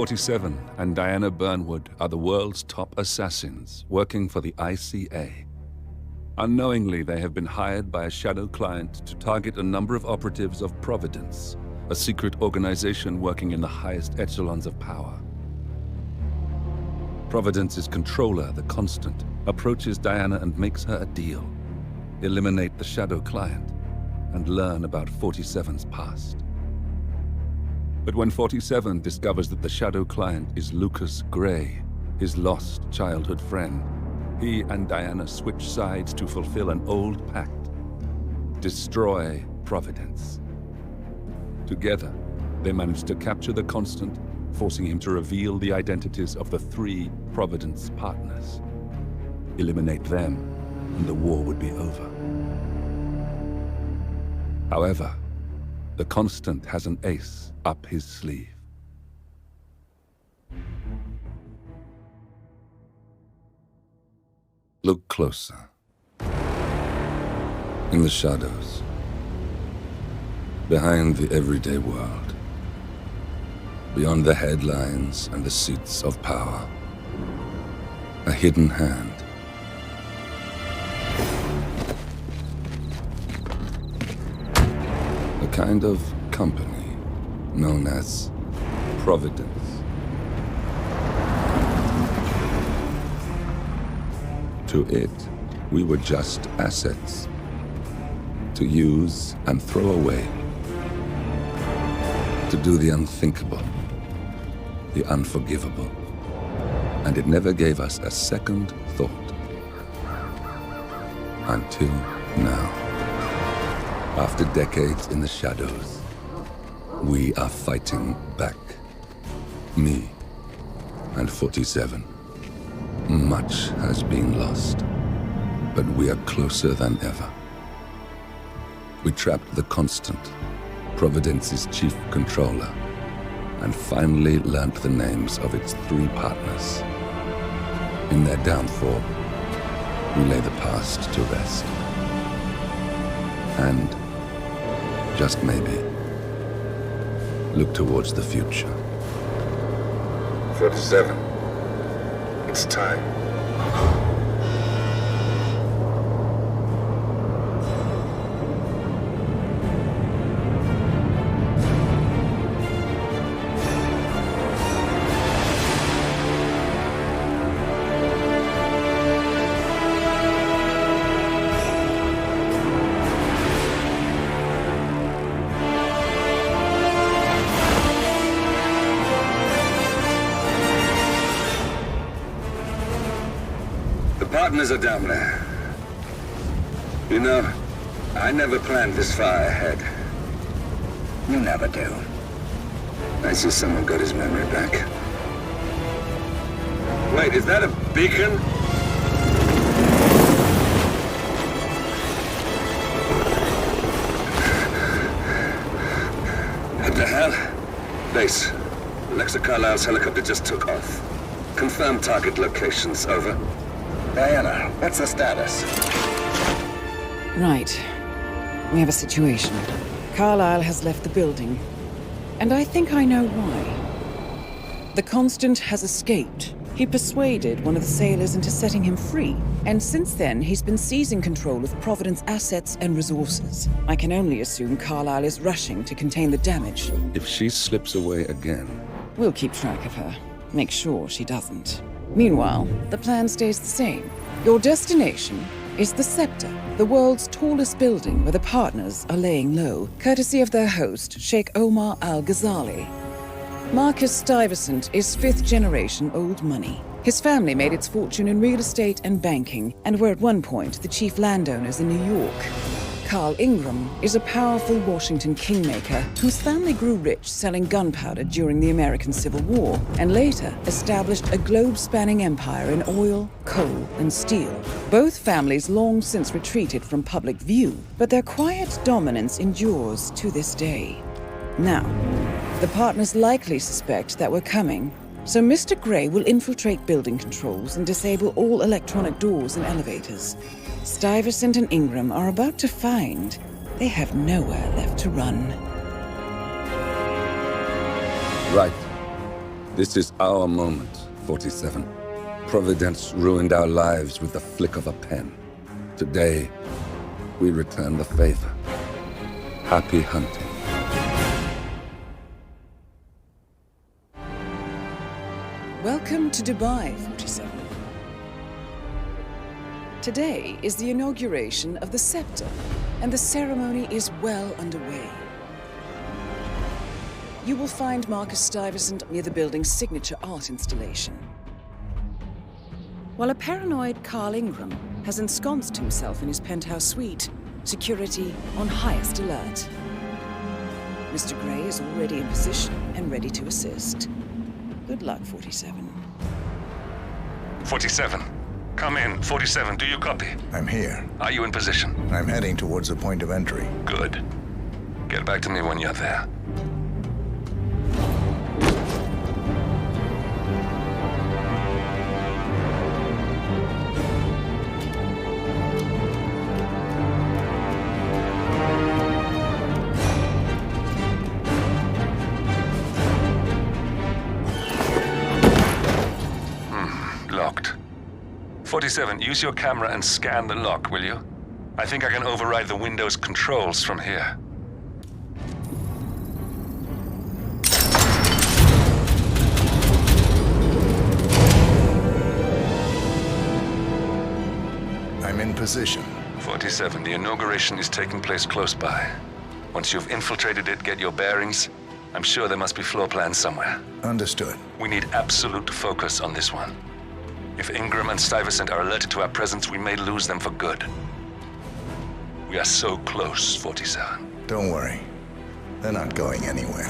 47 and Diana Burnwood are the world's top assassins working for the ICA. Unknowingly, they have been hired by a shadow client to target a number of operatives of Providence, a secret organization working in the highest echelons of power. Providence's controller, the Constant, approaches Diana and makes her a deal. Eliminate the shadow client and learn about 47's past. But when 47 discovers that the shadow client is Lucas Gray, his lost childhood friend, he and Diana switch sides to fulfill an old pact: destroy Providence. Together, they manage to capture the Constant, forcing him to reveal the identities of the 3 Providence partners. Eliminate them, and the war would be over. However, the Constant has an ace up his sleeve. Look closer. In the shadows, behind the everyday world, beyond the headlines and the seats of power, a hidden hand. A kind of company known as Providence. To it, we were just assets to use and throw away, to do the unthinkable, the unforgivable, and it never gave us a second thought. Until now. After decades in the shadows, we are fighting back. Me and 47. Much has been lost, but we are closer than ever. We trapped the Constant, Providence's chief controller, and finally learnt the names of its 3 partners. In their downfall, we lay the past to rest. And, just maybe, look towards the future. 47. It's time. Partners are down there. You know, I never planned this far ahead. You never do. I see someone got his memory back. Wait, is that a beacon? What the hell? Base. Alexa Carlisle's helicopter just took off. Confirm target locations, over. Diana, what's the status? Right. We have a situation. Carlisle has left the building, and I think I know why. The Constant has escaped. He persuaded one of the sailors into setting him free, and since then he's been seizing control of Providence assets and resources. I can only assume Carlisle is rushing to contain the damage. If she slips away again... We'll keep track of her. Make sure she doesn't. Meanwhile, the plan stays the same. Your destination is the Scepter, the world's tallest building where the partners are laying low, courtesy of their host, Sheikh Omar Al-Ghazali. Marcus Stuyvesant is 5th-generation old money. His family made its fortune in real estate and banking, and were at one point the chief landowners in New York. Carl Ingram is a powerful Washington kingmaker whose family grew rich selling gunpowder during the American Civil War, and later established a globe-spanning empire in oil, coal, and steel. Both families long since retreated from public view, but their quiet dominance endures to this day. Now, the partners likely suspect that we're coming, so Mr. Gray will infiltrate building controls and disable all electronic doors and elevators. Stuyvesant and Ingram are about to find they have nowhere left to run. Right. This is our moment, 47. Providence ruined our lives with the flick of a pen. Today, we return the favor. Happy hunting. Welcome to Dubai, 47. Today is the inauguration of the scepter, and the ceremony is well underway. You will find Marcus Stuyvesant near the building's signature art installation. While a paranoid Carl Ingram has ensconced himself in his penthouse suite, security on highest alert. Mr. Gray is already in position and ready to assist. Good luck, 47. 47. Come in. 47, do you copy? I'm here. Are you in position? I'm heading towards the point of entry. Good. Get back to me when you're there. Locked. 47, use your camera and scan the lock, will you? I think I can override the Windows controls from here. I'm in position. 47, the inauguration is taking place close by. Once you've infiltrated it, get your bearings. I'm sure there must be floor plans somewhere. Understood. We need absolute focus on this one. If Ingram and Stuyvesant are alerted to our presence, we may lose them for good. We are so close, 47. Don't worry. They're not going anywhere.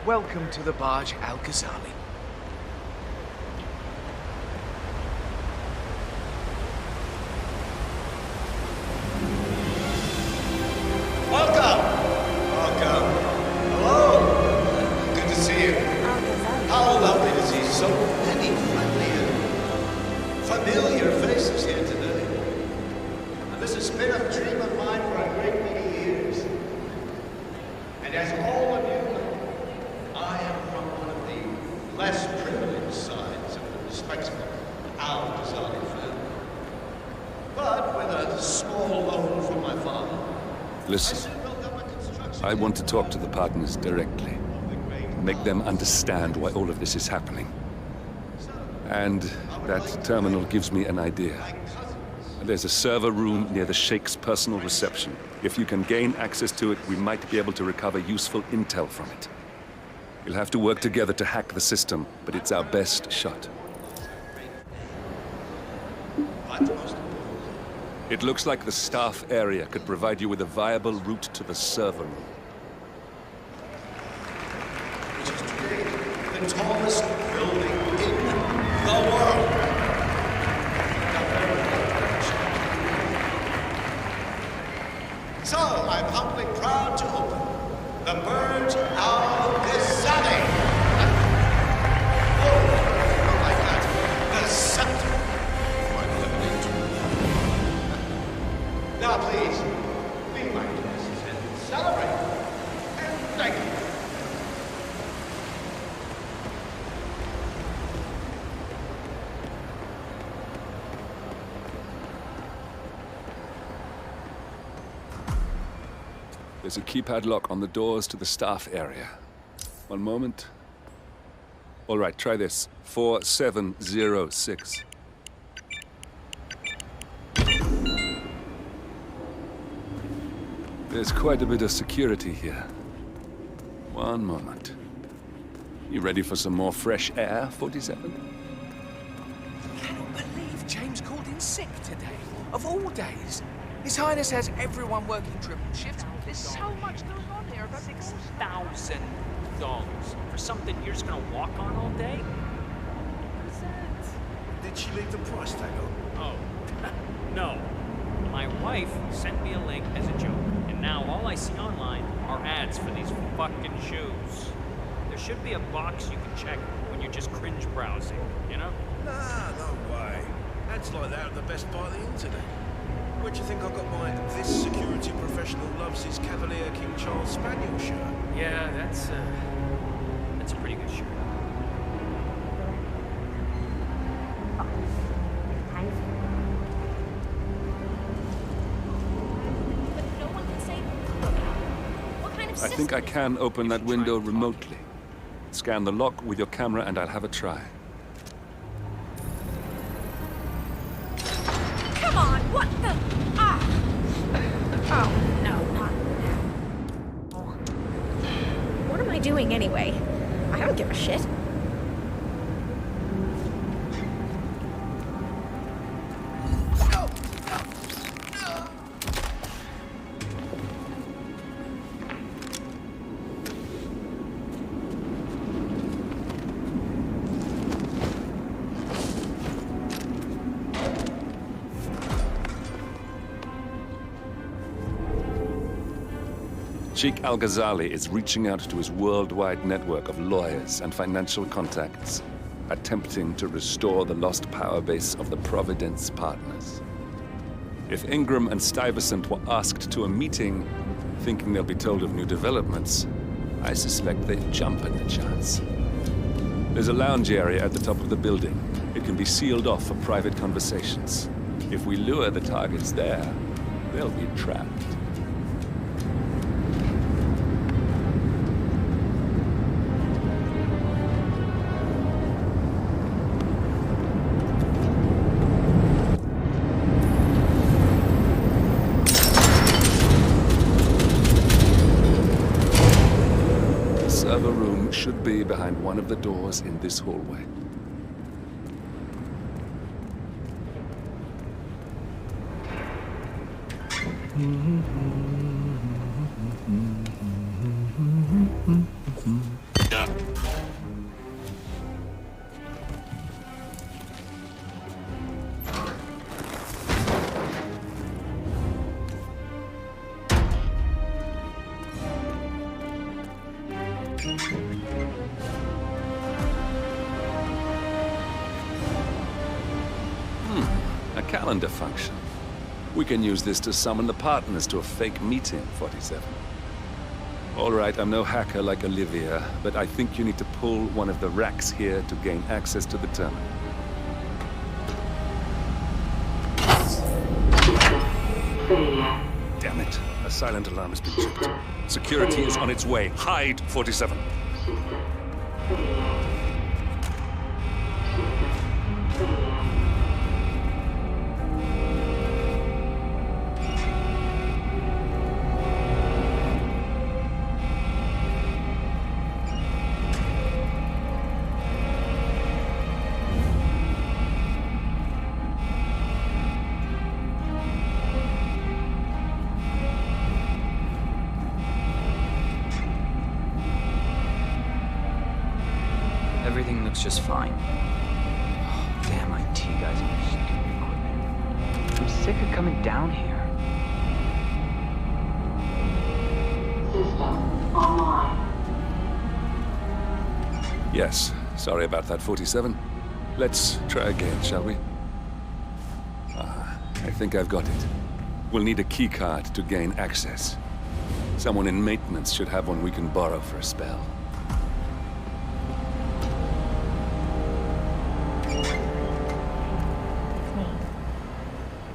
Welcome to the barge Al-Ghazali. Welcome! Welcome. Hello! Good to see you. How lovely to see so many friendly and familiar faces here today. Now, this has been a dream of mine for a great many years. And as all of you know, I am from one of the less privileged sides of the respectable Al-Ghazali family. But with a small loan from my father, Listen, I want to talk to the partners directly. Make them understand why all of this is happening. And that terminal gives me an idea. There's a server room near the Sheikh's personal reception. If you can gain access to it, we might be able to recover useful intel from it. We'll have to work together to hack the system, but it's our best shot. It looks like the staff area could provide you with a viable route to the server room. which is today the tallest building in the world. So, I'm humbly proud to open the Burj Al-Ghazali. Oh, not like that. The scepter. Quite eliminated. Now, please, be my guests and celebrate. And thank you. There's a keypad lock on the doors to the staff area. One moment. All right, try this. 4706. There's quite a bit of security here. One moment. You ready for some more fresh air, 47? Cannot believe James called in sick today. Of all days. His Highness has everyone working triple shifts. There's so much going on here. About $6,000 for something you're just gonna walk on all day. Did she leave the price tag on? Oh, no. My wife sent me a link as a joke, and now all I see online are ads for these fucking shoes. There should be a box you can check when you're just cringe browsing, you know? Nah, no way. Ads like that are the best part of the internet. Where do you think I got my "This security professional loves his Cavalier King Charles Spaniel" shirt? Yeah, that's a pretty good shirt. I think I can open that window remotely. Scan the lock with your camera and I'll have a try. Come on, what the? Ah! Oh, no, not now. What am I doing anyway? I don't give a shit. Sheikh Al-Ghazali is reaching out to his worldwide network of lawyers and financial contacts, attempting to restore the lost power base of the Providence partners. If Ingram and Stuyvesant were asked to a meeting, thinking they'll be told of new developments, I suspect they'd jump at the chance. There's a lounge area at the top of the building. It can be sealed off for private conversations. If we lure the targets there, they'll be trapped. Server room should be behind one of the doors in this hallway. A calendar function. We can use this to summon the partners to a fake meeting, 47. All right, I'm no hacker like Olivia, but I think you need to pull one of the racks here to gain access to the terminal. Damn it. A silent alarm has been tripped. Security is on its way. Hide, 47. Everything looks just fine. Oh, damn IT guys and their stupid equipment. I'm sick of coming down here. System online. Yes, sorry about that, 47. Let's try again, shall we? I think I've got it. We'll need a keycard to gain access. Someone in maintenance should have one we can borrow for a spell.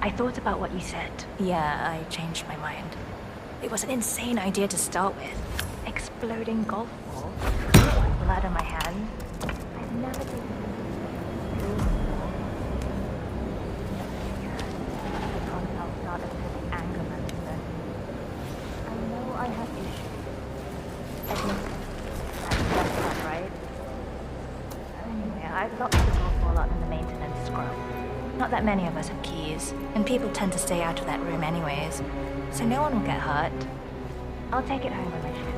I thought about what you said. Yeah, I changed my mind. It was an insane idea to start with. Exploding golf balls. Blood on my hand. I've never taken I can't help not accept anger management. I know I have issues. At least that's that, right? Anyway, I've locked the golf ball up in the maintenance scrum. Not that many of us have keys, and people tend to stay out of that room anyways, so no one will get hurt. I'll take it home when I shift.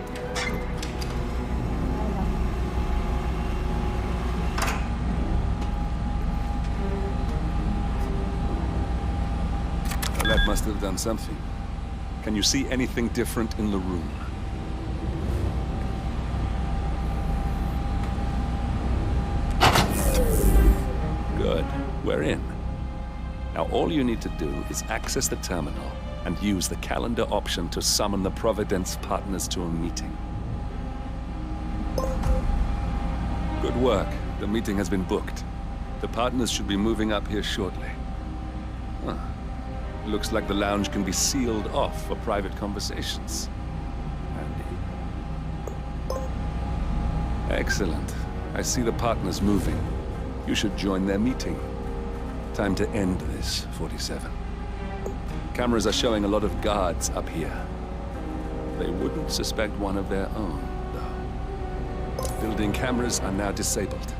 That must have done something. Can you see anything different in the room? Good. We're in. Now all you need to do is access the terminal and use the calendar option to summon the Providence partners to a meeting. Good work. The meeting has been booked. The partners should be moving up here shortly. Huh. Looks like the lounge can be sealed off for private conversations. Handy. Excellent. I see the partners moving. You should join their meeting. Time to end this, 47. Cameras are showing a lot of guards up here. They wouldn't suspect one of their own, though. Building cameras are now disabled.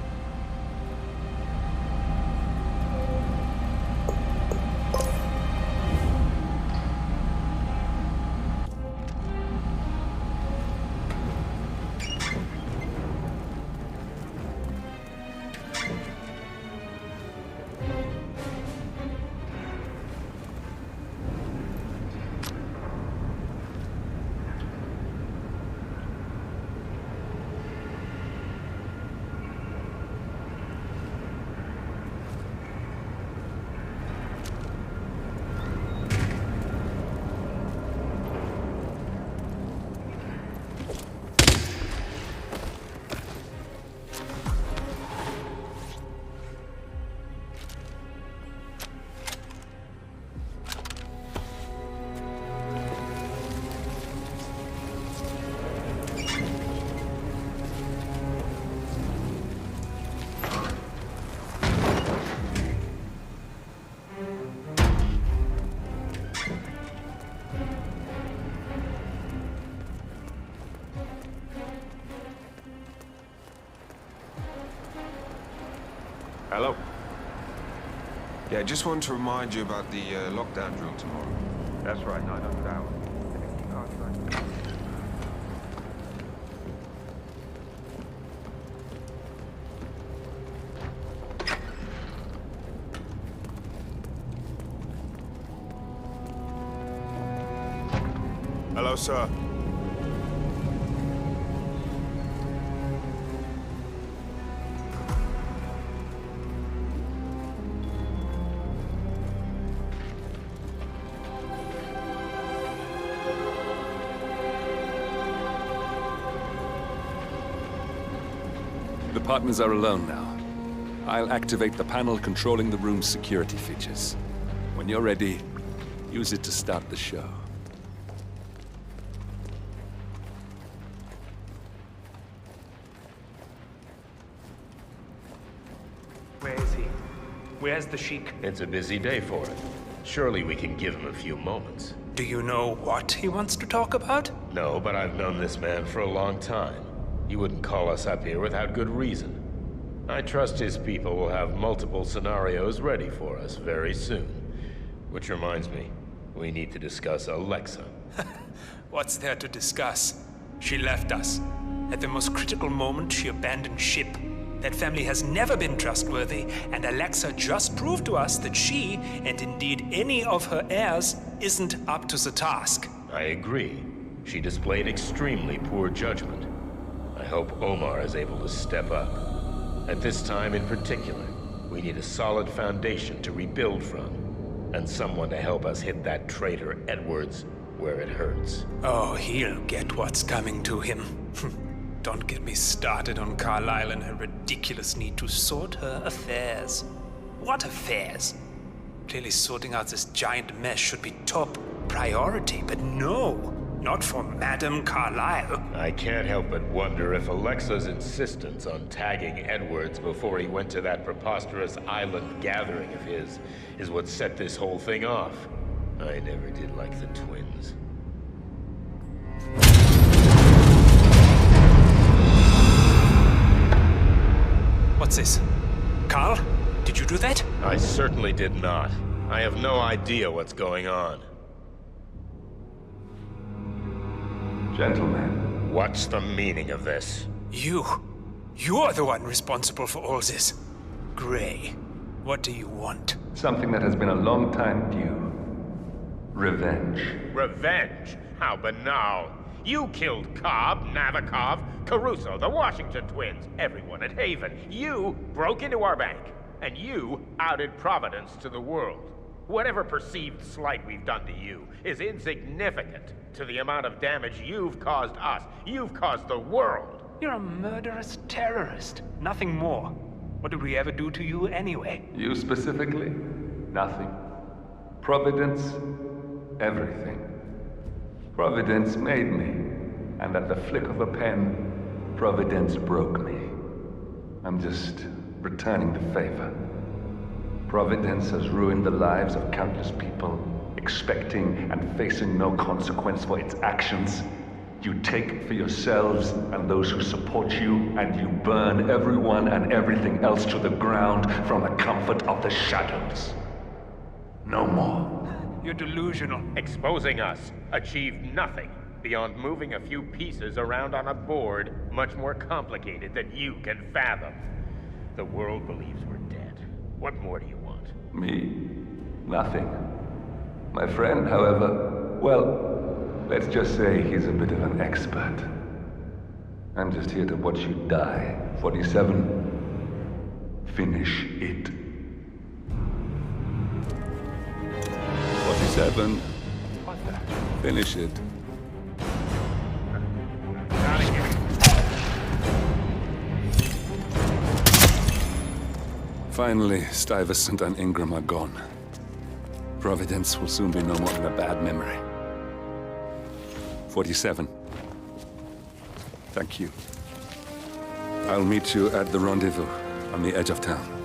Hello? Yeah, just wanted to remind you about the lockdown drill tomorrow. That's right, 900 hours. Hello, sir. The partners are alone now. I'll activate the panel controlling the room's security features. When you're ready, use it to start the show. Where is he? Where's the Sheik? It's a busy day for him. Surely we can give him a few moments. Do you know what he wants to talk about? No, but I've known this man for a long time. He wouldn't call us up here without good reason. I trust his people will have multiple scenarios ready for us very soon. Which reminds me, we need to discuss Alexa. What's there to discuss? She left us. At the most critical moment, she abandoned ship. That family has never been trustworthy, and Alexa just proved to us that she, and indeed any of her heirs, isn't up to the task. I agree. She displayed extremely poor judgment. I hope Omar is able to step up. At this time in particular, we need a solid foundation to rebuild from, and someone to help us hit that traitor Edwards where it hurts. Oh, he'll get what's coming to him. Don't get me started on Carlyle and her ridiculous need to sort her affairs. What affairs? Clearly sorting out this giant mess should be top priority, but no, not for Madame Carlyle. I can't help but wonder if Alexa's insistence on tagging Edwards before he went to that preposterous island gathering of his is what set this whole thing off. I never did like the twins. What's this? Carl? Did you do that? I certainly did not. I have no idea what's going on. Gentlemen. What's the meaning of this? You're the one responsible for all this. Gray, what do you want? Something that has been a long time due. Revenge. Revenge? How banal. You killed Cobb, Navikov, Caruso, the Washington twins, everyone at Haven. You broke into our bank, and you outed Providence to the world. Whatever perceived slight we've done to you is insignificant to the amount of damage you've caused us. You've caused the world. You're a murderous terrorist. Nothing more. What did we ever do to you anyway? You specifically? Nothing. Providence? Everything. Providence made me, and at the flick of a pen, Providence broke me. I'm just returning the favor. Providence has ruined the lives of countless people, expecting and facing no consequence for its actions. You take for yourselves and those who support you, and you burn everyone and everything else to the ground from the comfort of the shadows. No more. You're delusional. Exposing us achieved nothing beyond moving a few pieces around on a board much more complicated than you can fathom. The world believes we're dead. What more do you want? Me? Nothing. My friend, however, well, let's just say he's a bit of an expert. I'm just here to watch you die. 47. Finish it. 47. What the? Finish it. Finally, Stuyvesant and Ingram are gone. Providence will soon be no more than a bad memory. 47. Thank you. I'll meet you at the rendezvous on the edge of town.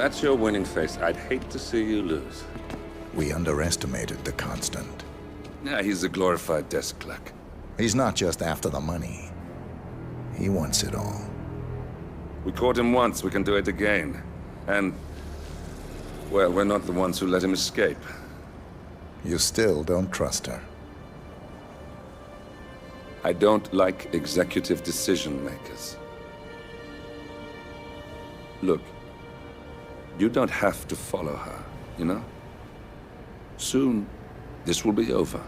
That's your winning face. I'd hate to see you lose. We underestimated the Constant. Yeah, he's a glorified desk clerk. He's not just after the money. He wants it all. We caught him once, we can do it again. And, well, we're not the ones who let him escape. You still don't trust her. I don't like executive decision makers. Look, you don't have to follow her, you know? Soon, this will be over.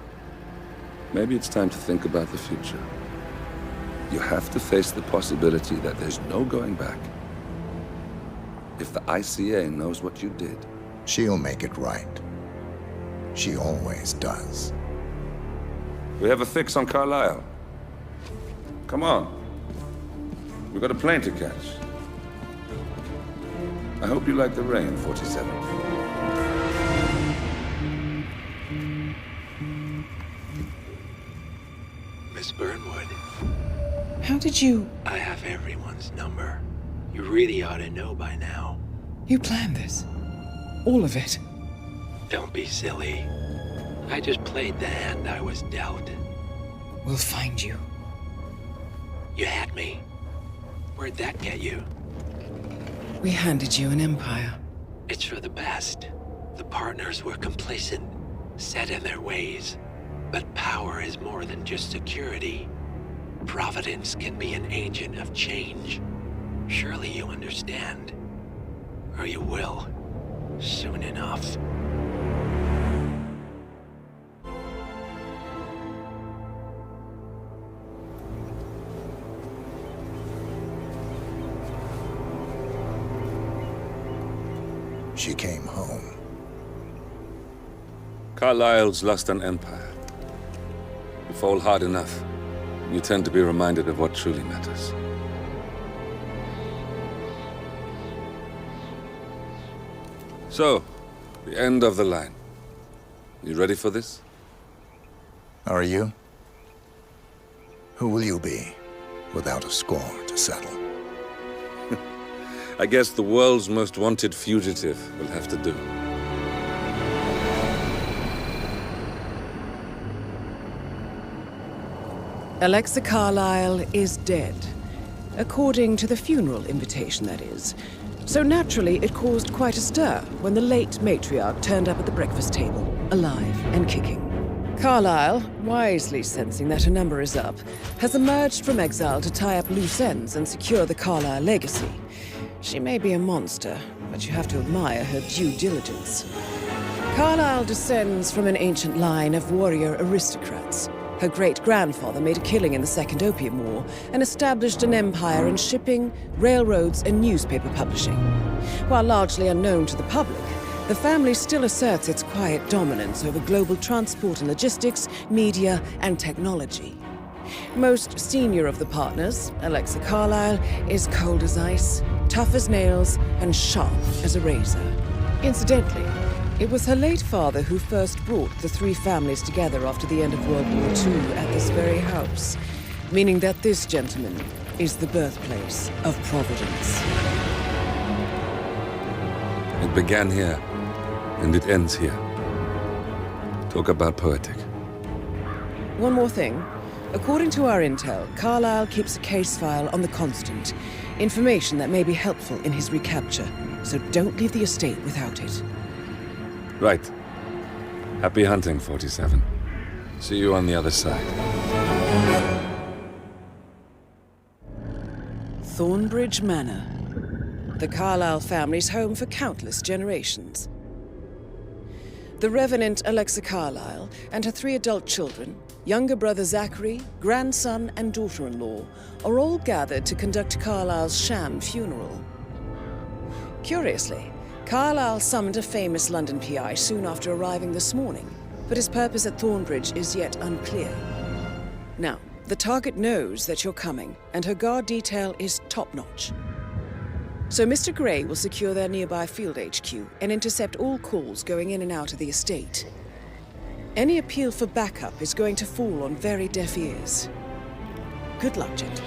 Maybe it's time to think about the future. You have to face the possibility that there's no going back. If the ICA knows what you did, she'll make it right. She always does. We have a fix on Carlisle. Come on. We've got a plane to catch. I hope you like the rain, 47. Miss Burnwood. How did you... I have everyone's number. You really ought to know by now. You planned this? All of it? Don't be silly. I just played the hand I was dealt. We'll find you. You had me. Where'd that get you? We handed you an empire. It's for the best. The partners were complacent, set in their ways. But power is more than just security. Providence can be an agent of change. Surely you understand. Or you will. Soon enough. She came home. Carlyle's lost an empire. You fall hard enough, you tend to be reminded of what truly matters. So, the end of the line. You ready for this? Are you? Who will you be, without a score to settle? I guess the world's most wanted fugitive will have to do. Alexa Carlyle is dead. According to the funeral invitation, that is. So naturally, it caused quite a stir when the late matriarch turned up at the breakfast table, alive and kicking. Carlyle, wisely sensing that her number is up, has emerged from exile to tie up loose ends and secure the Carlyle legacy. She may be a monster, but you have to admire her due diligence. Carlyle descends from an ancient line of warrior aristocrats. Her great-grandfather made a killing in the Second Opium War and established an empire in shipping, railroads, and newspaper publishing. While largely unknown to the public, the family still asserts its quiet dominance over global transport and logistics, media, and technology. Most senior of the partners, Alexa Carlyle, is cold as ice, tough as nails, and sharp as a razor. Incidentally, it was her late father who first brought the three families together after the end of World War II at this very house, meaning that this gentleman is the birthplace of Providence. It began here, and it ends here. Talk about poetic. One more thing. According to our intel, Carlyle keeps a case file on the Constant. Information that may be helpful in his recapture, so don't leave the estate without it. Right. Happy hunting, 47. See you on the other side. Thornbridge Manor. The Carlyle family's home for countless generations. The Revenant Alexa Carlyle and her 3 adult children, younger brother Zachary, grandson, and daughter-in-law, are all gathered to conduct Carlyle's sham funeral. Curiously, Carlyle summoned a famous London PI soon after arriving this morning, but his purpose at Thornbridge is yet unclear. Now, the target knows that you're coming, and her guard detail is top-notch. So Mr. Gray will secure their nearby field HQ and intercept all calls going in and out of the estate. Any appeal for backup is going to fall on very deaf ears. Good luck, gentlemen.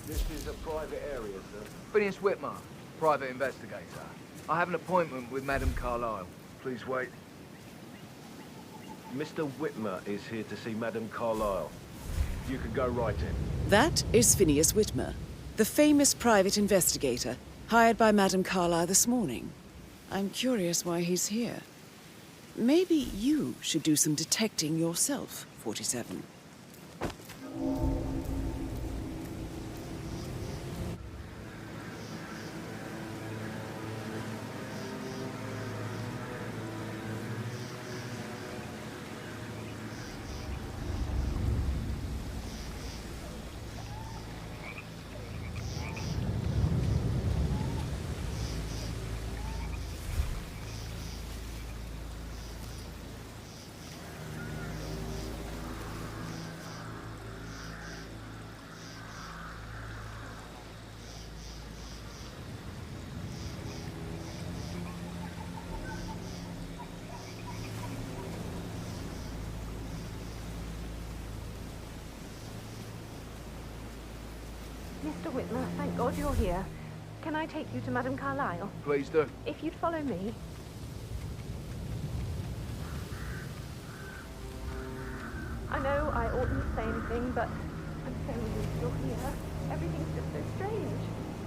This is a private area, sir. Phineas Whitmer, private investigator. I have an appointment with Madame Carlyle. Please wait. Mr. Whitmer is here to see Madame Carlyle. You can go right in. That is Phineas Whitmer, the famous private investigator hired by Madame Carlyle this morning. I'm curious why he's here. Maybe you should do some detecting yourself, 47. Mr. Whitmer, thank God you're here. Can I take you to Madame Carlyle? Please do. If you'd follow me. I know I oughtn't say anything, but I'm so relieved you're here. Everything's just so strange.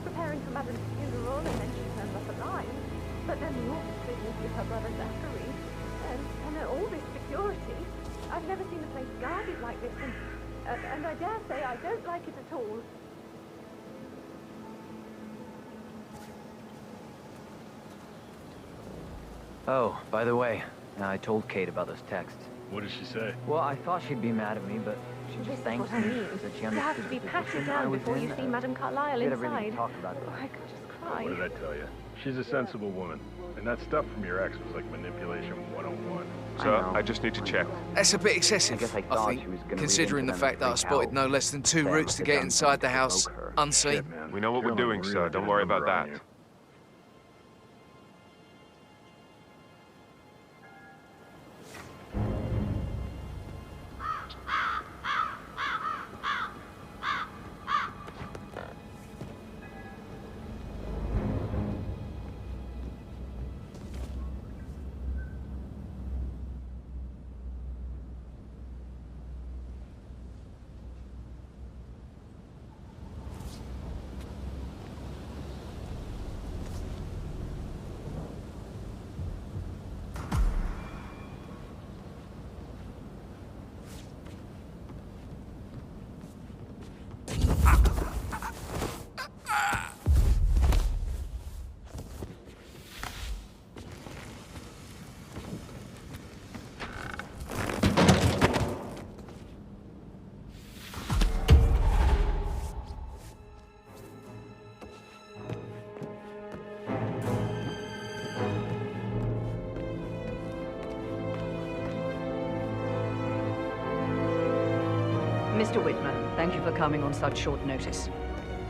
Preparing for Madame's funeral, and then she turns up alive. But then the awful business with her brother Zachary. And then all this security. I've never seen the place guarded like this, and I dare say I don't like it at all. Oh, by the way, I told Kate about those texts. What did she say? Well, I thought she'd be mad at me, but she This just is thanked what I me. mean. She said she You have understood to be the patted position I down was before you in. see Madame Carlyle We had everything inside. to talk about it. Oh, I could just cry. What did I tell you? She's a sensible woman. And that stuff from your ex was like manipulation 101. Sir, I just need to check. That's a bit excessive, I I think, considering the fact that I spotted no less than 2 routes to get inside the house unseen. We know what we're doing, sir. Don't worry about that. Mr. Whitmer, thank you for coming on such short notice.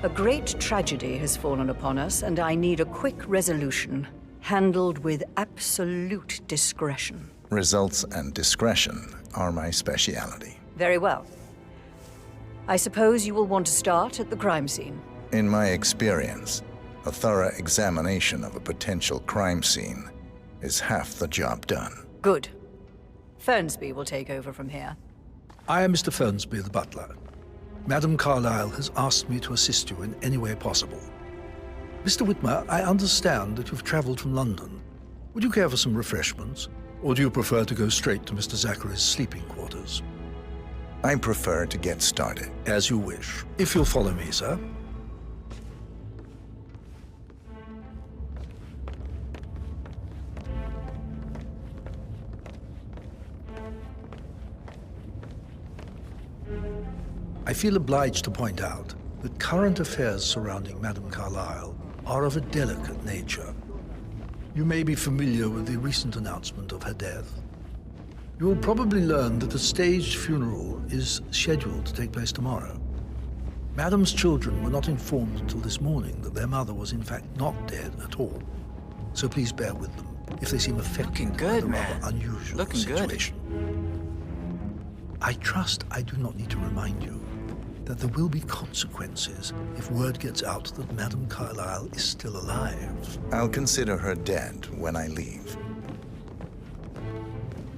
A great tragedy has fallen upon us, and I need a quick resolution, handled with absolute discretion. Results and discretion are my speciality. Very well. I suppose you will want to start at the crime scene. In my experience, a thorough examination of a potential crime scene is half the job done. Good. Fernsby will take over from here. I am Mr. Fernsby, the butler. Madame Carlyle has asked me to assist you in any way possible. Mr. Whitmer, I understand that you've traveled from London. Would you care for some refreshments? Or do you prefer to go straight to Mr. Zachary's sleeping quarters? I prefer to get started. As you wish. If you'll follow me, sir. I feel obliged to point out that current affairs surrounding Madame Carlyle are of a delicate nature. You may be familiar with the recent announcement of her death. You will probably learn that a staged funeral is scheduled to take place tomorrow. Madame's children were not informed until this morning that their mother was in fact not dead at all. So please bear with them if they seem affected by the rather unusual situation. I trust I do not need to remind you that there will be consequences if word gets out that Madame Carlyle is still alive. I'll consider her dead when I leave.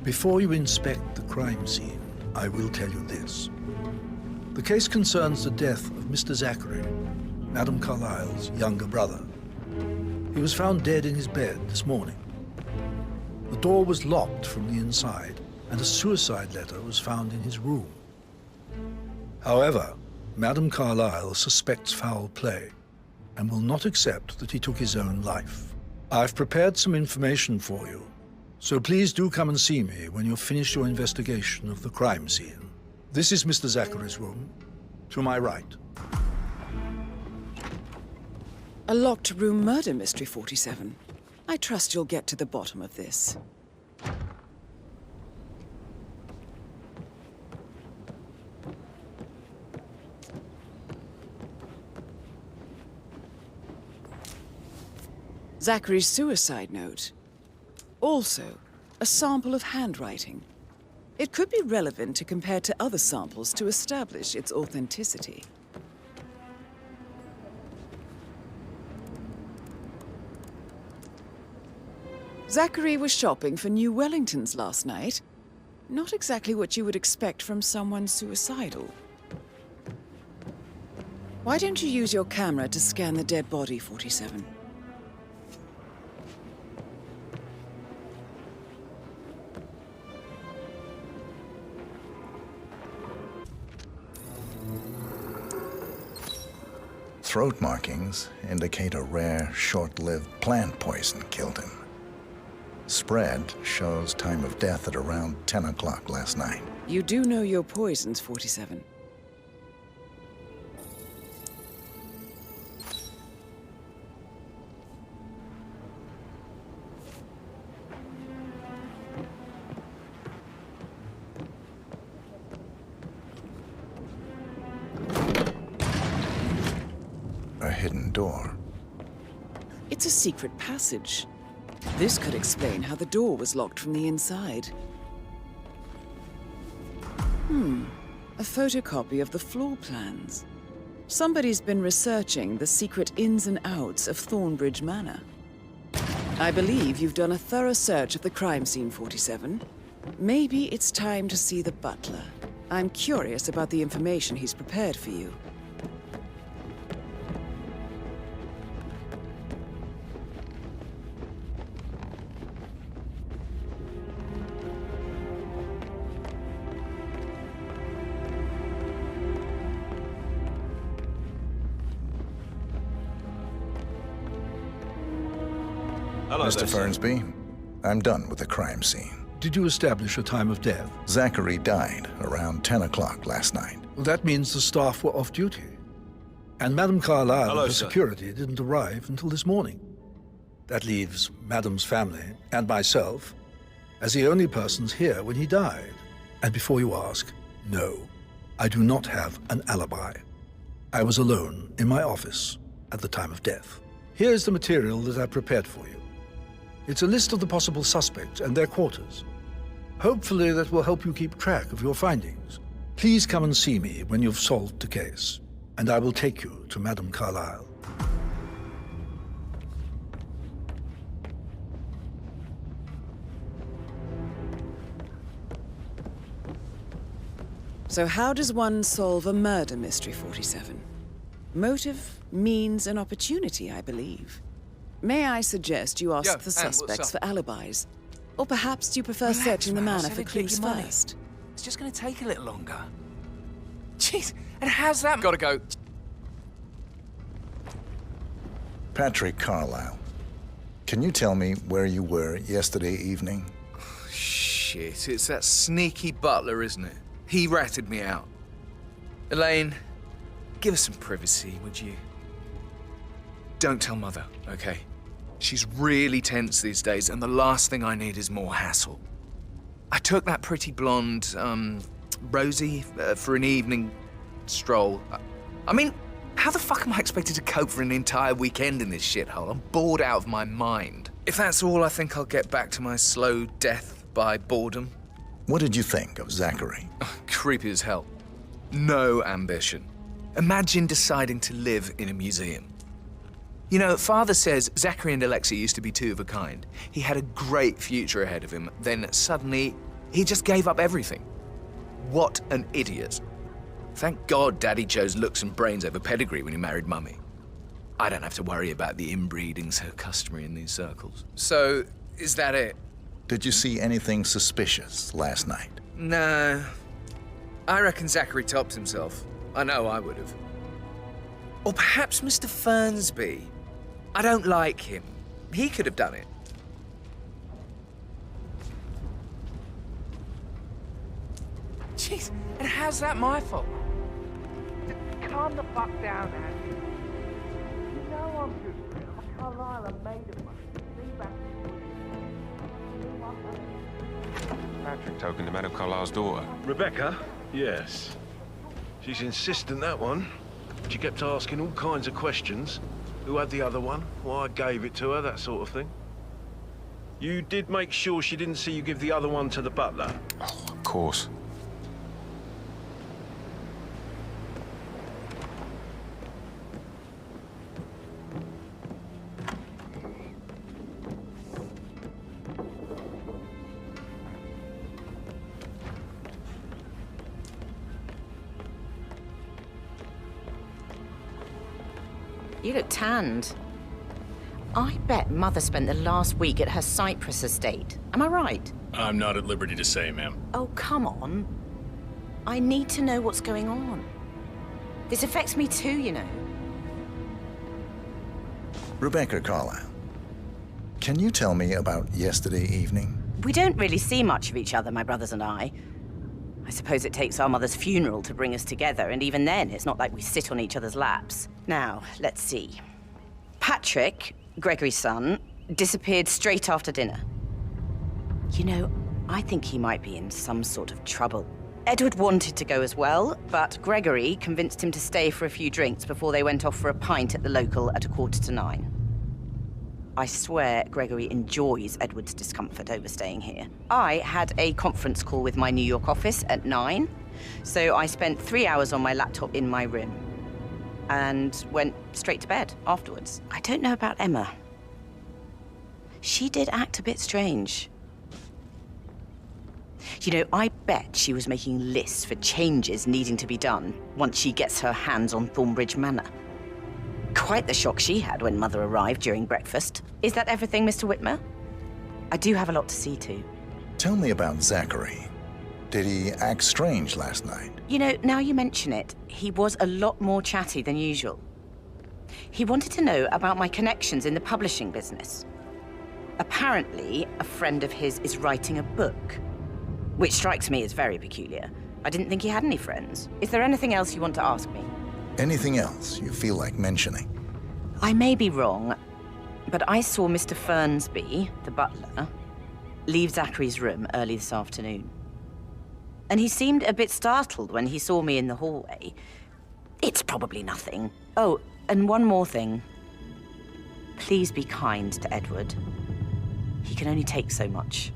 Before you inspect the crime scene, I will tell you this. The case concerns the death of Mr. Zachary, Madame Carlyle's younger brother. He was found dead in his bed this morning. The door was locked from the inside, and a suicide letter was found in his room. However, Madame Carlyle suspects foul play and will not accept that he took his own life. I've prepared some information for you, so please do come and see me when you've finished your investigation of the crime scene. This is Mr. Zachary's room, to my right. A locked room murder mystery, 47. I trust you'll get to the bottom of this. Zachary's suicide note. Also, a sample of handwriting. It could be relevant to compare to other samples to establish its authenticity. Zachary was shopping for new Wellingtons last night. Not exactly what you would expect from someone suicidal. Why don't you use your camera to scan the dead body, 47? Throat markings indicate a rare, short-lived plant poison killed him. Spread shows time of death at around 10 o'clock last night. You do know your poisons, 47. A hidden door. It's a secret passage. This could explain how the door was locked from the inside. A photocopy of the floor plans. Somebody's been researching the secret ins and outs of Thornbridge Manor. I believe you've done a thorough search of the crime scene, 47. Maybe it's time to see the butler. I'm curious about the information he's prepared for you. Hello, Mr. Fernsby, I'm done with the crime scene. Did you establish a time of death? Zachary died around 10 o'clock last night. Well, that means the staff were off duty. And Madame Carlyle Hello, and her sir. security didn't arrive until this morning. That leaves Madame's family and myself as the only persons here when he died. And before you ask, no, I do not have an alibi. I was alone in my office at the time of death. Here's the material that I prepared for you. It's a list of the possible suspects and their quarters. Hopefully that will help you keep track of your findings. Please come and see me when you've solved the case, and I will take you to Madame Carlyle. So how does one solve a murder mystery, 47? Motive, means, and opportunity, I believe. May I suggest you ask the suspects for alibis? Or perhaps do you prefer searching the manor for clues first? It's just gonna take a little longer. Jeez, and how's that? Gotta go. Patrick Carlyle, can you tell me where you were yesterday evening? Shit, it's that sneaky butler, isn't it? He ratted me out. Elaine, give us some privacy, would you? Don't tell Mother, okay? She's really tense these days, and the last thing I need is more hassle. I took that pretty blonde, Rosie, for an evening stroll. I mean, how the fuck am I expected to cope for an entire weekend in this shithole? I'm bored out of my mind. If that's all, I think I'll get back to my slow death by boredom. What did you think of Zachary? Creepy as hell. No ambition. Imagine deciding to live in a museum. You know, Father says Zachary and Alexia used to be two of a kind. He had a great future ahead of him, then suddenly, he just gave up everything. What an idiot. Thank God Daddy chose looks and brains over pedigree when he married Mummy. I don't have to worry about the inbreeding so customary in these circles. So, is that it? Did you see anything suspicious last night? No. I reckon Zachary tops himself. I know I would have. Or perhaps Mr. Fernsby. I don't like him. He could have done it. Jeez, and how's that my fault? Calm the fuck down, Andy. You know I'm good for it. I'm Carlisle, I'm made of money. Leave back Patrick token to Madame Carlyle's daughter. Rebecca? Yes. She's insistent, that one. She kept asking all kinds of questions. Who had the other one? Why I gave it to her, that sort of thing. You did make sure she didn't see you give the other one to the butler? Oh, of course. You look tanned. I bet Mother spent the last week at her Cyprus estate. Am I right? I'm not at liberty to say, ma'am. Oh, come on. I need to know what's going on. This affects me too, you know. Rebecca Carlyle, can you tell me about yesterday evening? We don't really see much of each other, my brothers and I. I suppose it takes our mother's funeral to bring us together, and even then, it's not like we sit on each other's laps. Now, let's see. Patrick, Gregory's son, disappeared straight after dinner. You know, I think he might be in some sort of trouble. Edward wanted to go as well, but Gregory convinced him to stay for a few drinks before they went off for a pint at the local at 8:45. I swear Gregory enjoys Edward's discomfort over staying here. I had a conference call with my New York office at 9, so I spent 3 hours on my laptop in my room and went straight to bed afterwards. I don't know about Emma. She did act a bit strange. You know, I bet she was making lists for changes needing to be done once she gets her hands on Thornbridge Manor. Quite the shock she had when Mother arrived during breakfast. Is that everything, Mr. Whitmer? I do have a lot to see to. Tell me about Zachary. Did he act strange last night? You know, now you mention it, he was a lot more chatty than usual. He wanted to know about my connections in the publishing business. Apparently, a friend of his is writing a book, which strikes me as very peculiar. I didn't think he had any friends. Is there anything else you want to ask me? Anything else you feel like mentioning? I may be wrong, but I saw Mr. Fernsby, the butler, leave Zachary's room early this afternoon. And he seemed a bit startled when he saw me in the hallway. It's probably nothing. Oh, and one more thing. Please be kind to Edward. He can only take so much.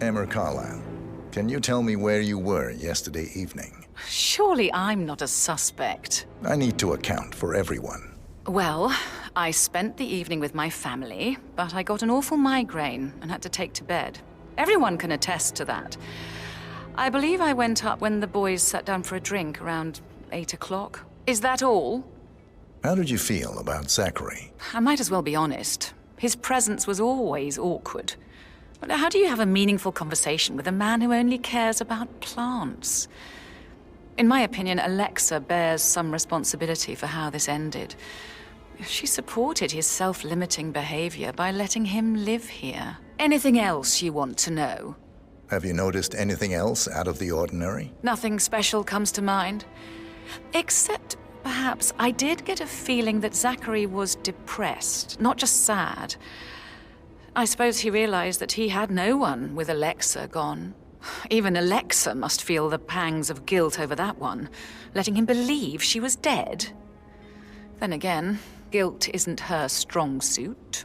Emma Carlyle, can you tell me where you were yesterday evening? Surely I'm not a suspect. I need to account for everyone. Well, I spent the evening with my family, but I got an awful migraine and had to take to bed. Everyone can attest to that. I believe I went up when the boys sat down for a drink around 8 o'clock. Is that all? How did you feel about Zachary? I might as well be honest. His presence was always awkward. But how do you have a meaningful conversation with a man who only cares about plants? In my opinion, Alexa bears some responsibility for how this ended. She supported his self-limiting behavior by letting him live here. Anything else you want to know? Have you noticed anything else out of the ordinary? Nothing special comes to mind. Except, perhaps, I did get a feeling that Zachary was depressed, not just sad. I suppose he realized that he had no one with Alexa gone. Even Alexa must feel the pangs of guilt over that one, letting him believe she was dead. Then again, guilt isn't her strong suit.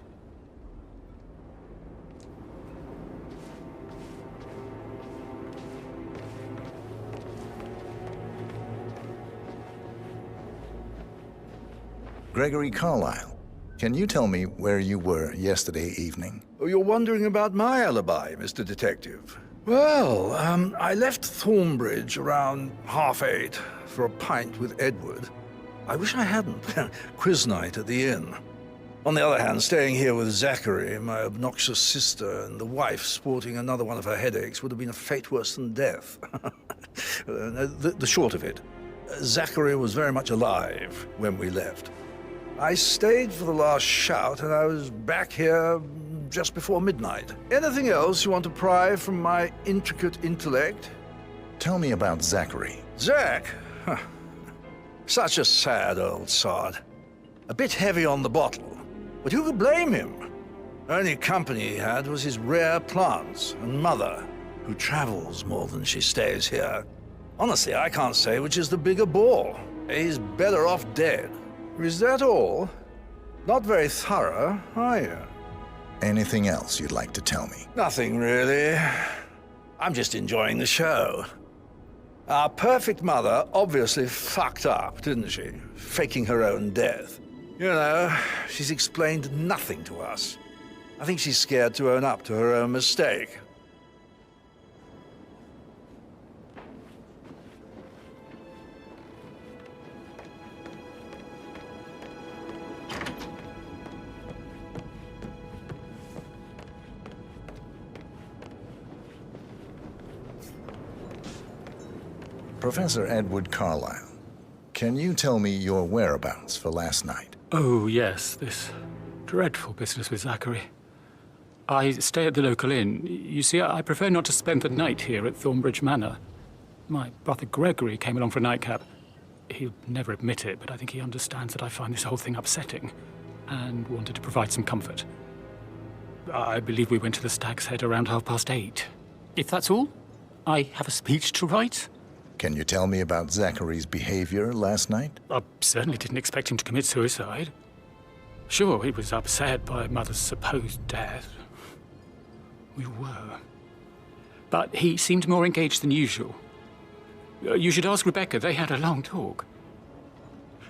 Gregory Carlyle, can you tell me where you were yesterday evening? Oh, you're wondering about my alibi, Mr. Detective. Well, I left Thornbridge around 8:30 for a pint with Edward. I wish I hadn't. Quiz night at the inn. On the other hand, staying here with Zachary, my obnoxious sister, and the wife sporting another one of her headaches would have been a fate worse than death. The short of it, Zachary was very much alive when we left. I stayed for the last shout, and I was back here just before midnight. Anything else you want to pry from my intricate intellect? Tell me about Zachary. Zach? Huh. Such a sad old sod. A bit heavy on the bottle, but who could blame him? Only company he had was his rare plants and Mother, who travels more than she stays here. Honestly, I can't say which is the bigger bore. He's better off dead. Is that all? Not very thorough, are you? Anything else you'd like to tell me? Nothing really. I'm just enjoying the show. Our perfect mother obviously fucked up, didn't she? Faking her own death. You know, she's explained nothing to us. I think she's scared to own up to her own mistake. Professor Edward Carlyle, can you tell me your whereabouts for last night? Oh, yes, this dreadful business with Zachary. I stay at the local inn. You see, I prefer not to spend the night here at Thornbridge Manor. My brother Gregory came along for a nightcap. He'll never admit it, but I think he understands that I find this whole thing upsetting and wanted to provide some comfort. I believe we went to the Stag's Head around 8:30. If that's all, I have a speech to write. Can you tell me about Zachary's behavior last night? I certainly didn't expect him to commit suicide. Sure, he was upset by Mother's supposed death. We were. But he seemed more engaged than usual. You should ask Rebecca. They had a long talk.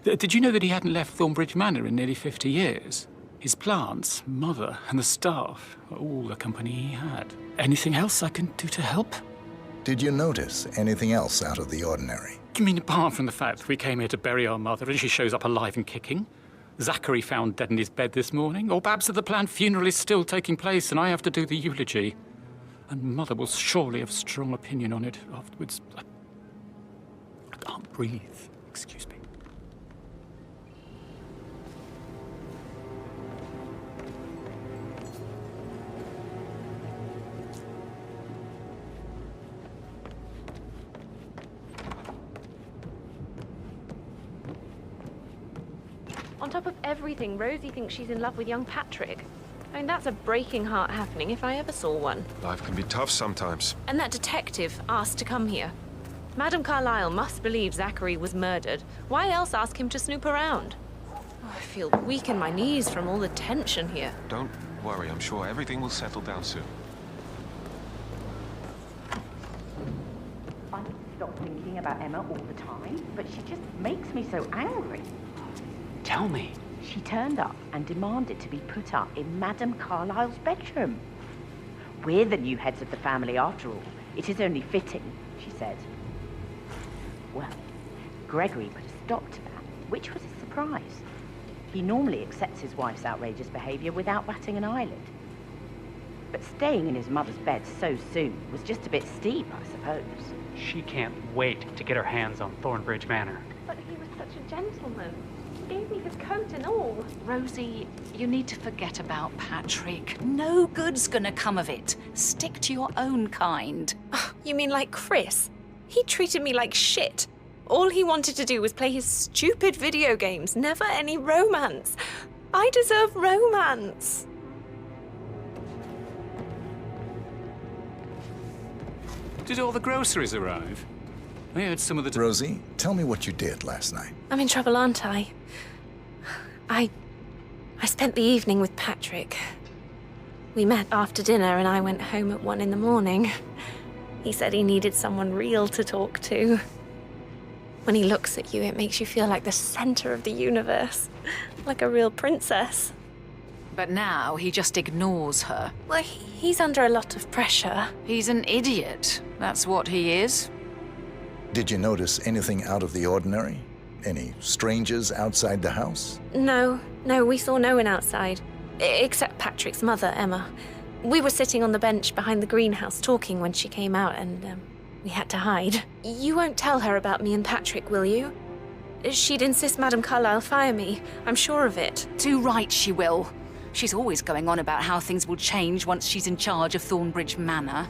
Did you know that he hadn't left Thornbridge Manor in nearly 50 years? His plants, Mother, and the staff were all the company he had. Anything else I can do to help? Did you notice anything else out of the ordinary? You mean apart from the fact that we came here to bury our mother and she shows up alive and kicking? Zachary found dead in his bed this morning? Or perhaps that the planned funeral is still taking place and I have to do the eulogy? And Mother will surely have a strong opinion on it afterwards. I can't breathe. Excuse me. On top of everything, Rosie thinks she's in love with young Patrick. I mean, that's a breaking heart happening if I ever saw one. Life can be tough sometimes. And that detective asked to come here. Madame Carlyle must believe Zachary was murdered. Why else ask him to snoop around? Oh, I feel weak in my knees from all the tension here. Don't worry, I'm sure everything will settle down soon. I stop thinking about Emma all the time, but she just makes me so angry. Tell me. She turned up and demanded to be put up in Madame Carlyle's bedroom. We're the new heads of the family after all. It is only fitting, she said. Well, Gregory put a stop to that, which was a surprise. He normally accepts his wife's outrageous behavior without batting an eyelid. But staying in his mother's bed so soon was just a bit steep, I suppose. She can't wait to get her hands on Thornbridge Manor. But he was such a gentleman. He gave me his coat and all. Rosie, you need to forget about Patrick. No good's gonna come of it. Stick to your own kind. You mean like Chris? He treated me like shit. All he wanted to do was play his stupid video games, never any romance. I deserve romance. Did all the groceries arrive? I heard some of the... Rosie, tell me what you did last night. I'm in trouble, aren't I? I spent the evening with Patrick. We met after dinner and I went home at 1 in the morning. He said he needed someone real to talk to. When he looks at you, it makes you feel like the center of the universe. Like a real princess. But now he just ignores her. Well, he's under a lot of pressure. He's an idiot. That's what he is. Did you notice anything out of the ordinary? Any strangers outside the house? No, we saw no one outside. Except Patrick's mother, Emma. We were sitting on the bench behind the greenhouse talking when she came out and we had to hide. You won't tell her about me and Patrick, will you? She'd insist Madame Carlyle fire me. I'm sure of it. Too right she will. She's always going on about how things will change once she's in charge of Thornbridge Manor.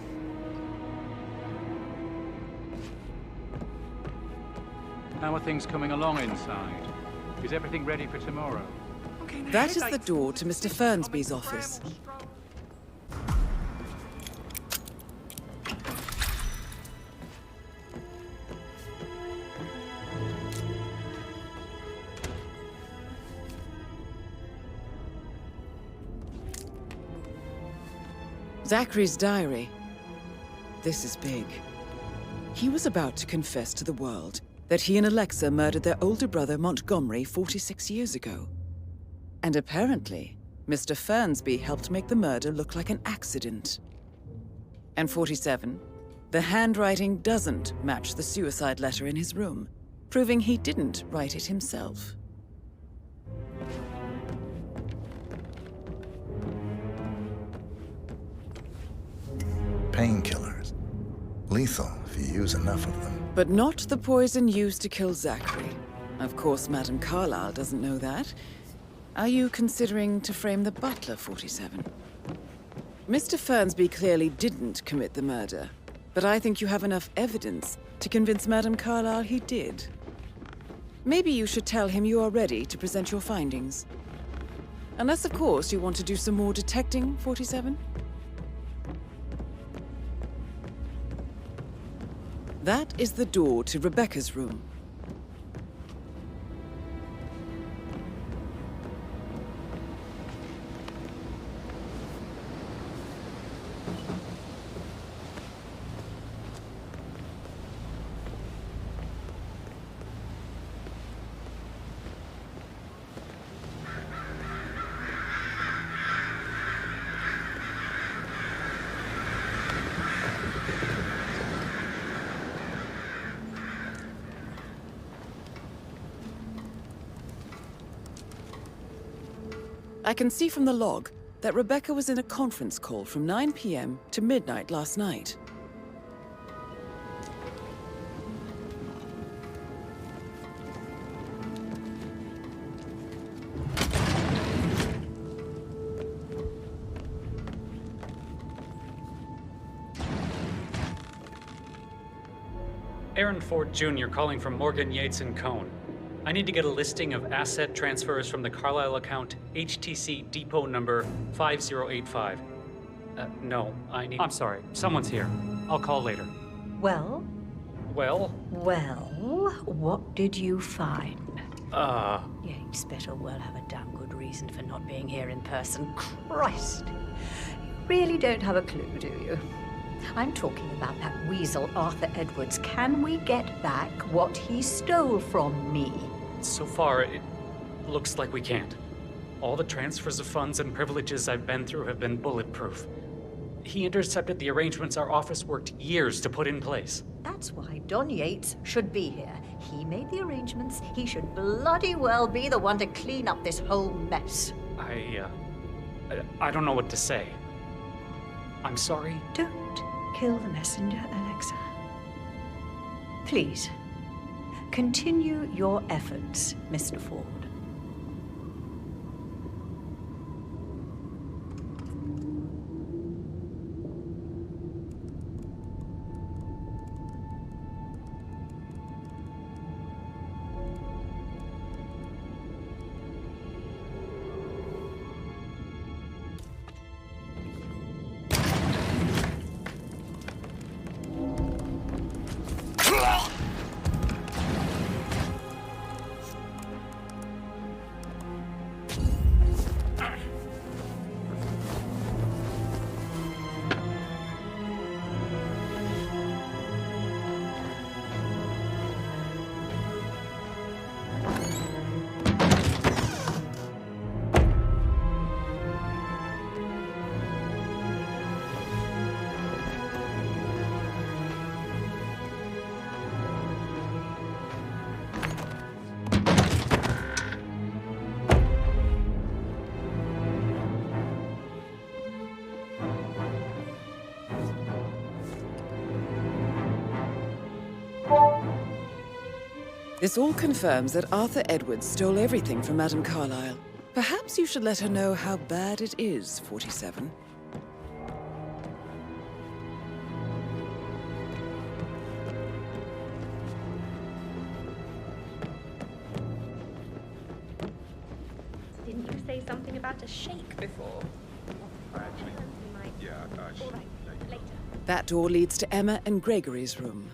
How are things coming along inside? Is everything ready for tomorrow? That is the door to Mr. Fernsby's office. Zachary's diary. This is big. He was about to confess to the world that he and Alexa murdered their older brother Montgomery 46 years ago. And apparently, Mr. Fernsby helped make the murder look like an accident. And 47, the handwriting doesn't match the suicide letter in his room, proving he didn't write it himself. Painkillers. Lethal if you use enough of them. But not the poison used to kill Zachary. Of course, Madame Carlyle doesn't know that. Are you considering to frame the butler, 47? Mr. Fernsby clearly didn't commit the murder, but I think you have enough evidence to convince Madame Carlyle he did. Maybe you should tell him you are ready to present your findings. Unless, of course, you want to do some more detecting, 47? That is the door to Rebecca's room. I can see from the log that Rebecca was in a conference call from 9 p.m. to midnight last night. Aaron Ford Jr. calling from Morgan, Yates & Cohn. I need to get a listing of asset transfers from the Carlyle account HTC depot number 5085. No, I'm sorry. Someone's here. I'll call later. Well? Well? Well, what did you find? Yates better well have a damn good reason for not being here in person. Christ! You really don't have a clue, do you? I'm talking about that weasel, Arthur Edwards. Can we get back what he stole from me? So far, it looks like we can't. All the transfers of funds and privileges I've been through have been bulletproof. He intercepted the arrangements our office worked years to put in place. That's why Don Yates should be here. He made the arrangements. He should bloody well be the one to clean up this whole mess. I don't know what to say. I'm sorry. Don't kill the messenger, Alexa. Please, continue your efforts, Mr. Ford. This all confirms that Arthur Edwards stole everything from Madame Carlyle. Perhaps you should let her know how bad it is, 47. Didn't you say something about a shake before? Yeah, All right, later. That door leads to Emma and Gregory's room.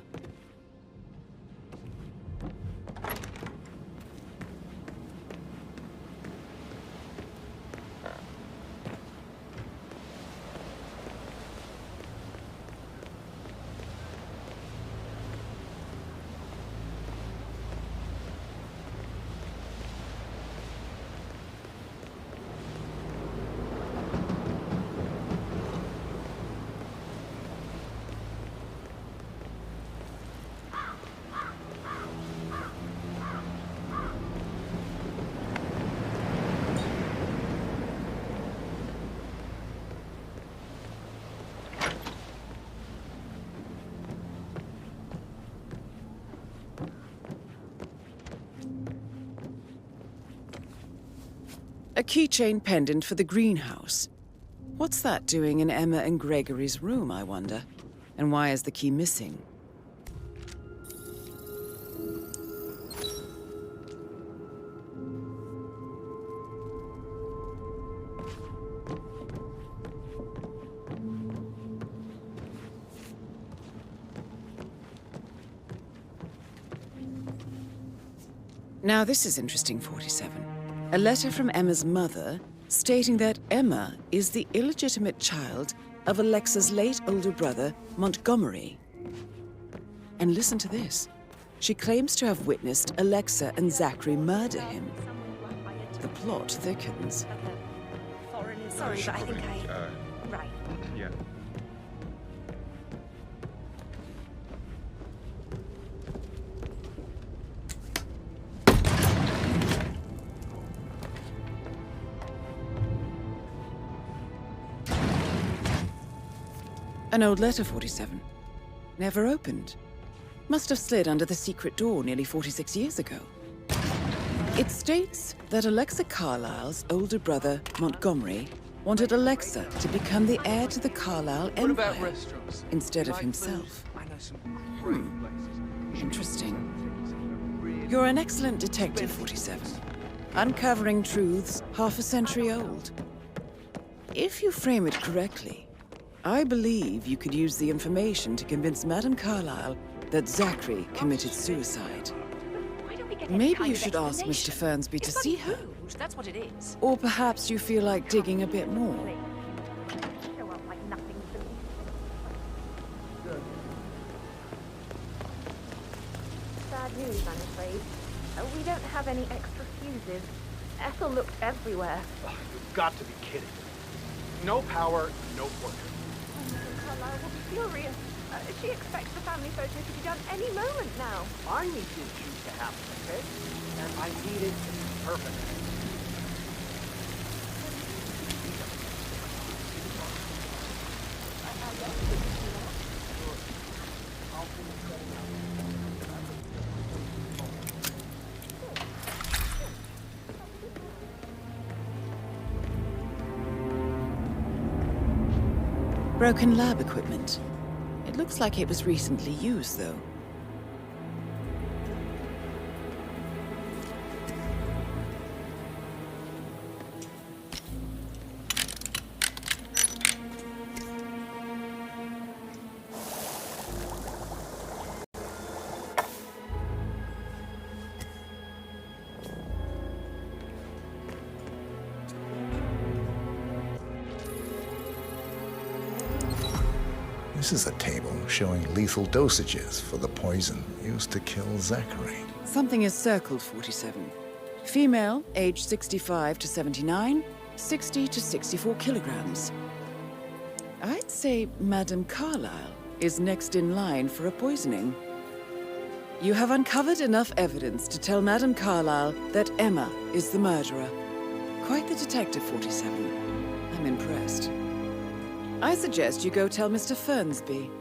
keychain pendant for the greenhouse. What's that doing in Emma and Gregory's room, I wonder? And why is the key missing? Now this is interesting, 47. A letter from Emma's mother stating that Emma is the illegitimate child of Alexa's late older brother, Montgomery. And listen to this. She claims to have witnessed Alexa and Zachary murder him. The plot thickens. Sorry, but I think Right. Yeah. An old letter, 47. Never opened. Must have slid under the secret door nearly 46 years ago. It states that Alexa Carlisle's older brother, Montgomery, wanted Alexa to become the heir to the Carlisle Empire instead of himself. Interesting. You're an excellent detective, 47. Uncovering truths half a century old. If you frame it correctly, I believe you could use the information to convince Madame Carlisle that Zachary committed suicide. Maybe you should ask Mr. Fernsby to see her. That's what it is. Or perhaps you feel like digging a bit more. Sad news, I'm afraid. We don't have any extra fuses. Ethel looked everywhere. Oh, you've got to be kidding. No power, no portrait. Carlisle will be furious. She expects the family photo to be done any moment now. I need your juice to happen, okay? And I need it to be perfect. Broken lab equipment. It looks like it was recently used, though. This is a table showing lethal dosages for the poison used to kill Zachary. Something is circled, 47. Female, age 65 to 79, 60 to 64 kilograms. I'd say Madame Carlisle is next in line for a poisoning. You have uncovered enough evidence to tell Madame Carlisle that Emma is the murderer. Quite the detective, 47. I'm impressed. I suggest you go tell Mr. Fernsby.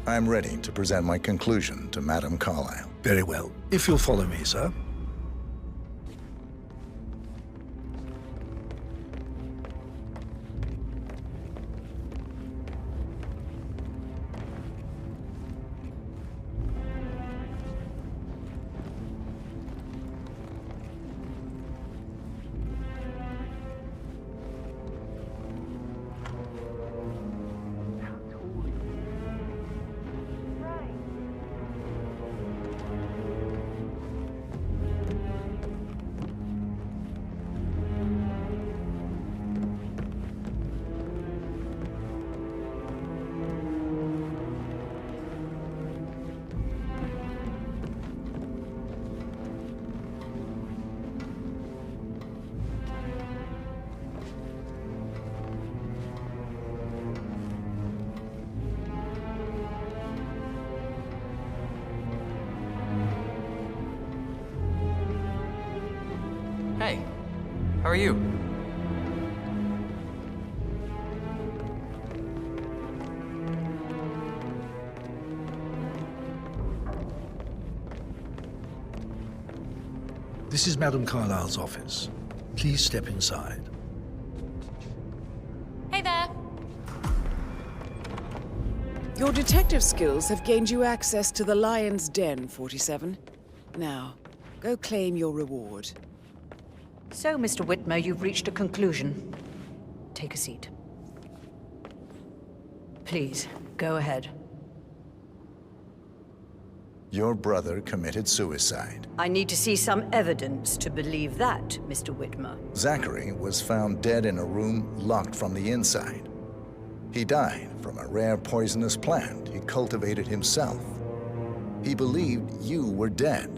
I'm ready to present my conclusion to Madame Carlisle. Very well. If you'll follow me, sir. How are you? This is Madame Carlyle's office. Please step inside. Hey there. Your detective skills have gained you access to the Lion's Den, 47. Now, go claim your reward. So, Mr. Whitmer, you've reached a conclusion. Take a seat. Please, go ahead. Your brother committed suicide. I need to see some evidence to believe that, Mr. Whitmer. Zachary was found dead in a room locked from the inside. He died from a rare poisonous plant he cultivated himself. He believed you were dead,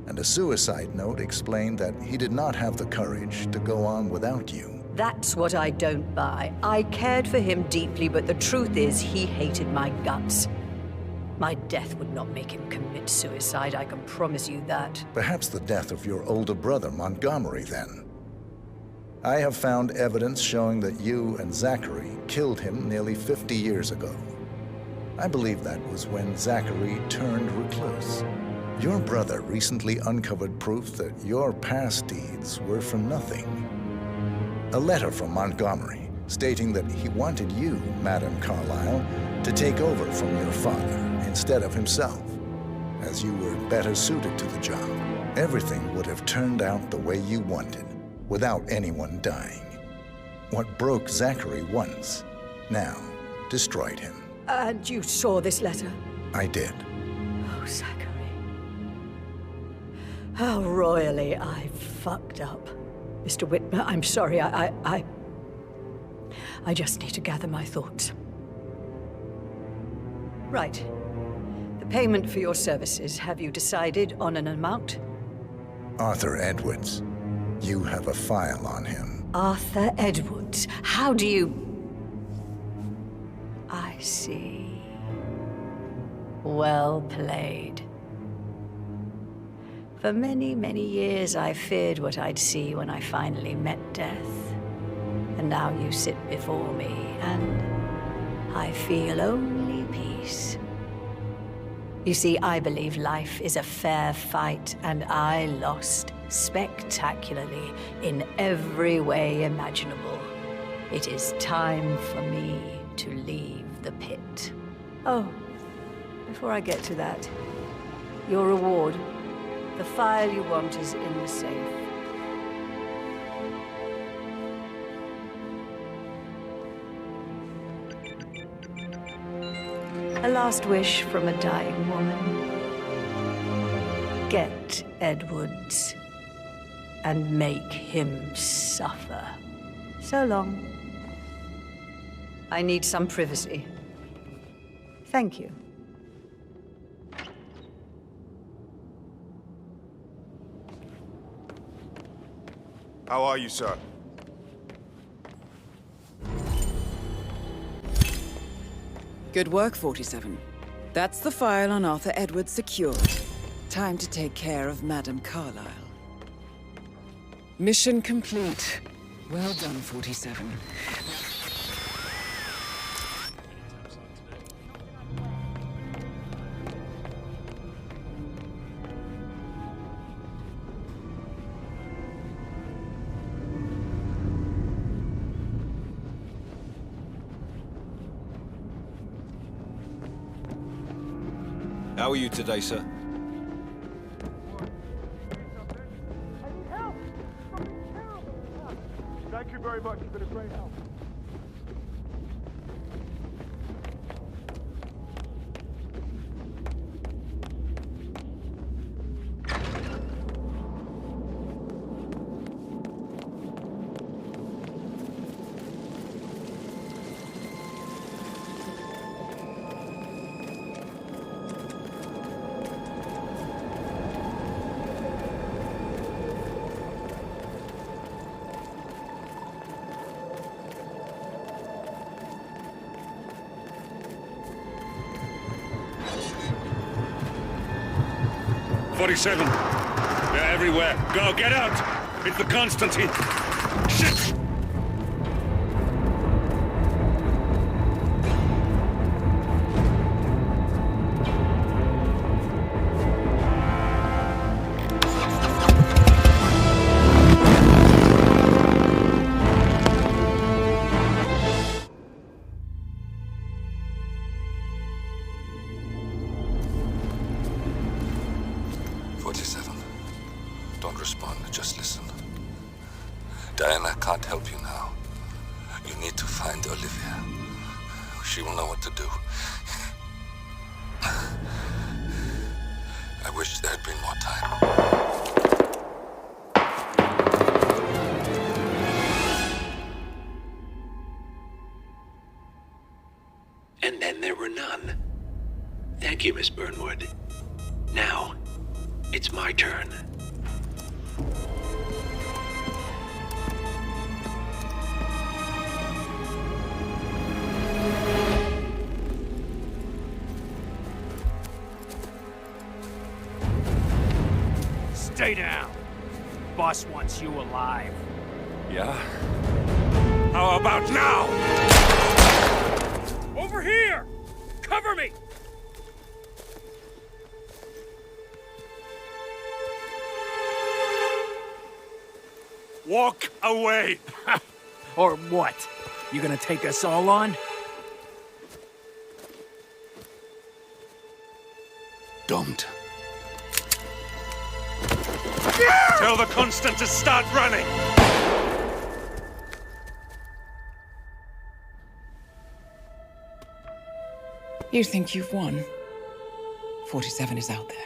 and a suicide note explained that he did not have the courage to go on without you. That's what I don't buy. I cared for him deeply, but the truth is he hated my guts. My death would not make him commit suicide, I can promise you that. Perhaps the death of your older brother, Montgomery, then. I have found evidence showing that you and Zachary killed him nearly 50 years ago. I believe that was when Zachary turned recluse. Your brother recently uncovered proof that your past deeds were for nothing. A letter from Montgomery stating that he wanted you, Madame Carlyle, to take over from your father instead of himself, as you were better suited to the job. Everything would have turned out the way you wanted, without anyone dying. What broke Zachary once, now destroyed him. And you saw this letter? I did. Oh, Zachary. How royally I fucked up. Mr. Whitmer, I'm sorry, I just need to gather my thoughts. Right. The payment for your services, have you decided on an amount? Arthur Edwards. You have a file on him. Arthur Edwards. How do you... I see. Well played. For many, many years, I feared what I'd see when I finally met death. And now you sit before me, and I feel only peace. You see, I believe life is a fair fight, and I lost spectacularly in every way imaginable. It is time for me to leave the pit. Oh, before I get to that, your reward. The file you want is in the safe. A last wish from a dying woman. Get Edwards and make him suffer. So long. I need some privacy. Thank you. How are you, sir? Good work, 47. That's the file on Arthur Edwards secured. Time to take care of Madame Carlyle. Mission complete. Well done, 47. How are you today, sir? Thank you very much. You've been a great help. They're everywhere. Go, get out! It's the Constantine! Shit! Don't respond, just listen. Diana can't help you now. You need to find Olivia. She will know what to do. I wish there had been more time. And then there were none. Thank you, Miss Burnwood. Now, it's my turn. Stay down. Boss wants you alive. Yeah? How about now? Over here! Cover me! Walk away! Or what? You gonna take us all on? Don't. Tell the Constant to start running! You think you've won? 47 is out there.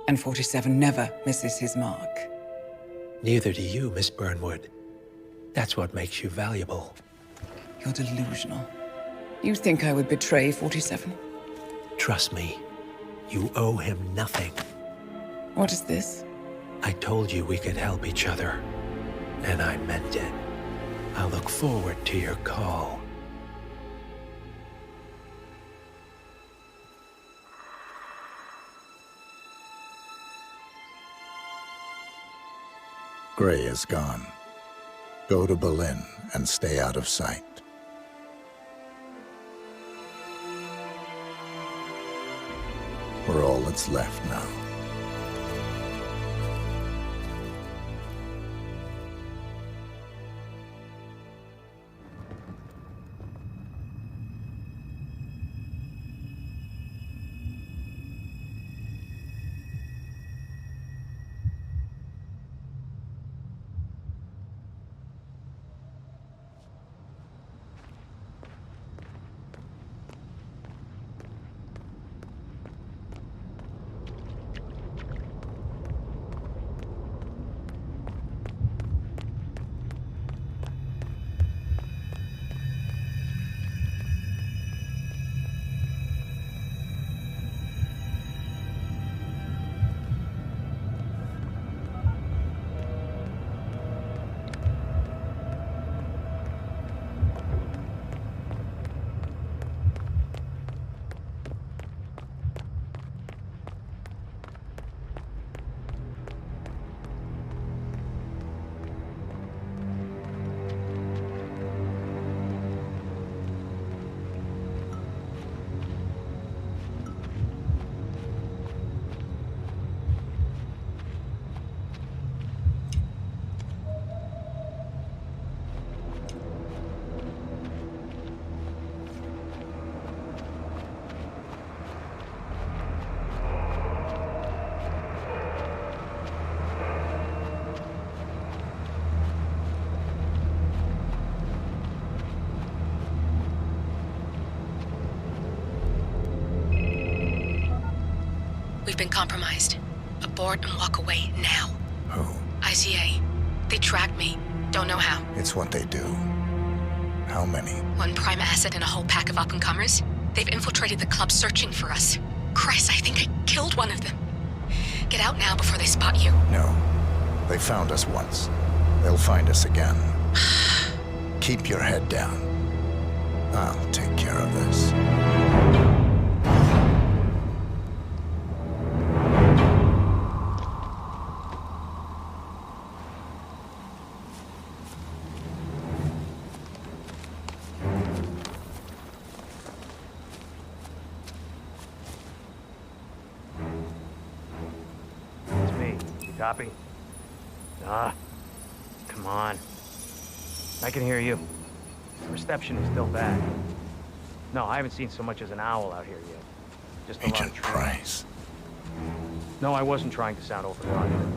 And 47 never misses his mark. Neither do you, Miss Burnwood. That's what makes you valuable. You're delusional. You think I would betray 47? Trust me, you owe him nothing. What is this? I told you we could help each other, and I meant it. I'll look forward to your call. Gray is gone. Go to Berlin and stay out of sight. We're all that's left now. We've been compromised. Abort and walk away now. Who? ICA. They tracked me. Don't know how. It's what they do. How many? One prime asset and a whole pack of up-and-comers. They've infiltrated the club searching for us. Christ, I think I killed one of them. Get out now before they spot you. No. They found us once. They'll find us again. Keep your head down. I'll take care of this. Copy. Come on. I can hear you. The reception is still bad. No, I haven't seen so much as an owl out here yet. Just a lot of Price. No, I wasn't trying to sound overconfident.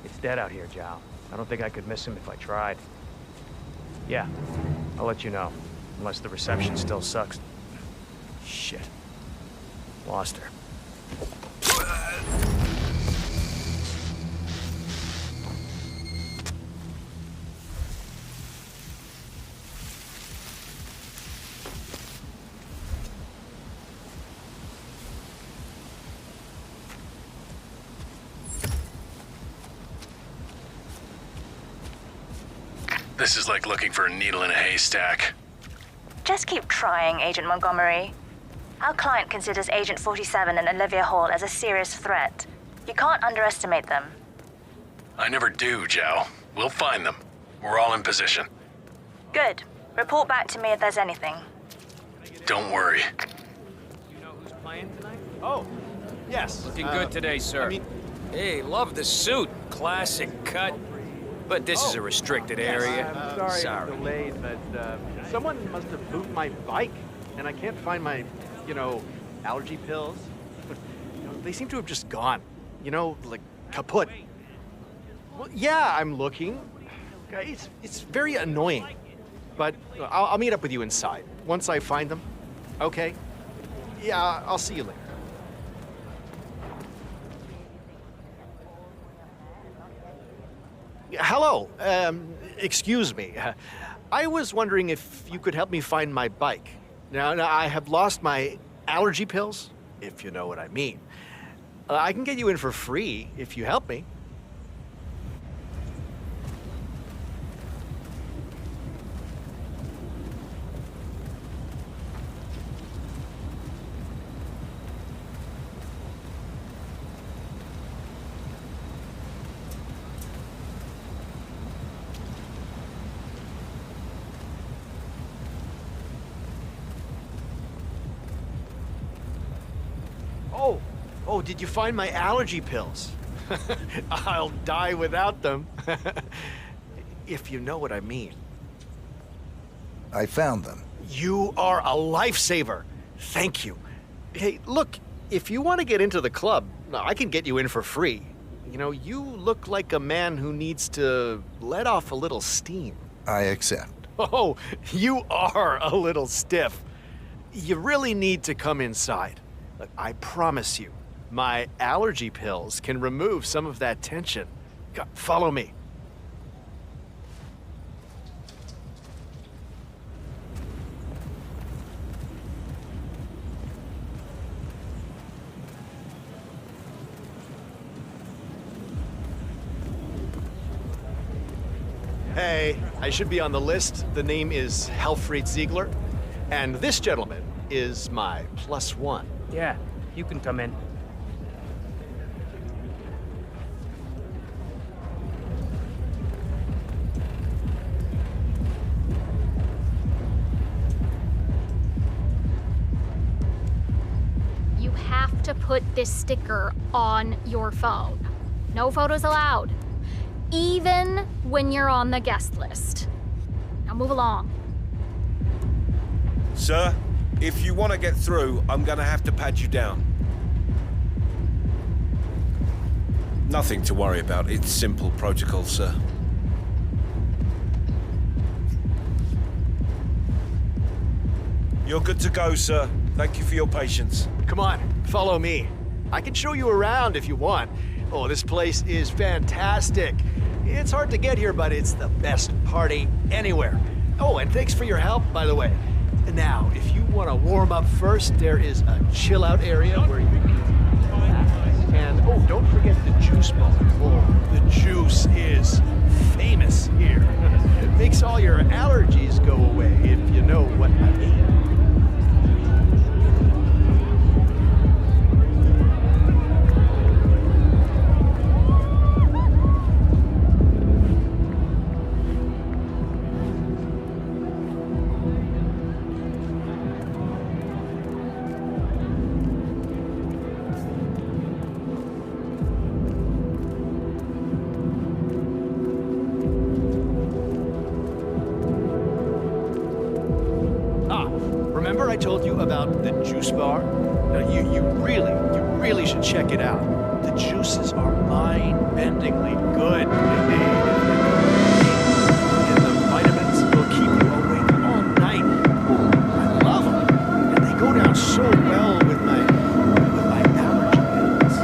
It's dead out here, Zhao. I don't think I could miss him if I tried. Yeah, I'll let you know. Unless the reception still sucks. Shit. Lost her. This is like looking for a needle in a haystack. Just keep trying, Agent Montgomery. Our client considers Agent 47 and Olivia Hall as a serious threat. You can't underestimate them. I never do, Zhao. We'll find them. We're all in position. Good. Report back to me if there's anything. Don't worry. You know who's playing tonight? Oh, yes. Looking good today, sir. Hey, love the suit. Classic cut. But this is a restricted area. I'm sorry I'm delayed, but someone must have moved my bike, and I can't find my, allergy pills. They seem to have just gone. Like kaput. Well, yeah, I'm looking. It's very annoying. But I'll meet up with you inside once I find them. Okay? Yeah, I'll see you later. Hello. Excuse me. I was wondering if you could help me find my bike. Now, I have lost my allergy pills, if you know what I mean. I can get you in for free if you help me. Oh, did you find my allergy pills? I'll die without them. If you know what I mean. I found them. You are a lifesaver. Thank you. Hey, look, if you want to get into the club, I can get you in for free. You look like a man who needs to let off a little steam. I accept. Oh, you are a little stiff. You really need to come inside. Look, I promise you, my allergy pills can remove some of that tension. Follow me. Hey, I should be on the list. The name is Helfried Ziegler, and this gentleman is my +1. Yeah, you can come in. You have to put this sticker on your phone. No photos allowed. Even when you're on the guest list. Now move along. Sir, if you want to get through, I'm gonna have to pat you down. Nothing to worry about. It's simple protocol, sir. You're good to go, sir. Thank you for your patience. Come on, follow me. I can show you around if you want. Oh, this place is fantastic. It's hard to get here, but it's the best party anywhere. Oh, and thanks for your help, by the way. Now, if you want to warm up first, there is a chill-out area where you can... And, oh, don't forget the juice bar. Oh, the juice is famous here. It makes all your allergies go away, if you know what I mean. told you about the juice bar? You really should check it out. The juices are mind-bendingly good. And the vitamins will keep you awake all night. I love them. And they go down so well with my allergy pills.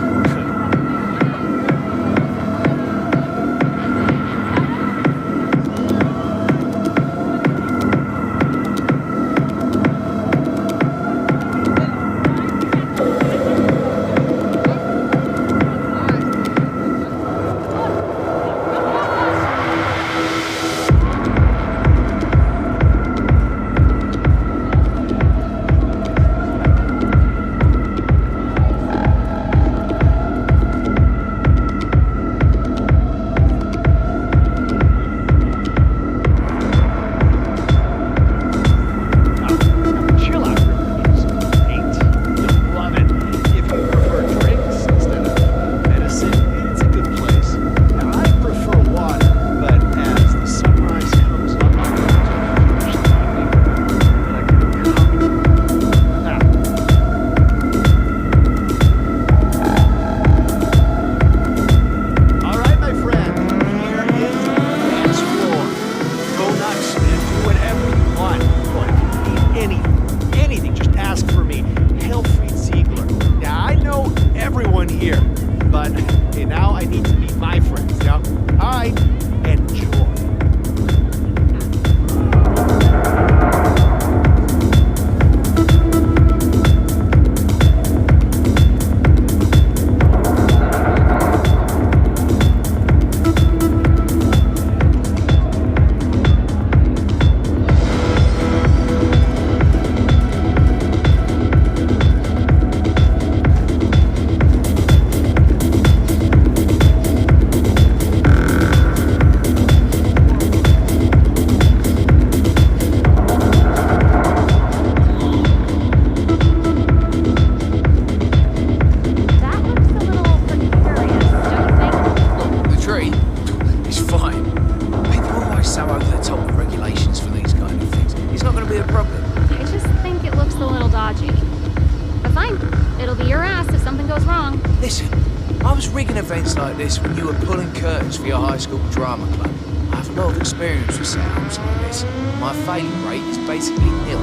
Events like this when you were pulling curtains for your high school drama club. I have a lot of experience with setups like this. My failure rate is basically nil.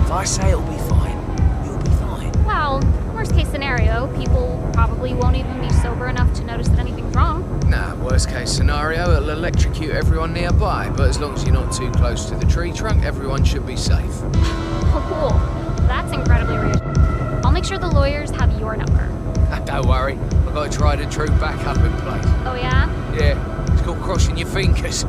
If I say it'll be fine, you'll be fine. Well, worst case scenario, people probably won't even be sober enough to notice that anything's wrong. Nah, worst case scenario, it'll electrocute everyone nearby, but as long as you're not too close to the tree trunk, everyone should be safe. Oh, cool. That's incredibly reassuring. I'll make sure the lawyers have your number. Don't worry, I've got a tried and true backup in place. Oh, yeah? Yeah, it's called crossing your fingers.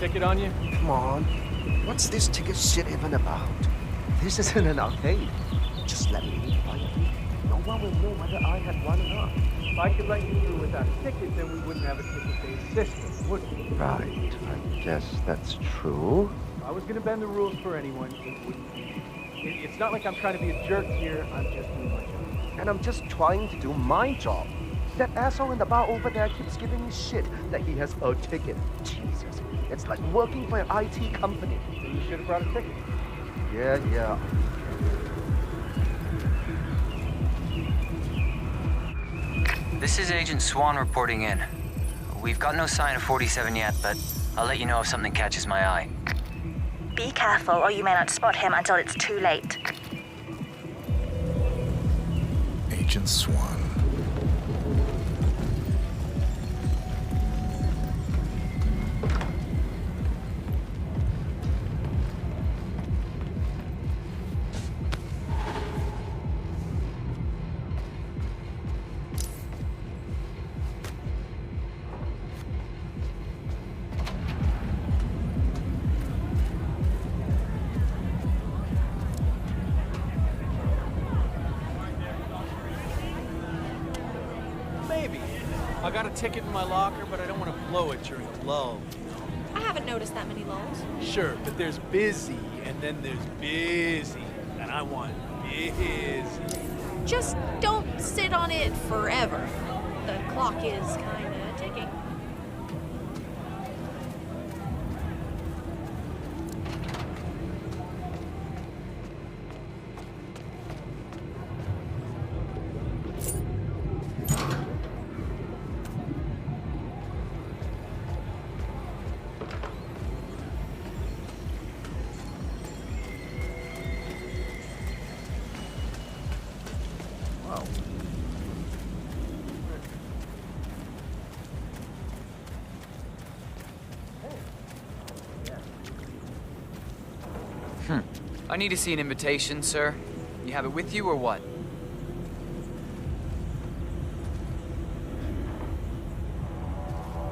ticket on you? Come on. What's this ticket shit even about? This isn't an arcade. Just let me leave quietly. No one will know whether I had one or not. If I could let you through without a ticket, then we wouldn't have a ticket-based system, would we? Right, I guess that's true. If I was gonna bend the rules for anyone, it wouldn't be you. It's not like I'm trying to be a jerk here, I'm just doing my job. And I'm just trying to do my job. That asshole in the bar over there keeps giving me shit that he has a ticket. Jesus, it's like working for an IT company. Then you should have brought a ticket. Yeah. This is Agent Swan reporting in. We've got no sign of 47 yet, but I'll let you know if something catches my eye. Be careful, or you may not spot him until it's too late. Agent Swan. I got a ticket in my locker, but I don't want to blow it during a lull, you know? I haven't noticed that many lulls. Sure, but there's busy, and then there's busy, and I want busy. Just don't sit on it forever. The clock is kinda ticking. I need to see an invitation, sir. You have it with you or what?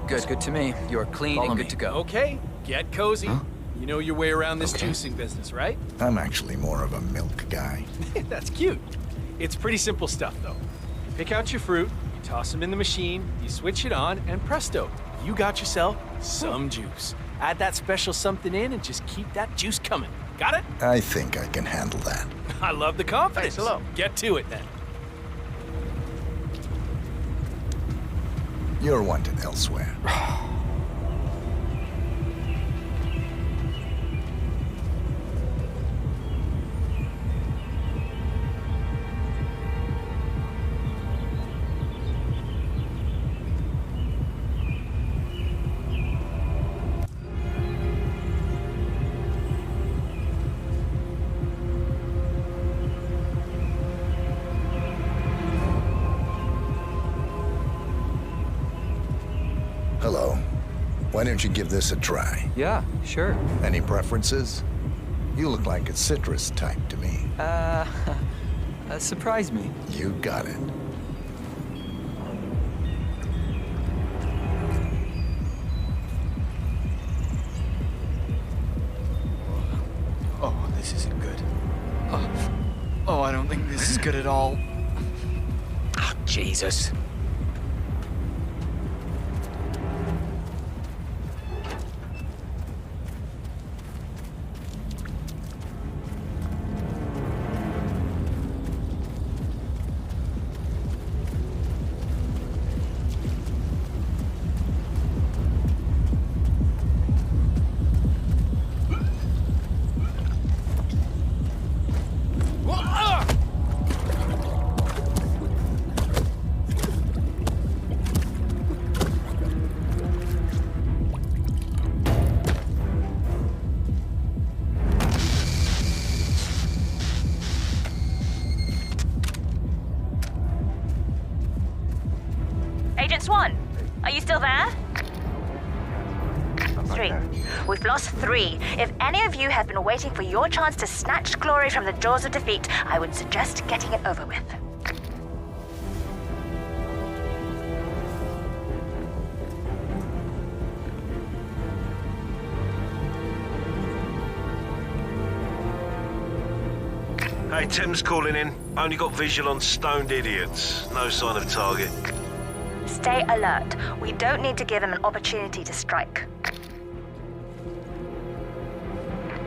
Good to me. You're clean and good to go. Okay, get cozy. Huh? You know your way around this juicing business, right? I'm actually more of a milk guy. That's cute. It's pretty simple stuff, though. You pick out your fruit, you toss them in the machine, you switch it on, and presto, you got yourself some juice. Add that special something in and just keep that juice coming. Got it? I think I can handle that. I love the confidence. Thanks a lot. Get to it, then. You're wanted elsewhere. Hello. Why don't you give this a try? Yeah, sure. Any preferences? You look like a citrus type to me. Surprise me. You got it. Oh, this isn't good. Oh, I don't think this is good at all. Oh, Jesus. Agent Swan, are you still there? 3. We've lost 3. If any of you have been waiting for your chance to snatch glory from the jaws of defeat, I would suggest getting it over with. Hey, Tim's calling in. Only got visual on stoned idiots. No sign of target. Stay alert. We don't need to give him an opportunity to strike.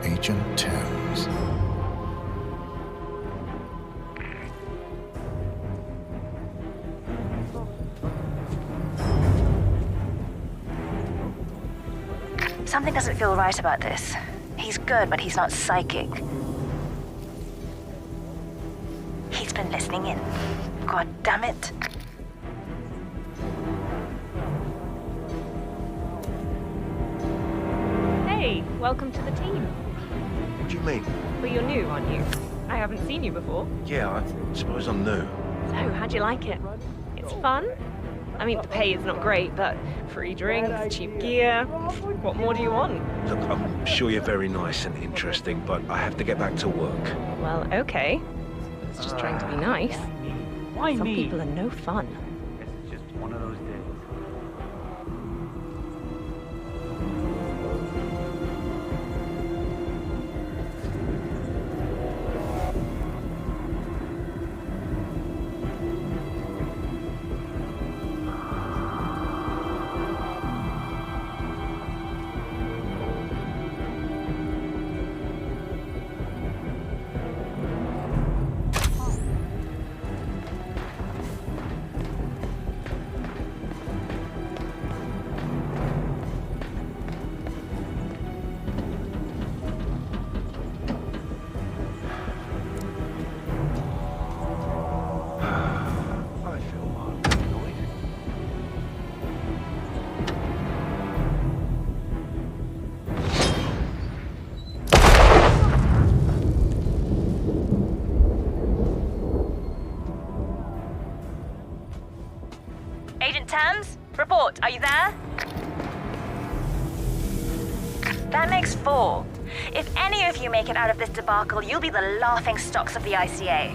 Agent Thames. Something doesn't feel right about this. He's good, but he's not psychic. He's been listening in. God damn it. Hey, welcome to the team. What do you mean? Well, you're new, aren't you? I haven't seen you before. Yeah, I suppose I'm new. So, how'd you like it? It's fun. I mean, the pay is not great, but free drinks, cheap gear. What more do you want? Look, I'm sure you're very nice and interesting, but I have to get back to work. Well, okay. It's just trying to be nice. Why Some me? people are no fun. It's just one of those days. Agent Thames? Report, are you there? That makes 4. If any of you make it out of this debacle, you'll be the laughing stocks of the ICA.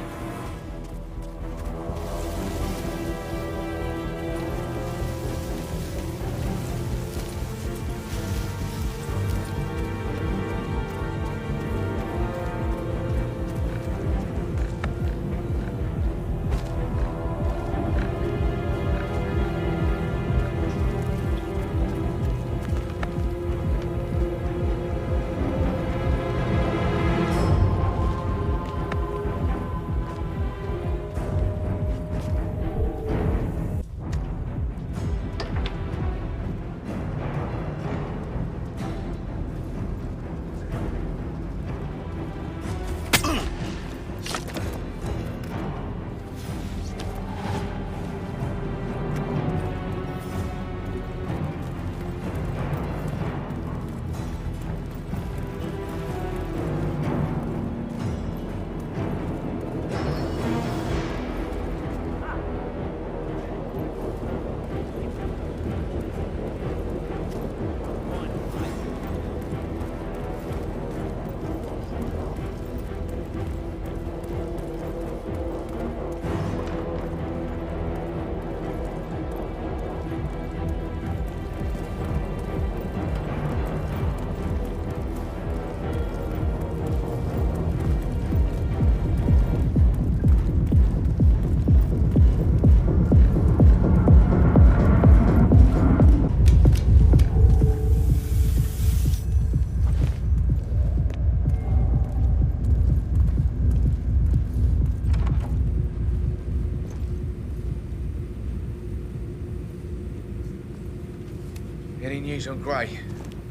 Any news on Gray?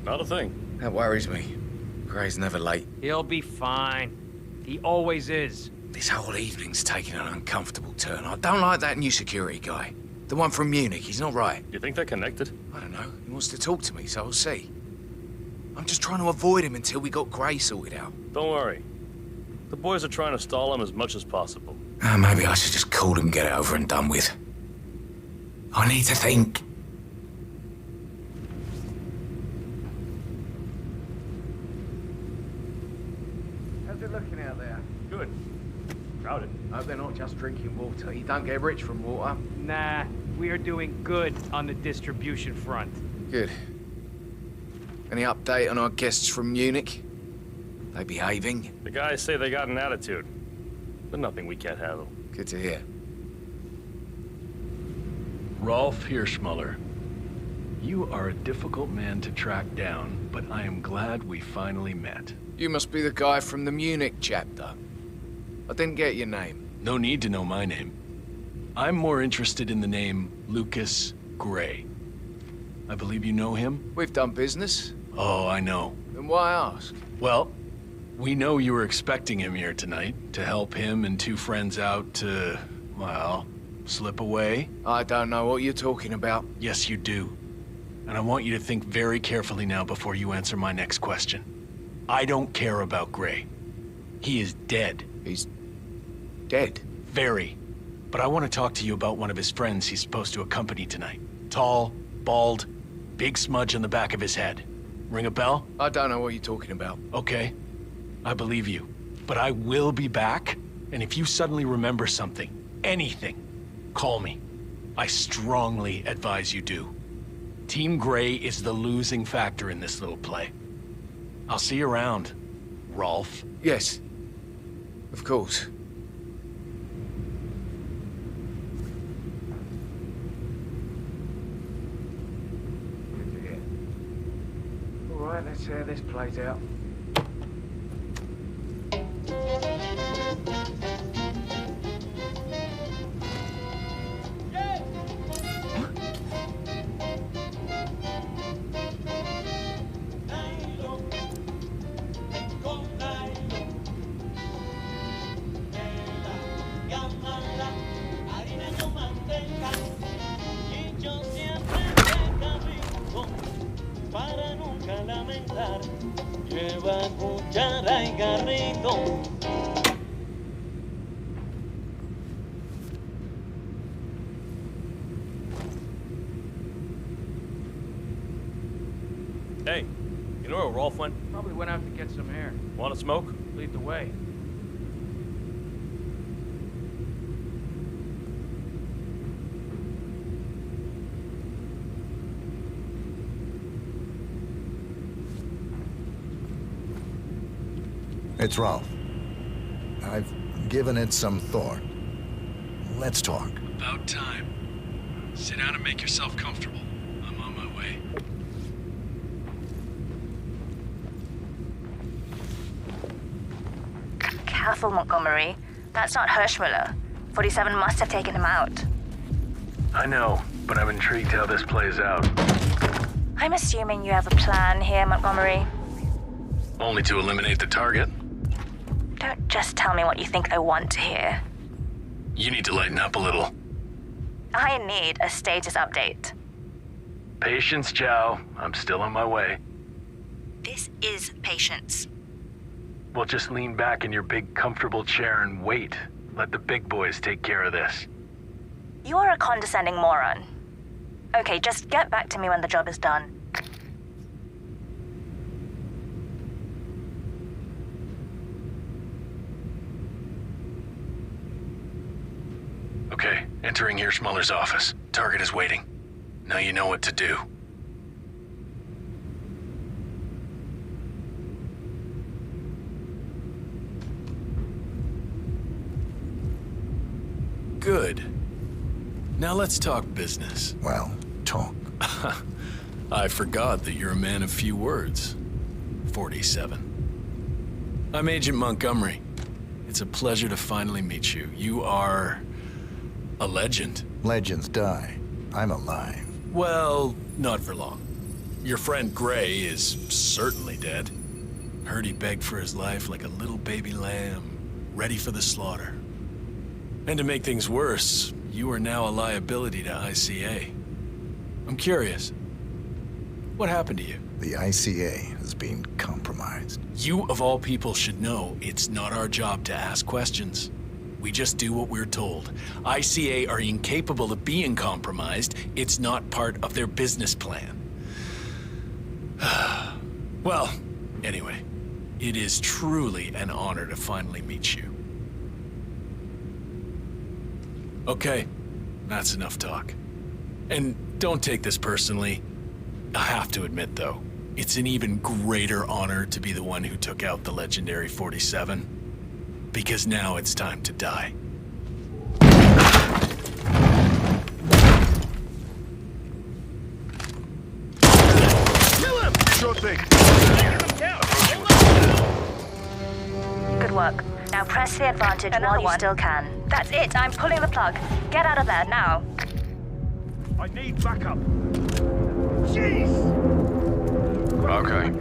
Not a thing. That worries me. Gray's never late. He'll be fine. He always is. This whole evening's taking an uncomfortable turn. I don't like that new security guy. The one from Munich, he's not right. You think they're connected? I don't know. He wants to talk to me, so I'll see. I'm just trying to avoid him until we got Gray sorted out. Don't worry. The boys are trying to stall him as much as possible. Maybe I should just call him and get it over and done with. I need to think. How's it looking out there? Good. Crowded. Hope they're not just drinking water. You don't get rich from water. Nah, we are doing good on the distribution front. Good. Any update on our guests from Munich? They behaving? The guys say they got an attitude. but nothing we can't handle. Good to hear. Rolf Hirschmuller. You are a difficult man to track down, but I am glad we finally met. You must be the guy from the Munich chapter. I didn't get your name. No need to know my name. I'm more interested in the name Lucas Gray. I believe you know him? We've done business. Oh, I know. Then why ask? Well, we know you were expecting him here tonight to help him and two friends out to, well, slip away. I don't know what you're talking about. Yes, you do. And I want you to think very carefully now before you answer my next question. I don't care about Gray. He is dead. He's dead? Very. But I want to talk to you about one of his friends he's supposed to accompany tonight. Tall, bald, big smudge on the back of his head. Ring a bell? I don't know what you're talking about. Okay. I believe you. But I will be back, and if you suddenly remember something, anything, call me. I strongly advise you do. Team Gray is the losing factor in this little play. I'll see you around, Rolf. Yes. Of course. Alright, let's see how this plays out. Hey, you know where Rolf went? Probably went out to get some air. Want to smoke? Lead the way. It's Rolf. I've given it some thought. Let's talk. About time. Sit down and make yourself comfortable. I'm on my way. Careful, Montgomery. That's not Hirschmuller. 47 must have taken him out. I know, but I'm intrigued how this plays out. I'm assuming you have a plan here, Montgomery. Only to eliminate the target. Don't just tell me what you think I want to hear. You need to lighten up a little. I need a status update. Patience, Chow. I'm still on my way. This is patience. Well, just lean back in your big, comfortable chair and wait. Let the big boys take care of this. You're a condescending moron. Okay, just get back to me when the job is done. Okay, entering Hirschmuller's office. Target is waiting. Now you know what to do. Good. Now let's talk business. Well, talk. I forgot that you're a man of few words. 47. I'm Agent Montgomery. It's a pleasure to finally meet you. You are a legend. Legends die. I'm alive. Well, not for long. Your friend Gray is certainly dead. Heard he begged for his life like a little baby lamb, ready for the slaughter. And to make things worse, you are now a liability to ICA. I'm curious. What happened to you? The ICA has been compromised. You, of all people, should know it's not our job to ask questions. We just do what we're told. ICA are incapable of being compromised. It's not part of their business plan. Well, anyway, it is truly an honor to finally meet you. Okay, that's enough talk. And don't take this personally. I have to admit, though, it's an even greater honor to be the one who took out the legendary 47. Because now it's time to die. Kill him! Sure thing. Good work. Now press the advantage while you still can. That's it, I'm pulling the plug. Get out of there, now. I need backup. Jeez! Okay.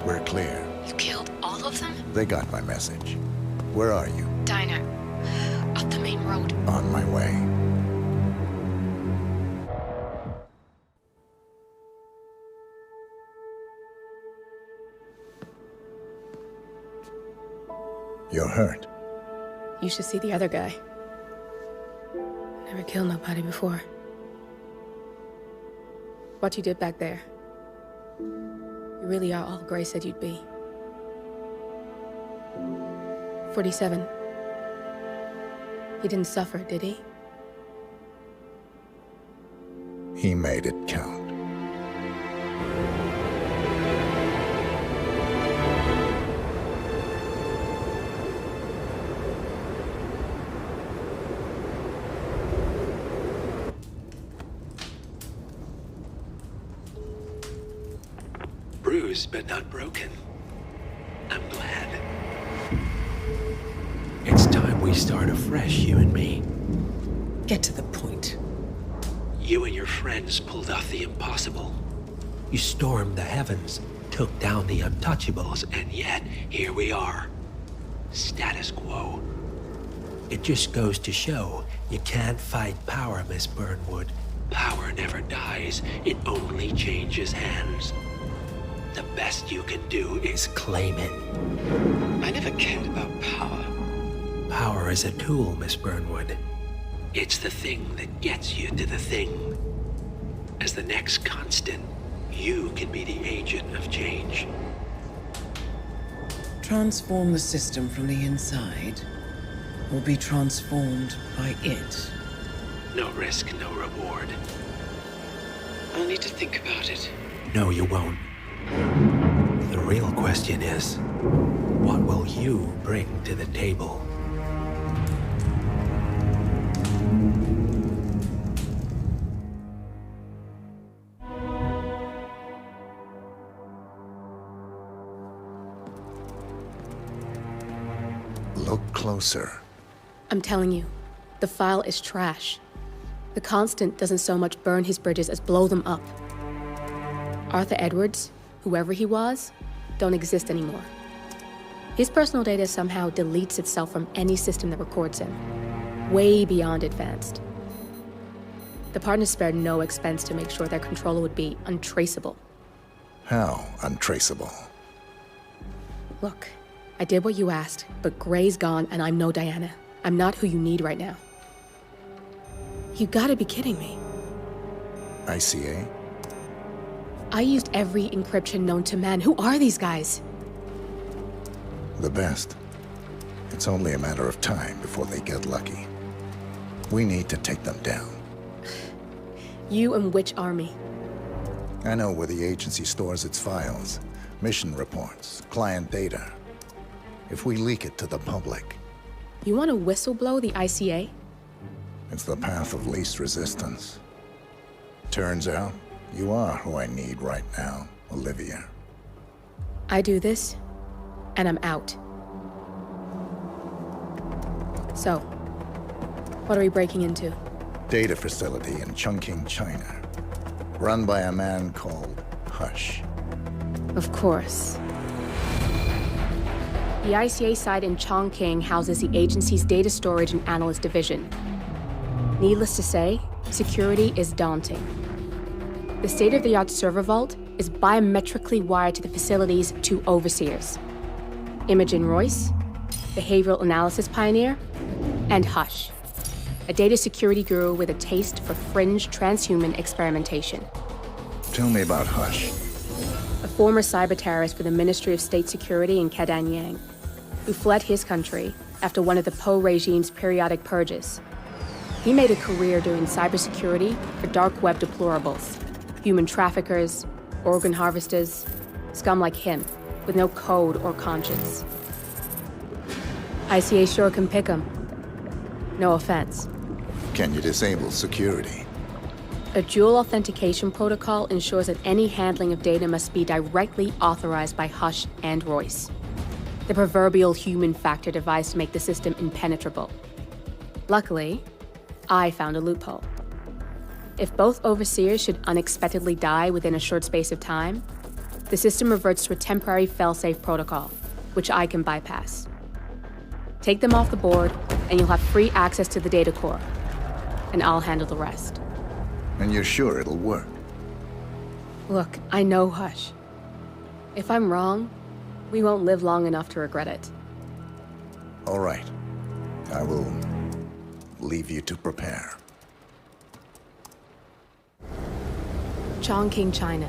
We're clear. You killed all of them? They got my message. Where are you? Diner. Up the main road. On my way. You're hurt. You should see the other guy. Never killed nobody before. What you did back there. You really are all Gray said you'd be. 47. He didn't suffer, did he? He made it count. Bruised but not broken. I'm glad. It's time we start afresh, you and me. Get to the point. You and your friends pulled off the impossible. You stormed the heavens, took down the untouchables, and yet here we are. Status quo. It just goes to show you can't fight power, Miss Burnwood. Power never dies, it only changes hands. The best you can do is claim it. I never cared about power. Power is a tool, Miss Burnwood. It's the thing that gets you to the thing. As the next constant, you can be the agent of change. Transform the system from the inside, or be transformed by it. No risk, no reward. I'll need to think about it. No, you won't. The real question is, what will you bring to the table? Look closer. I'm telling you, the file is trash. The Constant doesn't so much burn his bridges as blow them up. Arthur Edwards, whoever he was, don't exist anymore. His personal data somehow deletes itself from any system that records him. Way beyond advanced. The partners spared no expense to make sure their controller would be untraceable. How untraceable? Look, I did what you asked, but Gray's gone and I'm no Diana. I'm not who you need right now. You gotta be kidding me. ICA? I used every encryption known to man. Who are these guys? The best. It's only a matter of time before they get lucky. We need to take them down. You and which army? I know where the agency stores its files. mission reports, client data. If we leak it to the public, You want to whistleblow the ICA? it's the path of least resistance. Turns out, you are who I need right now, Olivia. I do this, and I'm out. So, what are we breaking into? Data facility in Chongqing, China. Run by a man called Hush. Of course. The ICA site in Chongqing houses the agency's data storage and analyst division. Needless to say, security is daunting. The state-of-the-art server vault is biometrically wired to the facility's 2 overseers: Imogen Royce, behavioral analysis pioneer, and Hush, a data security guru with a taste for fringe transhuman experimentation. Tell me about Hush. A former cyber terrorist for the Ministry of State Security in Kadanyang, who fled his country after one of the Po regime's periodic purges. He made a career doing cybersecurity for dark web deplorables, human traffickers, organ harvesters, scum like him, with no code or conscience. ICA sure can pick 'em. No offense. Can you disable security? A dual authentication protocol ensures that any handling of data must be directly authorized by Hush and Royce, the proverbial human factor device to make the system impenetrable. Luckily, I found a loophole. If both overseers should unexpectedly die within a short space of time, the system reverts to a temporary fail-safe protocol, which I can bypass. Take them off the board, and you'll have free access to the data core, and I'll handle the rest. And you're sure it'll work? Look, I know Hush. If I'm wrong, we won't live long enough to regret it. All right. I will leave you to prepare. Chongqing, China.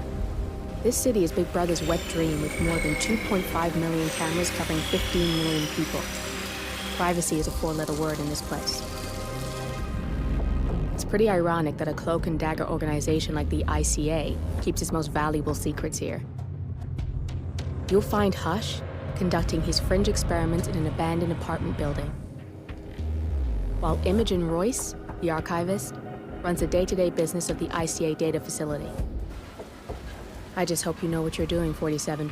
This city is Big Brother's wet dream with more than 2.5 million cameras covering 15 million people. Privacy is a 4-letter word in this place. It's pretty ironic that a cloak and dagger organization like the ICA keeps its most valuable secrets here. You'll find Hush conducting his fringe experiments in an abandoned apartment building, while Imogen Royce, the archivist, runs the day-to-day business of the ICA data facility. I just hope you know what you're doing, 47.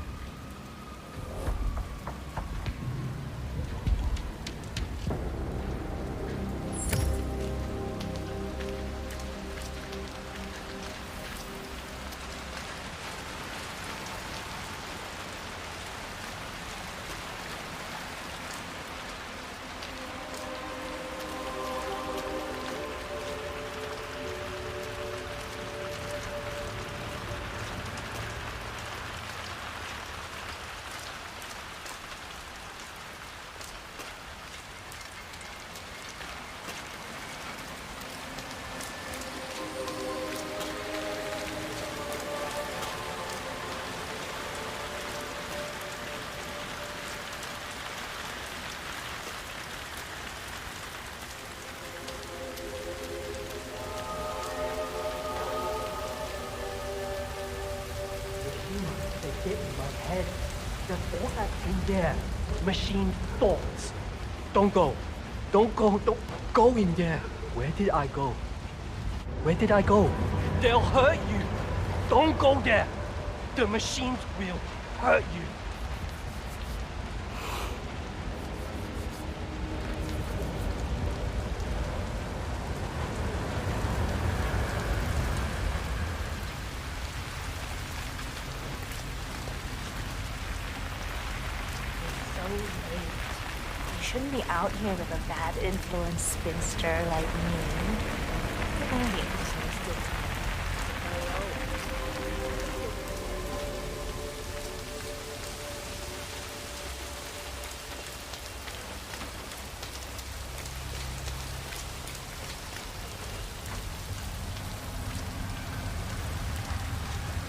Get in my head. There's all that in there. Machine thoughts. Don't go. Don't go. Don't go in there. Where did I go? Where did I go? They'll hurt you. Don't go there. The machines will hurt you. You shouldn't be out here with a bad influence spinster like me. You're gonna be interested.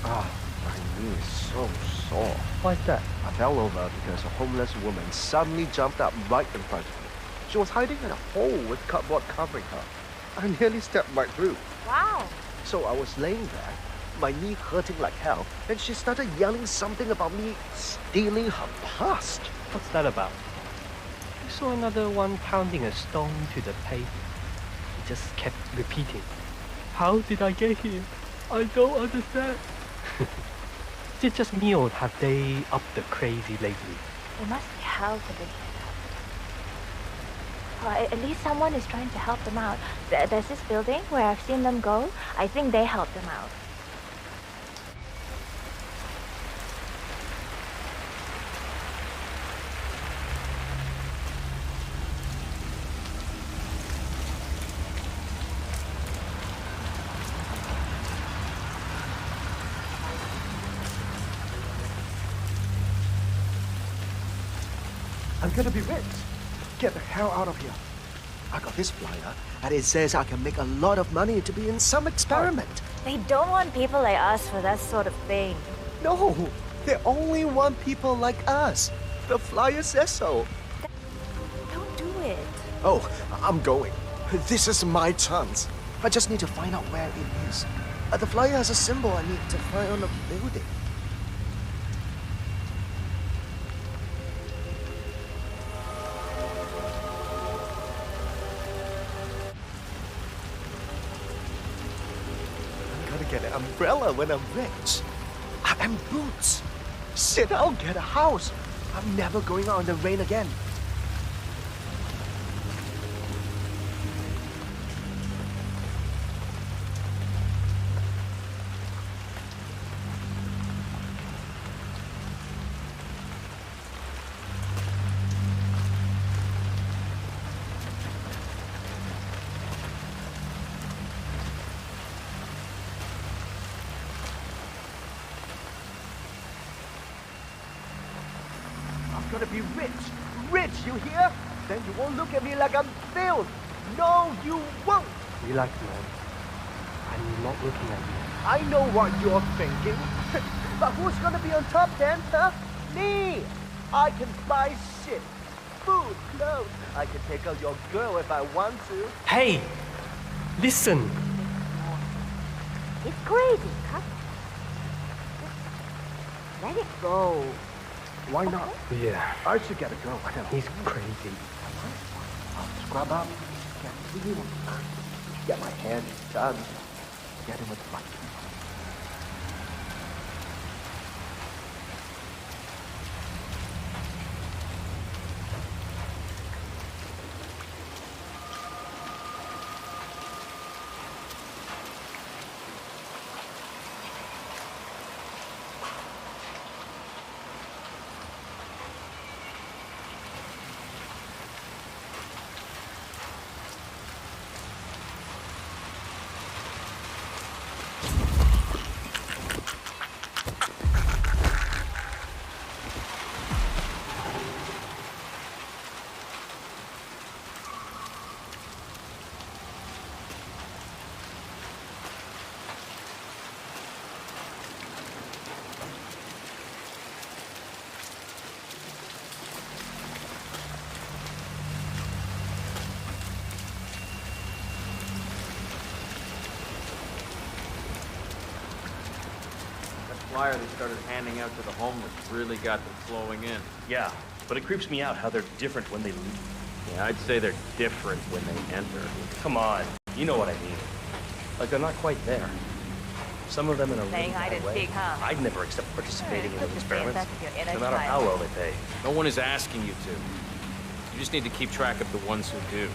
Ah, my knee is so sore. Why's that? I fell over because a homeless woman suddenly jumped up right in front of me. She was hiding in a hole with cardboard covering her. I nearly stepped right through. Wow. So I was laying there, my knee hurting like hell, and she started yelling something about me stealing her past. What's that about? I saw another one pounding a stone to the pavement. He just kept repeating, "How did I get here? I don't understand." Is it just me or have they upped the crazy lately? It must be hell to be here. Well, at least someone is trying to help them out. There's this building where I've seen them go. I think they helped them out. I'm gonna be rich. Get the hell out of here. I got this flyer, and it says I can make a lot of money to be in some experiment. They don't want people like us for that sort of thing. No, they only want people like us. The flyer says so. Don't do it. Oh, I'm going. This is my chance. I just need to find out where it is. The flyer has a symbol I need to find on the building. Get an umbrella when I'm rich. And boots. Shit, I'll get a house. I'm never going out in the rain again. I'm gonna be rich. Rich, you hear? Then you won't look at me like I'm filth. No, you won't. Relax, man. I'm not looking at you. I know what you're thinking. But who's gonna be on top then, huh? Me! I can buy shit. Food, clothes. I can take out your girl if I want to. Hey! Listen! It's crazy, huh? Let it go. Why not? Yeah. I should get a girl with him. He's crazy. I'll scrub up, get clean, get my hair done, get him with butt. Flyer they started handing out to the homeless really got them flowing in. Yeah, but it creeps me out how they're different when they leave. Yeah, I'd say they're different when they enter. Come on, you know what I mean. Like they're not quite there. Some of them in a Playing really hide bad and way. seek, huh? I'd never accept participating in Put those the experiments, back of your inner no matter how child. well they pay. No one is asking you to. You just need to keep track of the ones who do.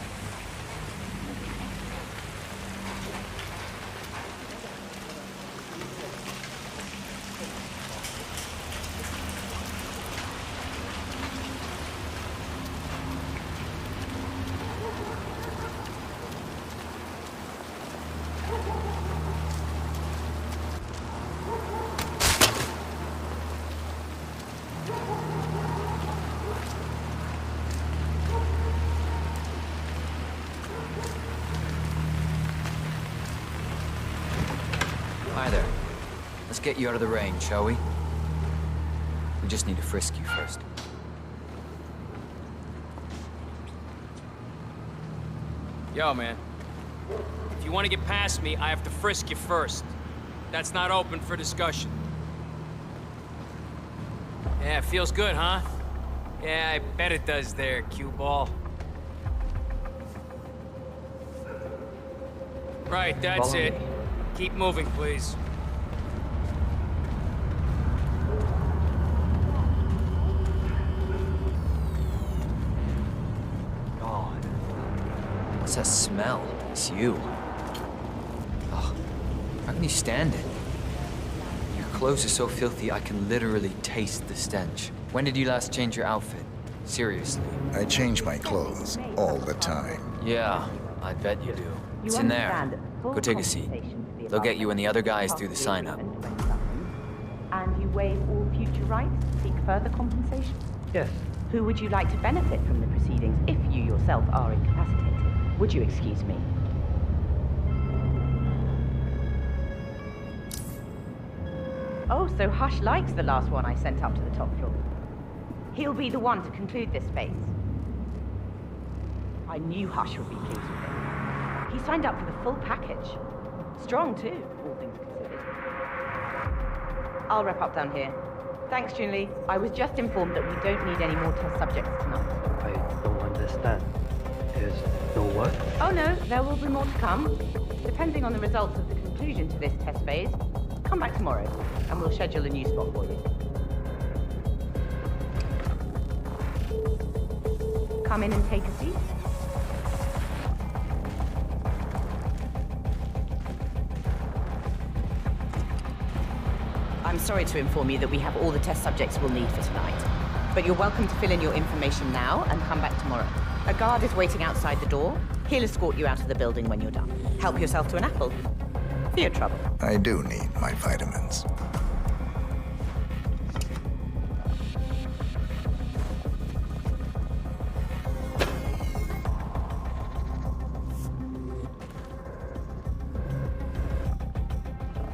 Hi there. Let's get you out of the rain, shall we? We just need to frisk you first. Yo, man. If you want to get past me, I have to frisk you first. That's not open for discussion. Yeah, feels good, huh? Yeah, I bet it does there, cue ball. Right, that's Follow it. me. Keep moving, please. God. What's that smell? It's you. Oh, how can you stand it? Your clothes are so filthy I can literally taste the stench. When did you last change your outfit? Seriously. I change my clothes all the time. Yeah, I bet you do. It's in there. Go take a seat. They'll get you and the other guys through the sign-up. And you waive all future rights to seek further compensation? Yes. Who would you like to benefit from the proceedings if you yourself are incapacitated? Would you excuse me? Oh, so Hush likes the last one I sent up to the top floor. He'll be the one to conclude this phase. I knew Hush would be pleased with it. He signed up for the full package. Strong, too, all things considered. I'll wrap up down here. Thanks, Junli. I was just informed that we don't need any more test subjects tonight. I don't understand. There's no what? Oh no, there will be more to come. Depending on the results of the conclusion to this test phase, come back tomorrow, and we'll schedule a new spot for you. Come in and take a seat. I'm sorry to inform you that we have all the test subjects we'll need for tonight. But you're welcome to fill in your information now and come back tomorrow. A guard is waiting outside the door. He'll escort you out of the building when you're done. Help yourself to an apple. For your trouble. I do need my vitamins.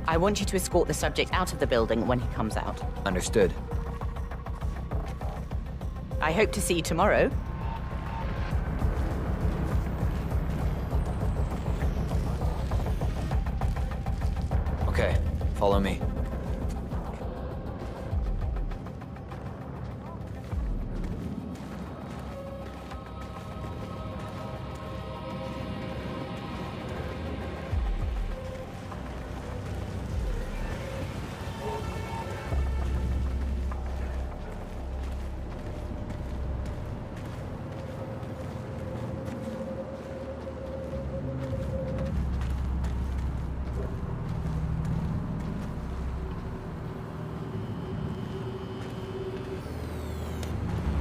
I want you to escort the subject out of the building when he comes out. Understood. I hope to see you tomorrow. Okay, follow me.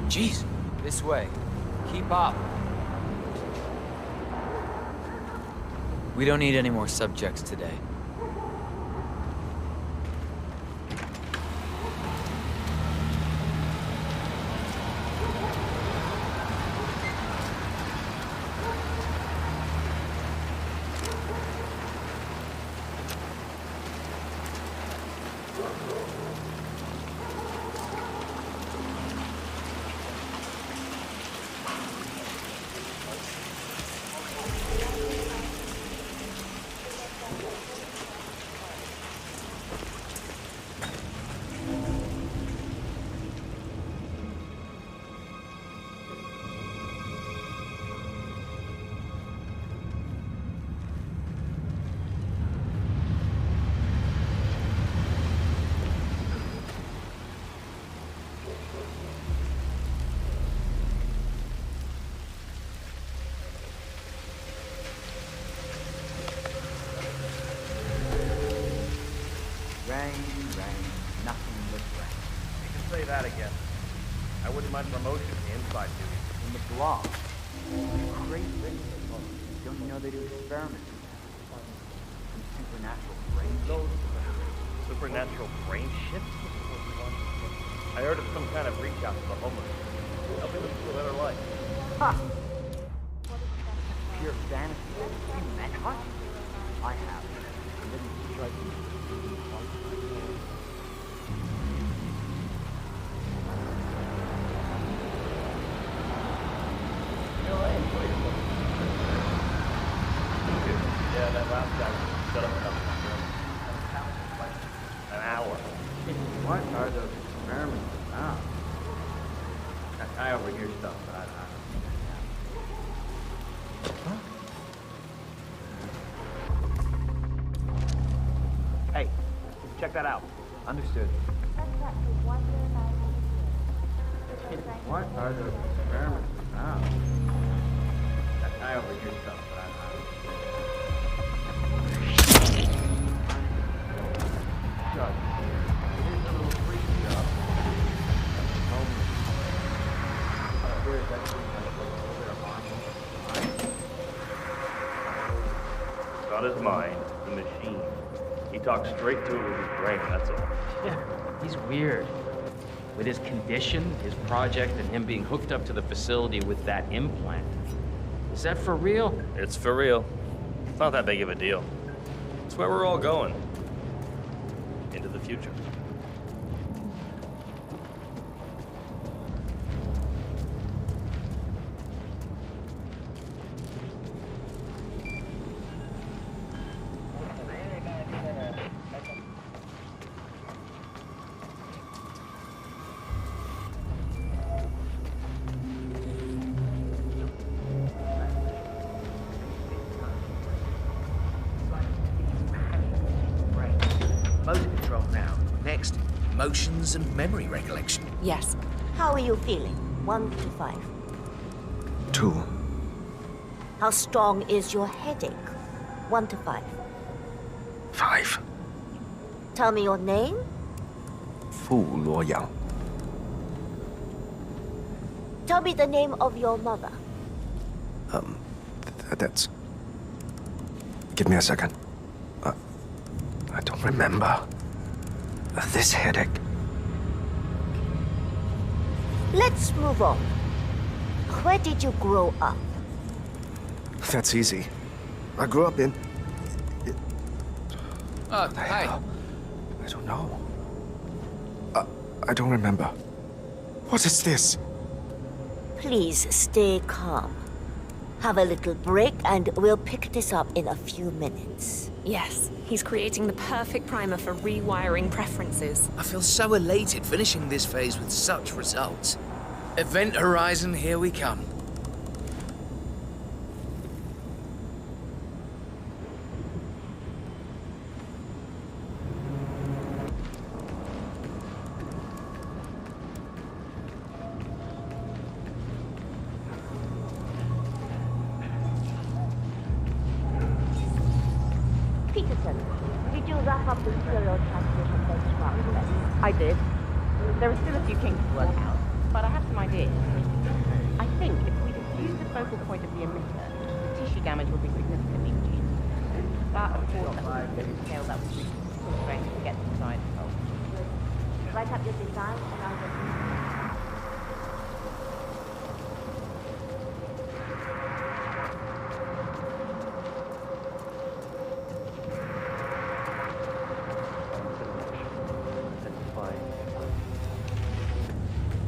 Jeez, this way. Keep up. We don't need any more subjects today. Say that again. I wouldn't mind promotion to the inside duty. In the block. Great thing. Don't you know they do experiments with supernatural brain shifts? Supernatural brain shifts? I heard it's some kind of reach out to the homeless. Helping them to a better life. Ha! Pure fantasy. You met Hush? I have. And then you strike me. Yeah, that last guy was set up enough. Check that out. Understood. What are the experiments about? That guy over here stuff, but here's a little freak stuff. Here's actually Not his mind, the machine. He talks straight to it with his brain, that's all. Yeah, he's weird. With his condition, his project, and him being hooked up to the facility with that implant. Is that for real? It's for real. It's not that big of a deal. It's where we're all going. Into the future. Motor control now. Next, emotions and memory recollection. Yes. How are you feeling? 1 to 5. 2. How strong is your headache? 1 to 5. 5. Tell me your name. 傅罗阳. Tell me the name of your mother. That's... Give me a second. I don't remember. This headache. Let's move on. Where did you grow up? That's easy. I grew up in... Hey. I don't know. I don't remember. What is this? Please stay calm. Have a little break and we'll pick this up in a few minutes. Yes, he's creating the perfect primer for rewiring preferences. I feel so elated finishing this phase with such results. Event Horizon, here we come. Peterson, did you wrap up the serial transmission benchmark? I did. There are still a few kinks to work out, but I have some ideas. I think if we diffuse the focal point of the emitter, the tissue damage will be significantly reduced. That, of course, allows us to scale that with reasonable strength to get to the desired result. Write up your design and I'll get you.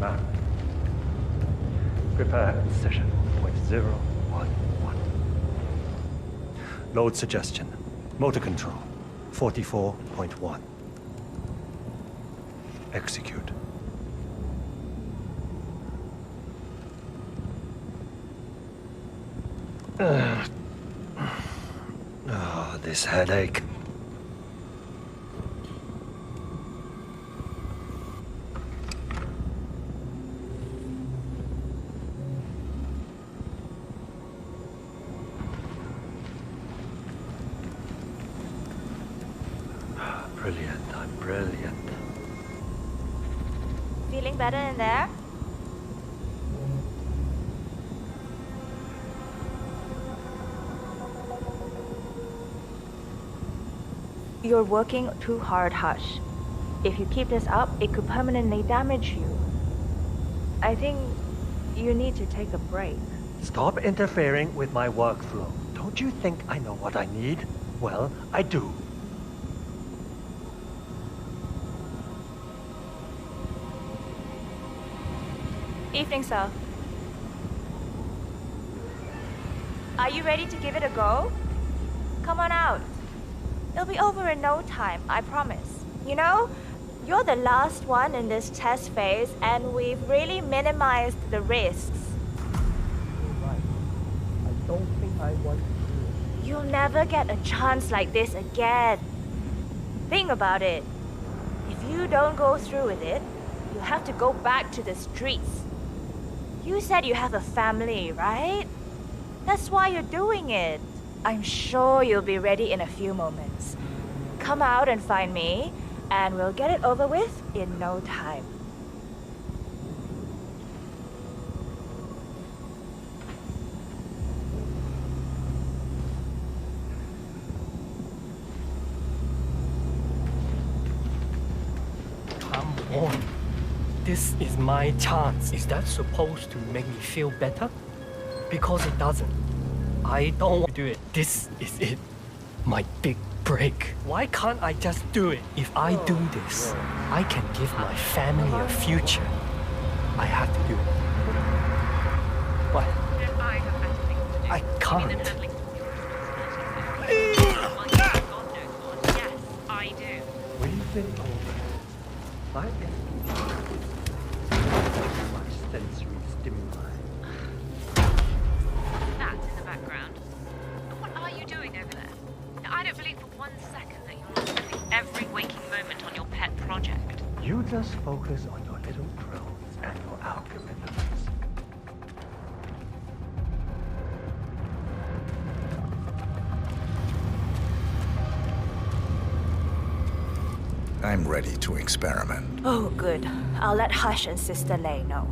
Map. Prepare session 0.011. Load suggestion. Motor control 44.1. Execute. Oh, this headache. Brilliant, I'm brilliant. Feeling better in there? You're working too hard, Hush. If you keep this up, it could permanently damage you. I think you need to take a break. Stop interfering with my workflow. Don't you think I know what I need? Well, I do. Evening, sir. Are you ready to give it a go? Come on out. It'll be over in no time, I promise. You know, you're the last one in this test phase, and we've really minimized the risks. You're right. I don't think I want to do it. You'll never get a chance like this again. Think about it. If you don't go through with it, you'll have to go back to the streets. You said you have a family, right? That's why you're doing it. I'm sure you'll be ready in a few moments. Come out and find me, and we'll get it over with in no time. Come on. This is my chance. Is that supposed to make me feel better? Because it doesn't. I don't want to do it. This is it. My big break. Why can't I just do it? If I do this, I can give my family a future. I have to do it. But I can't. Yes, I do. We've been over. My sensory stimuli. That in the background. What are you doing over there? I don't believe for 1 second that you're not spending every waking moment on your pet project. You just focus on your little drones and your algorithms. I'm ready to experiment. Oh, good. I'll let Hush and Sister Lei know.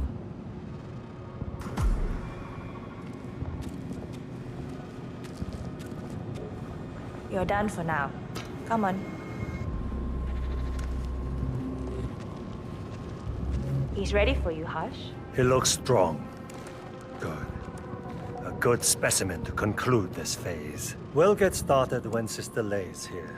You're done for now. Come on. He's ready for you, Hush. He looks strong. Good. A good specimen to conclude this phase. We'll get started when Sister Lei's here.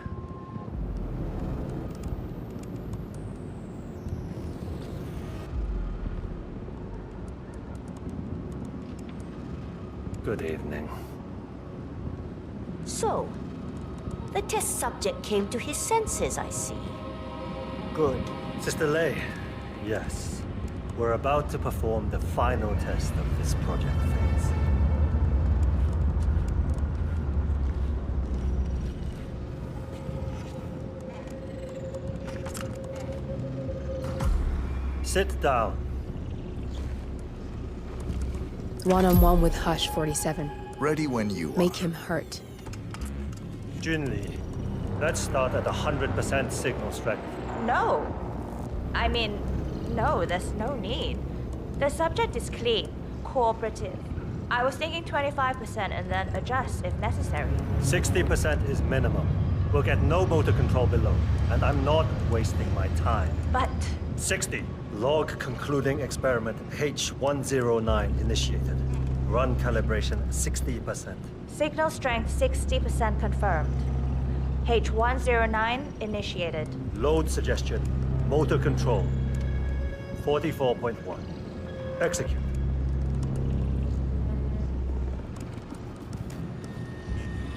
Good evening. So, the test subject came to his senses, I see. Good. Sister Lei, yes. We're about to perform the final test of this project phase. Sit down. One-on-one with Hush 47. Ready when you Make him hurt. Junli, let's start at 100% signal strength. No. I mean, no, there's no need. The subject is clean, cooperative. I was thinking 25% and then adjust if necessary. 60% is minimum. We'll get no motor control below, and I'm not wasting my time. But... 60. Log concluding experiment H109 initiated. Run calibration 60%. Signal strength 60% confirmed. H109 initiated. Load suggestion, motor control 44.1. Execute.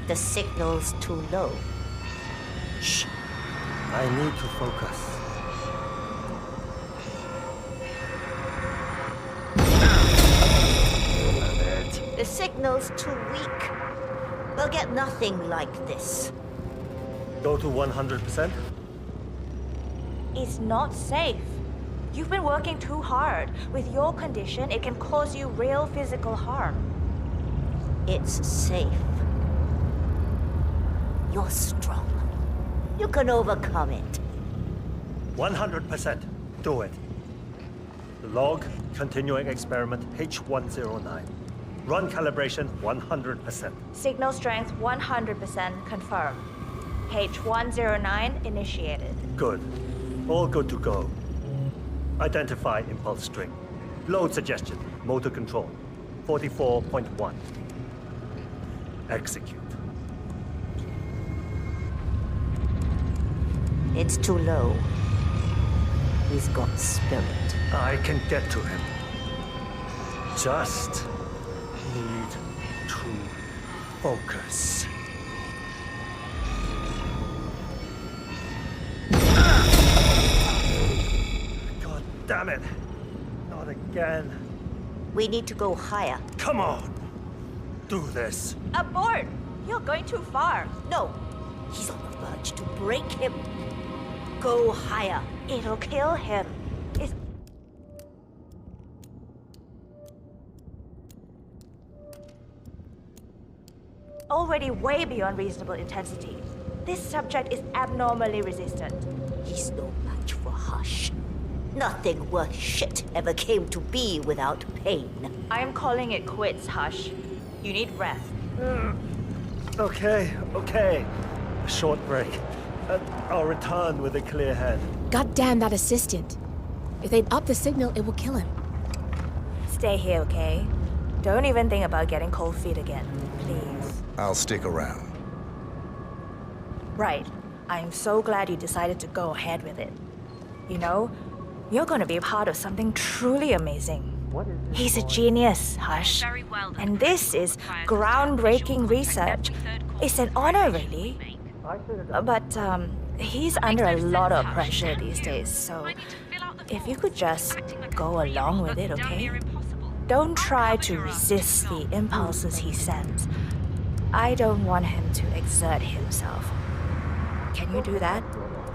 The signal's too low. Shh. I need to focus. The signal's too weak. We'll get nothing like this. Go to 100%? It's not safe. You've been working too hard. With your condition, it can cause you real physical harm. It's safe. You're strong. You can overcome it. 100%. Do it. Log continuing experiment H109. Run calibration 100%. Signal strength 100% confirmed. H109 initiated. Good. All good to go. Identify impulse string. Load suggestion. Motor control 44.1. Execute. It's too low. He's got spirit. I can get to him. Just need to focus. God damn it. Not again. We need to go higher. Come on. Do this. Abort! You're going too far. No. He's on the verge to break him. go higher. It'll kill him. It's... already way beyond reasonable intensity. This subject is abnormally resistant. He's no match for Hush. Nothing worth shit ever came to be without pain. I am calling it quits, Hush. You need rest. Okay. A short break. I'll return with a clear head. God damn that assistant. If they up the signal, it will kill him. Stay here, okay? Don't even think about getting cold feet again, please. I'll stick around. Right. I'm so glad you decided to go ahead with it. You know, you're gonna be part of something truly amazing. He's a genius, Hush. And this is groundbreaking research. It's an honor, really. But, he's under a lot of pressure these days, so if you could just go along with it, okay? Don't try to resist the impulses he sends. I don't want him to exert himself. Can you do that?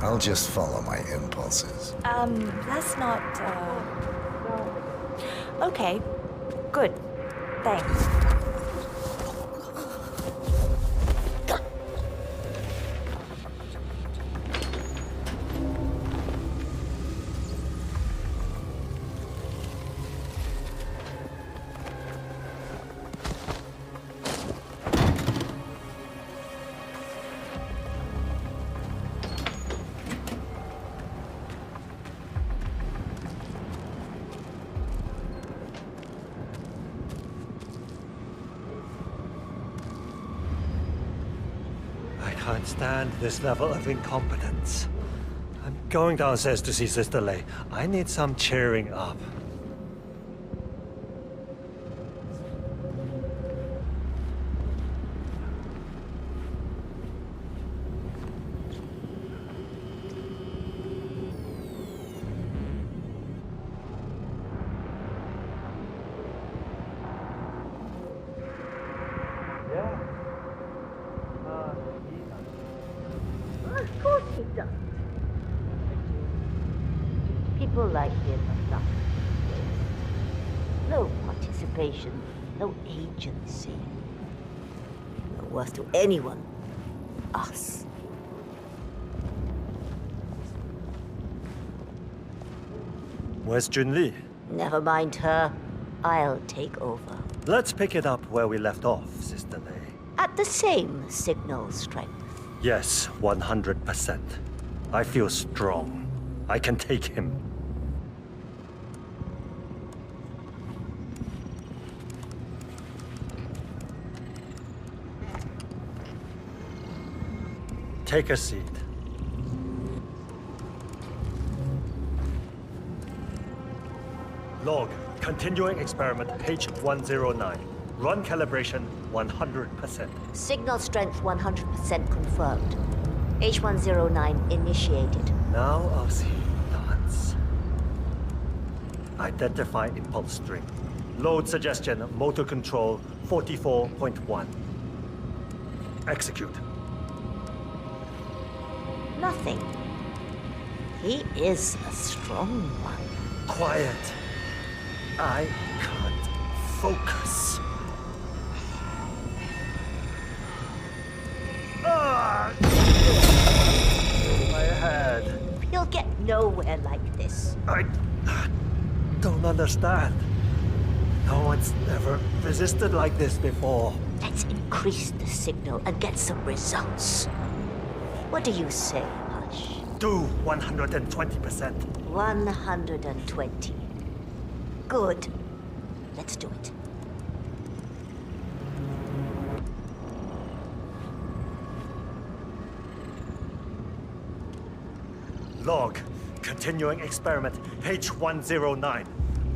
I'll just follow my impulses. That's not, okay. Good. Thanks. I can't stand this level of incompetence. I'm going downstairs to see Sister Lei. I need some cheering up. Of course he does. People like him are not. No participation, no agency. No worth to anyone. Us. Where's Junli? Never mind her. I'll take over. Let's pick it up where we left off, Sister Lei. At the same signal strength. Yes, 100%. I feel strong. I can take him. Take a seat. Log, continuing experiment H109. Run calibration 100%. Signal strength 100% confirmed. H109 initiated. Now I'll see you dance. Identify impulse string. Load suggestion, motor control 44.1. Execute. Nothing. He is a strong one. Quiet. I can't focus. My head. You'll get nowhere like this. I don't understand. No one's ever resisted like this before. Let's increase the signal and get some results. What do you say, Hush? Do 120%. 120. Good. Let's do it. Log, continuing experiment H109.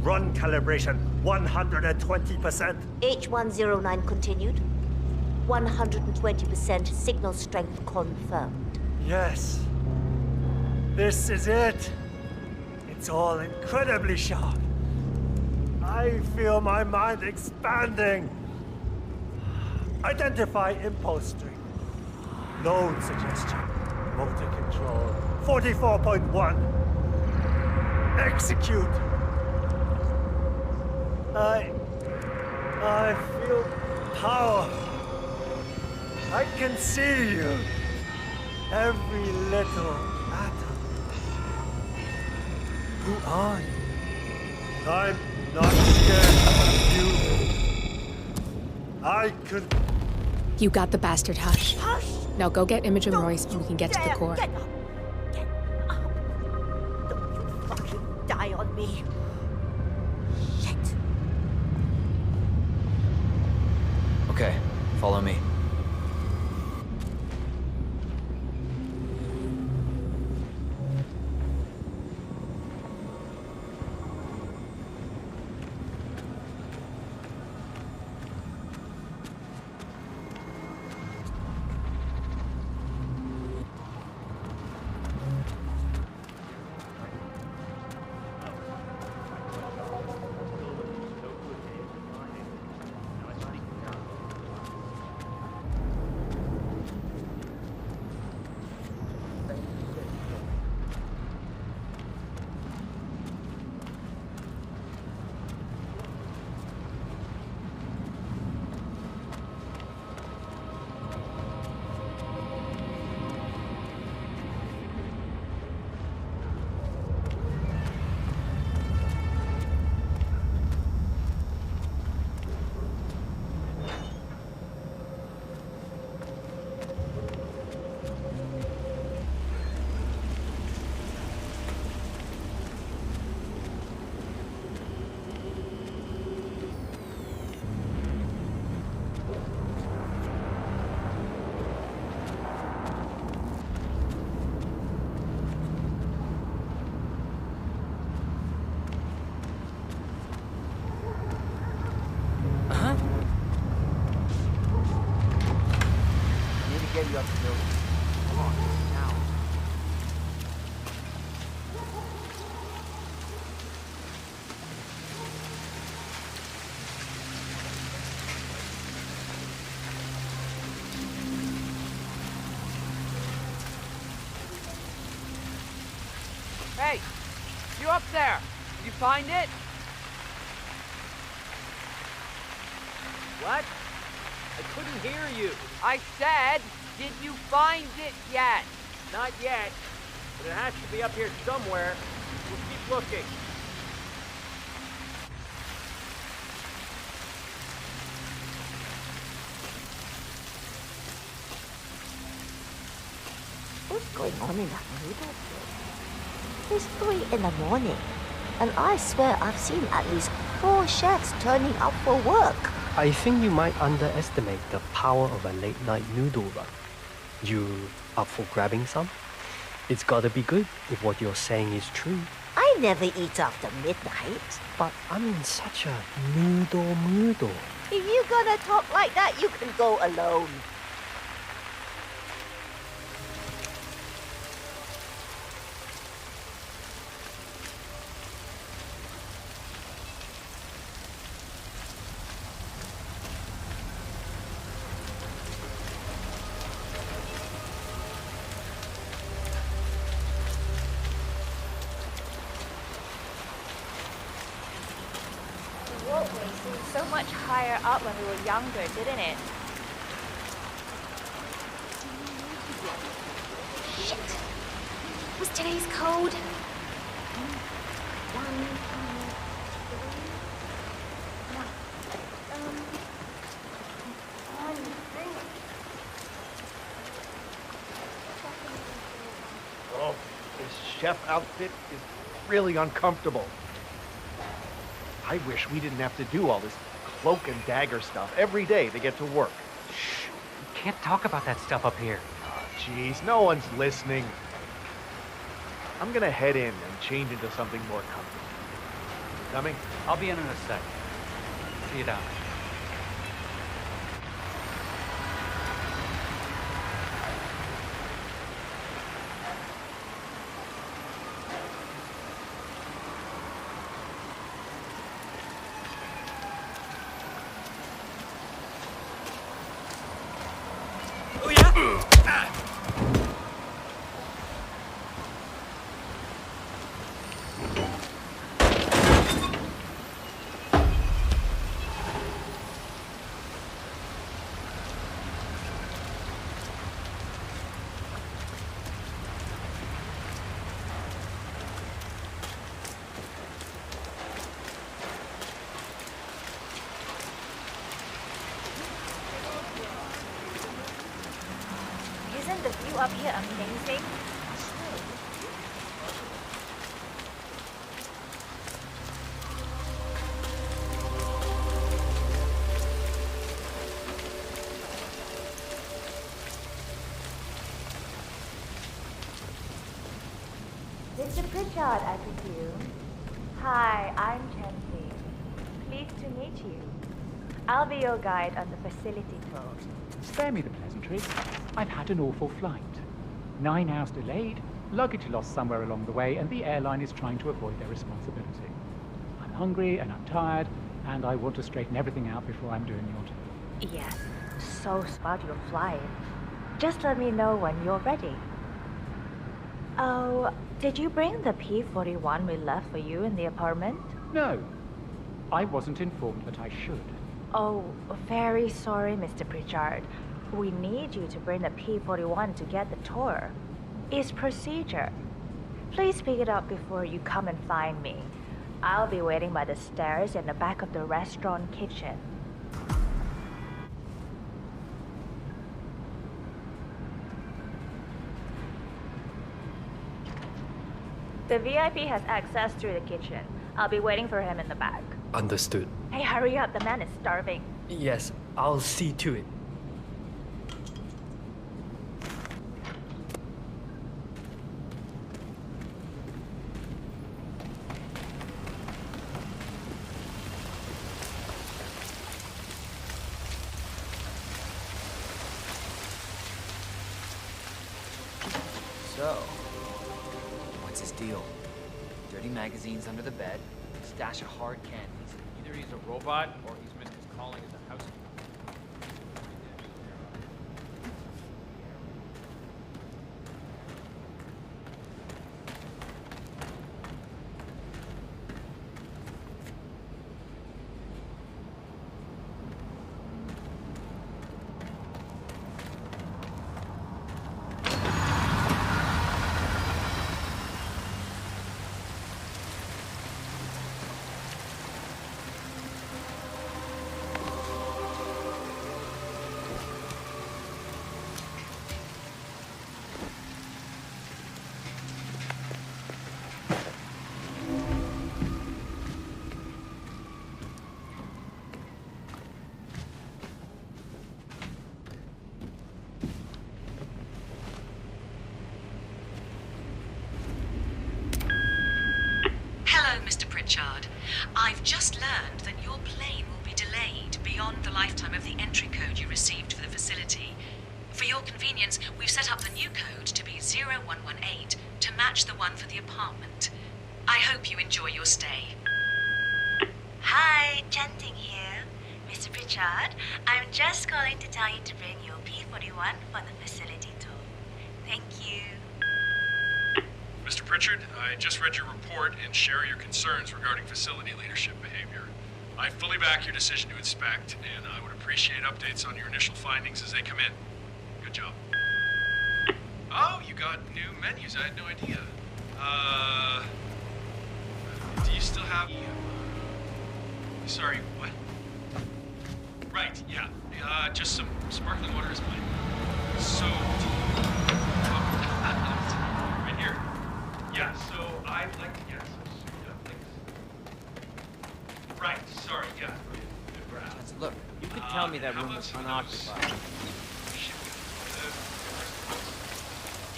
Run calibration 120%. H109 continued. 120% signal strength confirmed. Yes. This is it. It's all incredibly sharp. I feel my mind expanding. Identify impulse string. Load suggestion. Motor control 44.1. Execute. I feel power. I can see you. Every little atom. Who are you? I'm not scared of you. I could... You got the bastard, Hush. Hush! Now go get Imogen Royce and we can get to the core. Get up! Get up! Don't you fucking die on me. Shit. Okay, follow me. Get you up the building. Come on, now. Hey, you up there? Did you find it? What? I couldn't hear you. I said, did you find it yet? Not yet, but it has to be up here somewhere. We'll keep looking. What's going on in that noodle place? It's 3 in the morning, and I swear I've seen at least 4 chefs turning up for work. I think you might underestimate the power of a late-night noodle run. You up for grabbing some? It's gotta be good if what you're saying is true. I never eat after midnight. But I'm in such a noodle mood. If you're gonna talk like that, you can go alone. Walkway seemed so much higher up when we were younger, didn't it? Shit! Was today's code? Oh, this chef outfit is really uncomfortable. I wish we didn't have to do all this cloak and dagger stuff every day to get to work. Shh! You can't talk about that stuff up here. Oh, jeez, no one's listening. I'm gonna head in and change into something more comfortable. You coming? I'll be in a sec. See you down. up here amazing? Mr. Pritchard, I presume. Hi, I'm Chancy. Pleased to meet you. I'll be your guide on the facility tour. Spare me the pleasantries. I've had an awful flight. 9 hours delayed, luggage lost somewhere along the way, and the airline is trying to avoid their responsibility. I'm hungry and I'm tired, and I want to straighten everything out before I'm doing your tour. Yes, so smart you're flying. Just let me know when you're ready. Oh, did you bring the P-41 we left for you in the apartment? No, I wasn't informed that I should. Oh, very sorry, Mr. Pritchard. We need you to bring the P-41 to get the tour. It's procedure. Please pick it up before you come and find me. I'll be waiting by the stairs in the back of the restaurant kitchen. The VIP has access through the kitchen. I'll be waiting for him in the back. Understood. Hey, hurry up. The man is starving. Yes, I'll see to it. So, what's his deal? Dirty magazines under the bed, stash of hard candies. Either he's a robot or he's missed his calling as a housekeeper. Hello, Mr. Pritchard. I've just learned that your plane will be delayed beyond the lifetime of the entry code you received for the facility. For your convenience, we've set up the new code to be 0118 to match the one for the apartment. I hope you enjoy your stay. Hi, Chanting here. Mr. Pritchard, I'm just calling to tell you to bring your P-41 for the facility tour. Thank you. Mr. Pritchard, I just read your report and share your concerns regarding facility leadership behavior. I fully back your decision to inspect, and I would appreciate updates on your initial findings as they come in. Good job. Oh, you got new menus. I had no idea. Do you still have... Sorry, what? Right, yeah. Just some sparkling water is fine. So, right here. Yeah, so I'd like to get some soda, please. Right, sorry, yeah. Look, you could tell me that room was unoccupied.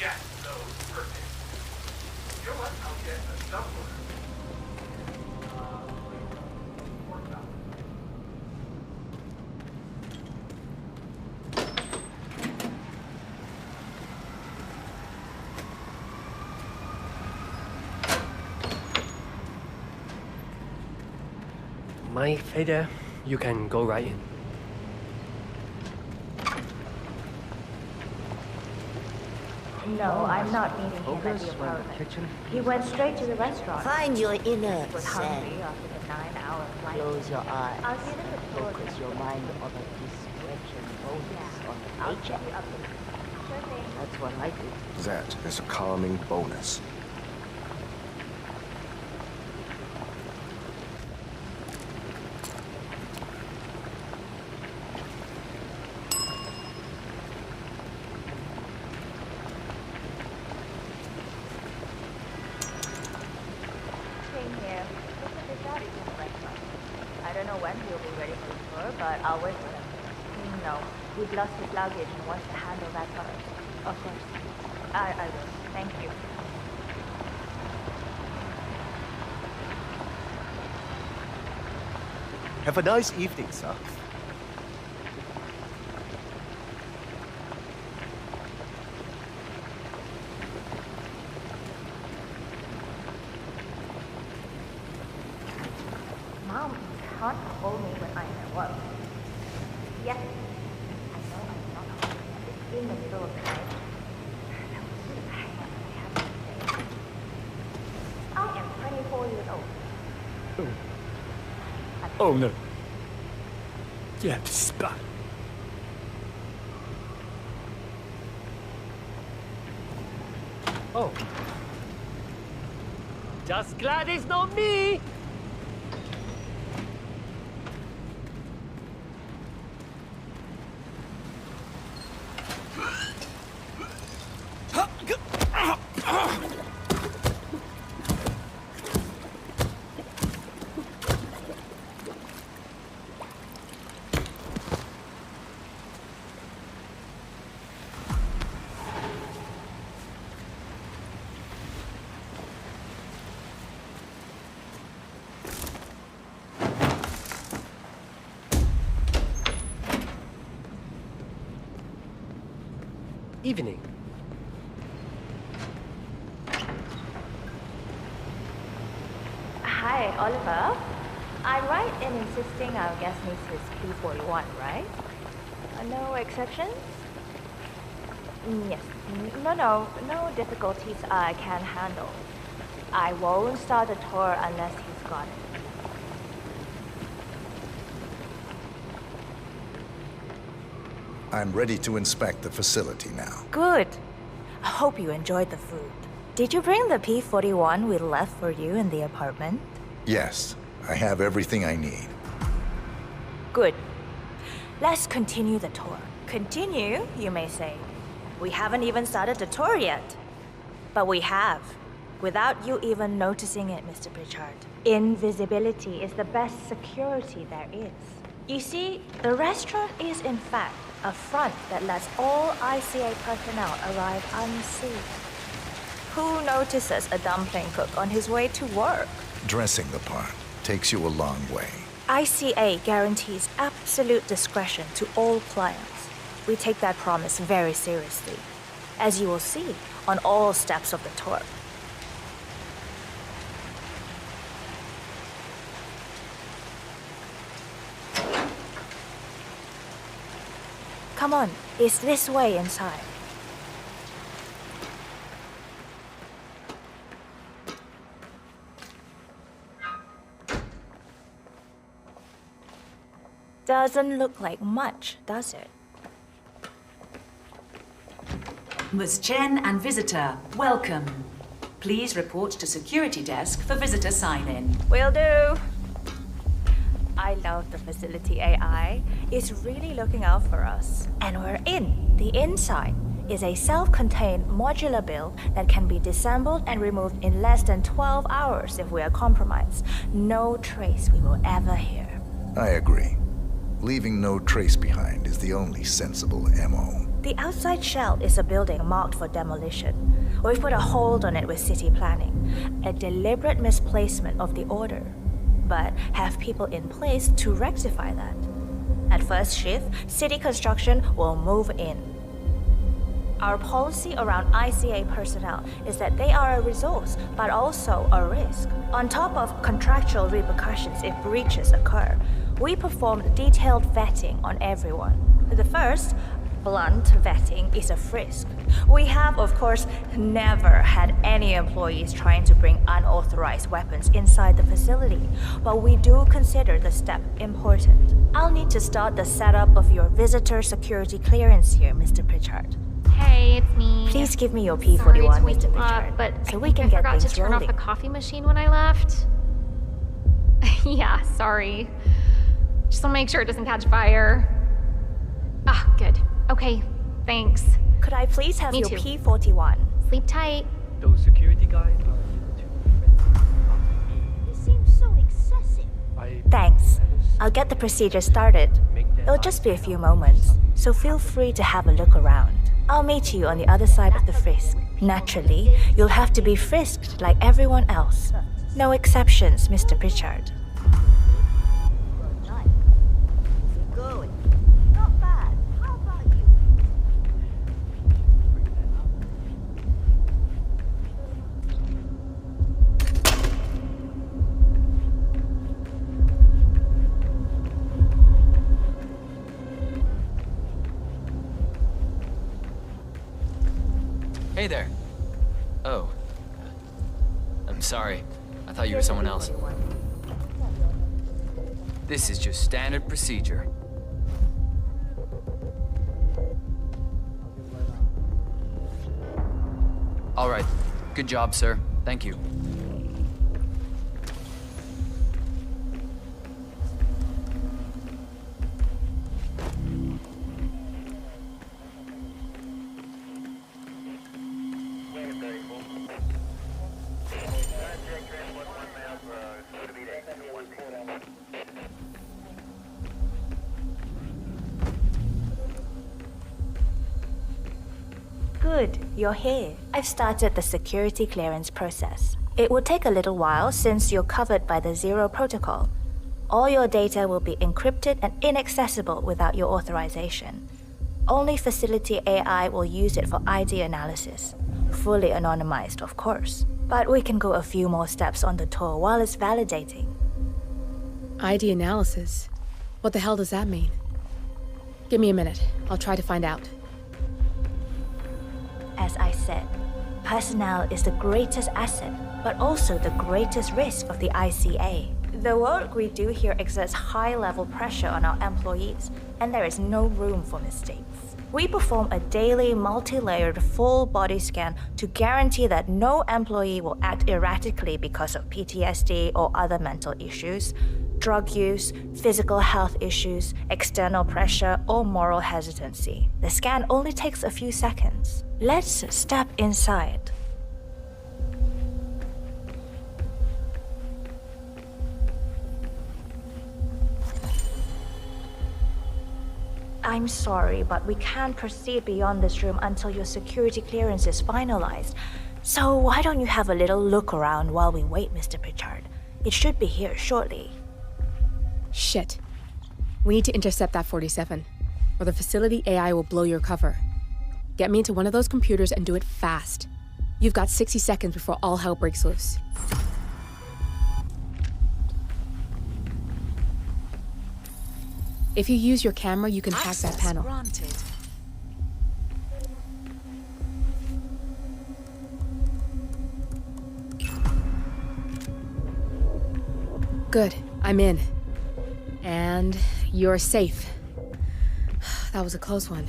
Yeah, so perfect. You know what? I'll get a dumpler. My Vader, you can go right in. No, I'm not meeting him at the apartment. He went straight to the restaurant. Find your inner He was hungry after the 9-hour flight. Close your eyes. I'll give him the tour. Focus your mind on a discretion bonus on the I'll paycheck. keep you updated. Sure thing. That's what I do. That is a calming bonus. 1, he'll be ready for the tour, but I'll wait for him. No, he's lost his luggage and wants to handle that first. Of course. I will. Thank you. Have a nice evening, sir. Mom, you can't call me when I'm at work. Yes. I know I'm not home. It's in the middle of the night. I am 24 years old. Oh no. Yeah, this is bad. Oh. Just glad it's not me! Evening. Hi, Oliver. I'm right in insisting our guest needs his P41, right? No exceptions? Yes. No difficulties I can handle. I won't start the tour unless he's got it. I'm ready to inspect the facility now. Good. I hope you enjoyed the food. Did you bring the P41 we left for you in the apartment? Yes, I have everything I need. Good. Let's continue the tour. Continue, you may say. We haven't even started the tour yet. But we have, without you even noticing it, Mr. Pritchard. Invisibility is the best security there is. You see, the restaurant is in fact a front that lets all ICA personnel arrive unseen. Who notices a dumpling cook on his way to work? Dressing the part takes you a long way. ICA guarantees absolute discretion to all clients. We take that promise very seriously, as you will see on all steps of the tour. Come on, it's this way inside. Doesn't look like much, does it? Ms. Chen and visitor, welcome. Please report to security desk for visitor sign-in. Will do. I love the facility AI. It's really looking out for us. And we're in. The inside is a self-contained modular build that can be disassembled and removed in less than 12 hours if we are compromised. No trace we will ever hear. I agree. Leaving no trace behind is the only sensible MO. The outside shell is a building marked for demolition. We've put a hold on it with city planning. A deliberate misplacement of the order. But have people in place to rectify that. At first shift, city construction will move in. Our policy around ICA personnel is that they are a resource, but also a risk. On top of contractual repercussions if breaches occur, we perform detailed vetting on everyone. The first, blunt vetting, is a frisk. We have, of course, never had any employees trying to bring unauthorized weapons inside the facility, but we do consider the step important. I'll need to start the setup of your visitor security clearance here, Mr. Pritchard. Hey, it's me. Please give me your P41, Mr. Pritchard, but so I we can get forgot things to turn rolling. off the coffee machine when I left. Yeah, sorry. Just want to make sure it doesn't catch fire. Ah, good. Okay, thanks. Could I please have Me your too. P41? Sleep tight. Those security guys are too friendly. It seems so excessive. Thanks. I'll get the procedure started. It'll just be a few moments, so feel free to have a look around. I'll meet you on the other side of the frisk. Naturally, you'll have to be frisked like everyone else. No exceptions, Mr. Pritchard. Good. Not bad. How about you? Hey there. Oh. I'm sorry. I thought you were someone else. This is just standard procedure. All right. Good job, sir. Thank you. Good, you're here. I've started the security clearance process. It will take a little while since you're covered by the Zero Protocol. All your data will be encrypted and inaccessible without your authorization. Only facility AI will use it for ID analysis. Fully anonymized, of course. But we can go a few more steps on the tour while it's validating. ID analysis? What the hell does that mean? Give me a minute. I'll try to find out. As I said, personnel is the greatest asset, but also the greatest risk of the ICA. The work we do here exerts high-level pressure on our employees, and there is no room for mistakes. We perform a daily, multi-layered, full-body scan to guarantee that no employee will act erratically because of PTSD or other mental issues, drug use, physical health issues, external pressure, or moral hesitancy. The scan only takes a few seconds. Let's step inside. I'm sorry, but we can't proceed beyond this room until your security clearance is finalized. So why don't you have a little look around while we wait, Mr. Pritchard? It should be here shortly. Shit. We need to intercept that 47, or the facility AI will blow your cover. Get me into one of those computers and do it fast. You've got 60 seconds before all hell breaks loose. If you use your camera, you can hack that panel. Granted. Good, I'm in. And you're safe. That was a close one.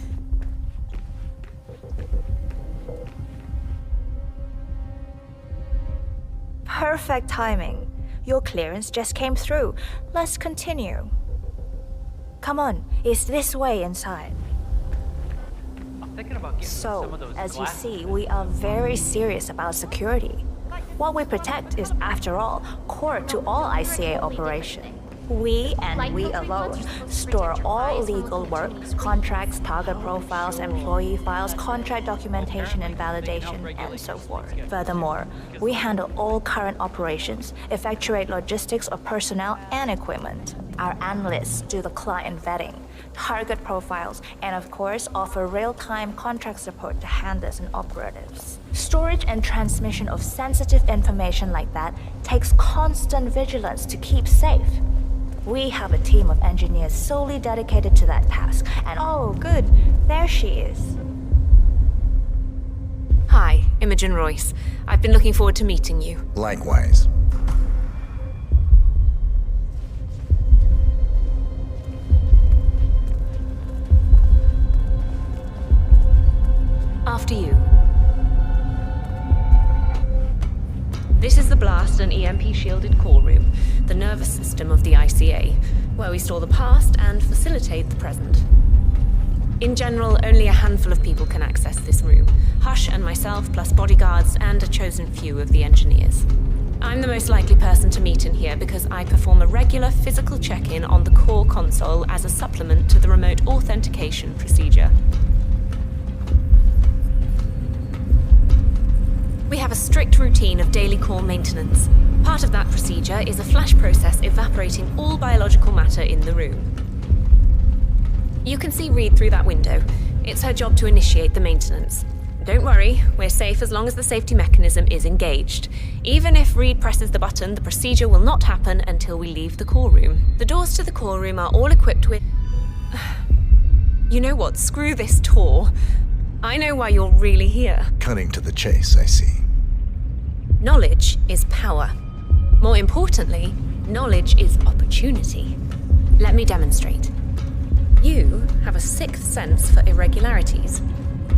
Perfect timing. Your clearance just came through. Let's continue. Come on, it's this way inside. So, as you see, we are very serious about security. What we protect is, after all, core to all ICA operation. We, and we alone, store all legal work, contracts, target profiles, employee files, contract documentation and validation, and so forth. Furthermore, we handle all current operations, effectuate logistics of personnel and equipment. Our analysts do the client vetting, target profiles, and of course, offer real-time contract support to handlers and operatives. Storage and transmission of sensitive information like that takes constant vigilance to keep safe. We have a team of engineers solely dedicated to that task, and oh good, there she is. Hi, Imogen Royce. I've been looking forward to meeting you. Likewise. After you. This is the blast and EMP-shielded call room, the nervous system of the ICA, where we store the past and facilitate the present. In general, only a handful of people can access this room. Hush and myself, plus bodyguards and a chosen few of the engineers. I'm the most likely person to meet in here because I perform a regular physical check-in on the core console as a supplement to the remote authentication procedure. We have a strict routine of daily core maintenance. Part of that procedure is a flash process evaporating all biological matter in the room. You can see Reed through that window. It's her job to initiate the maintenance. Don't worry, we're safe as long as the safety mechanism is engaged. Even if Reed presses the button, the procedure will not happen until we leave the core room. The doors to the core room are all equipped with... You know what? Screw this tour. I know why you're really here. Cutting to the chase, I see. Knowledge is power. More importantly, knowledge is opportunity. Let me demonstrate. You have a sixth sense for irregularities.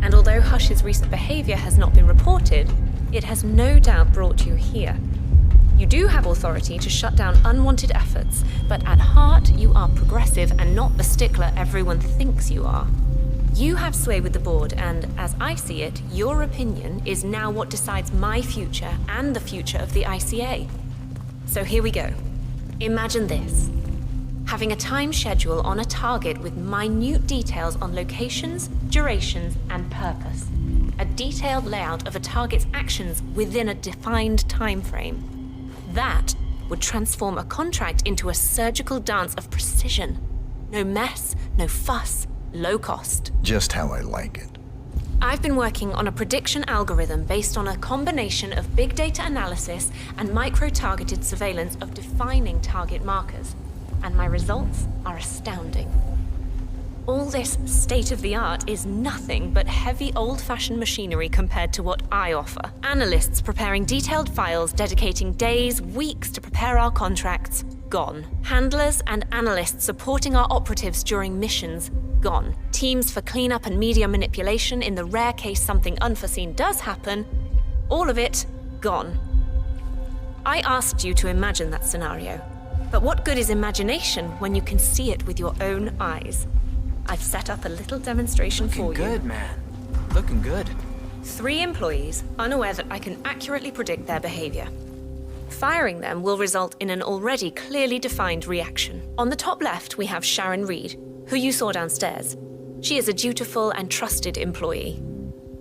And although Hush's recent behavior has not been reported, it has no doubt brought you here. You do have authority to shut down unwanted efforts, but at heart you are progressive and not the stickler everyone thinks you are. You have sway with the board, and as I see it, your opinion is now what decides my future and the future of the ICA. So here we go. Imagine this. Having a time schedule on a target with minute details on locations, durations, and purpose. A detailed layout of a target's actions within a defined time frame. That would transform a contract into a surgical dance of precision. No mess, no fuss, low cost. Just how I like it. I've been working on a prediction algorithm based on a combination of big data analysis and micro-targeted surveillance of defining target markers. And my results are astounding. All this state-of-the-art is nothing but heavy old-fashioned machinery compared to what I offer. Analysts preparing detailed files, dedicating days, weeks to prepare our contracts, gone. Handlers and analysts supporting our operatives during missions, gone. Teams for cleanup and media manipulation in the rare case something unforeseen does happen, all of it, gone. I asked you to imagine that scenario. But what good is imagination when you can see it with your own eyes? I've set up a little demonstration for you. Looking good, man. Looking good. 3 employees, unaware that I can accurately predict their behavior. Firing them will result in an already clearly defined reaction. On the top left, we have Sharon Reed, who you saw downstairs. She is a dutiful and trusted employee.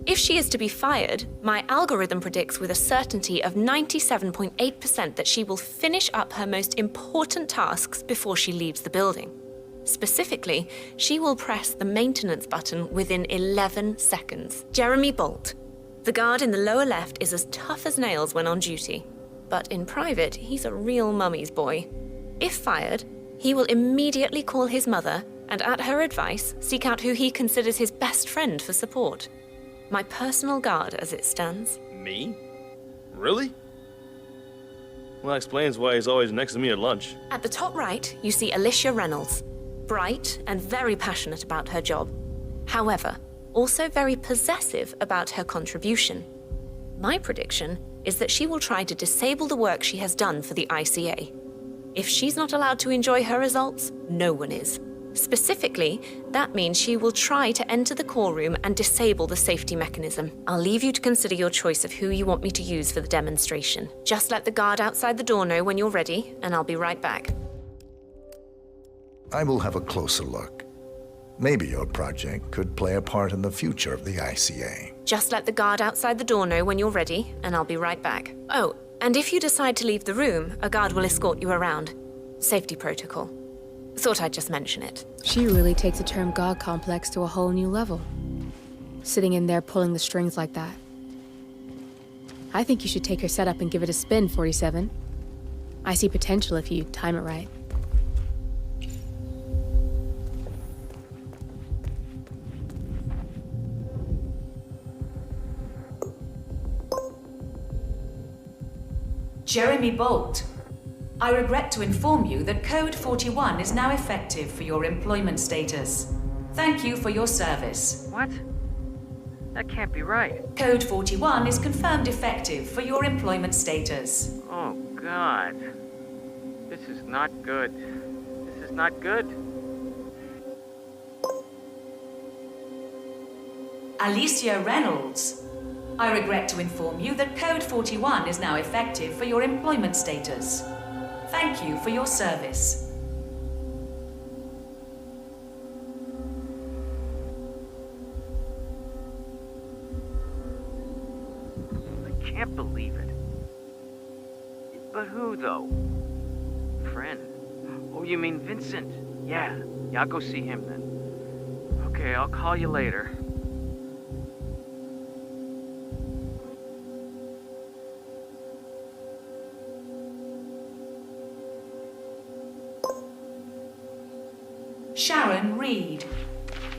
If she is to be fired, my algorithm predicts with a certainty of 97.8% that she will finish up her most important tasks before she leaves the building. Specifically, she will press the maintenance button within 11 seconds. Jeremy Bolt. The guard in the lower left is as tough as nails when on duty. But in private, he's a real mummy's boy. If fired, he will immediately call his mother and, at her advice, seek out who he considers his best friend for support. My personal guard, as it stands. Me? Really? Well, that explains why he's always next to me at lunch. At the top right, you see Alicia Reynolds. Bright and very passionate about her job. However, also very possessive about her contribution. My prediction is that she will try to disable the work she has done for the ICA. If she's not allowed to enjoy her results, no one is. Specifically, that means she will try to enter the core room and disable the safety mechanism. I'll leave you to consider your choice of who you want me to use for the demonstration. Just let the guard outside the door know when you're ready, and I'll be right back. I will have a closer look. Maybe your project could play a part in the future of the ICA. Just let the guard outside the door know when you're ready, and I'll be right back. Oh, and if you decide to leave the room, a guard will escort you around. Safety protocol. Thought I'd just mention it. She really takes the term God complex to a whole new level. Sitting in there pulling the strings like that. I think you should take her setup and give it a spin, 47. I see potential if you time it right. Jeremy Bolt, I regret to inform you that Code 41 is now effective for your employment status. Thank you for your service. What? That can't be right. Code 41 is confirmed effective for your employment status. Oh, God. This is not good. This is not good. Alicia Reynolds, I regret to inform you that Code 41 is now effective for your employment status. Thank you for your service. I can't believe it. But who, though? Friend? Oh, you mean Vincent? Yeah, I'll go see him then. Okay, I'll call you later. Sharon Reed.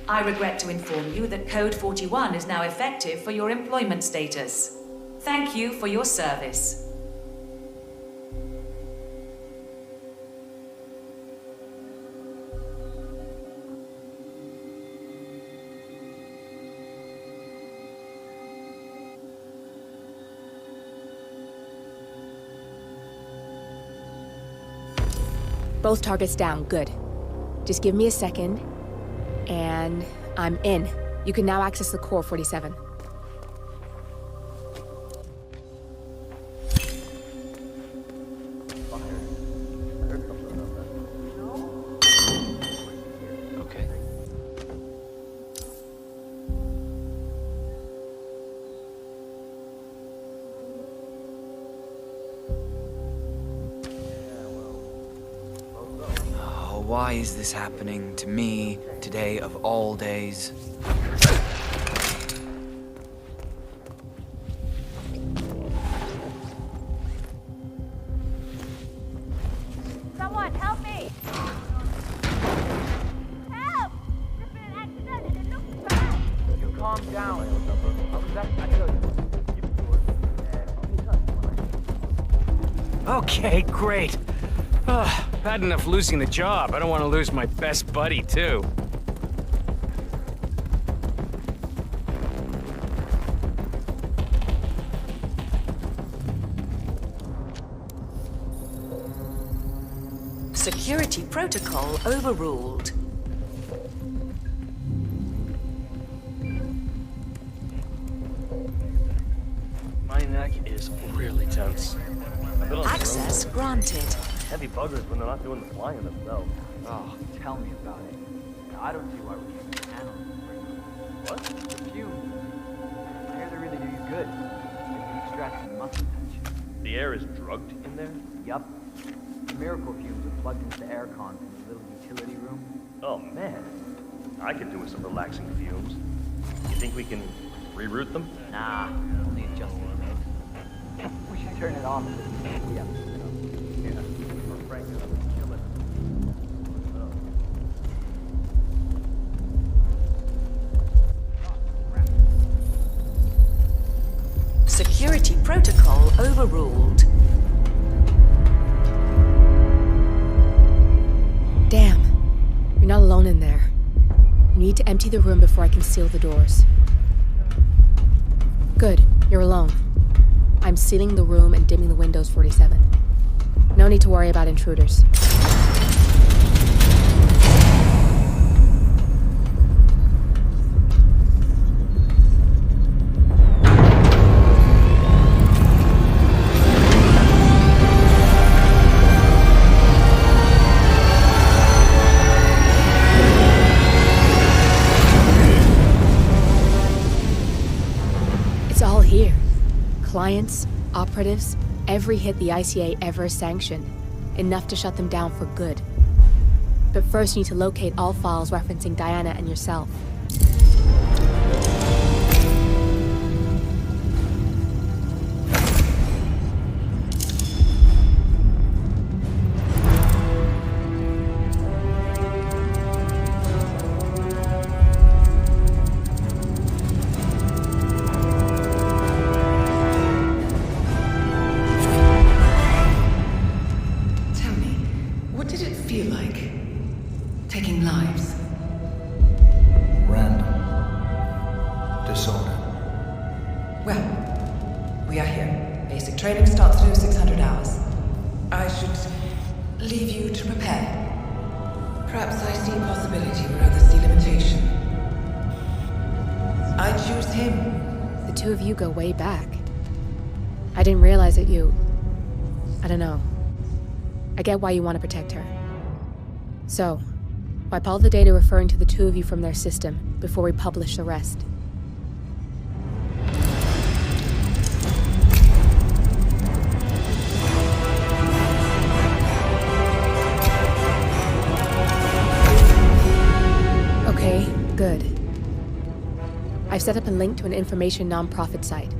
I regret to inform you that Code 41 is now effective for your employment status. Thank you for your service. Both targets down, good. Just give me a second, and I'm in. You can now access the core 47. Okay. Why is this happening to me today of all days? Someone help me! Help! There's been an accident and it looks bad! You calm down. I tell you. Okay, great. Bad enough losing the job. I don't want to lose my best buddy, too. Security protocol overruled. My neck is really tense. Access granted. Heavy buggers when they're not doing the flying themselves. Oh, tell me about it. I don't see why we can't handle it. What? The fumes. I hear they really do you good. They can extract some muscle tension. The air is drugged in there? Yup. The miracle fumes are plugged into the aircon from the little utility room. Oh, man. I could do with some relaxing fumes. You think we can reroute them? Nah, only adjusting it. We should turn it off. Yeah. Security protocol overruled. Damn. You're not alone in there. You need to empty the room before I can seal the doors. Good. You're alone. I'm sealing the room and dimming the windows 47. No need to worry about intruders. It's all here. Clients, operatives, every hit the ICA ever sanctioned. Enough to shut them down for good. But first you need to locate all files referencing Diana and yourself. Taking lives. Random. Disorder. Well, we are here. Basic training starts through 600 hours. I should leave you to prepare. Perhaps I see possibility where others see limitation. I choose him, the two of you go way back. I didn't realize that you... I don't know. I get why you want to protect her. So, wipe all the data referring to the two of you from their system before we publish the rest. Okay, good. I've set up a link to an information nonprofit site.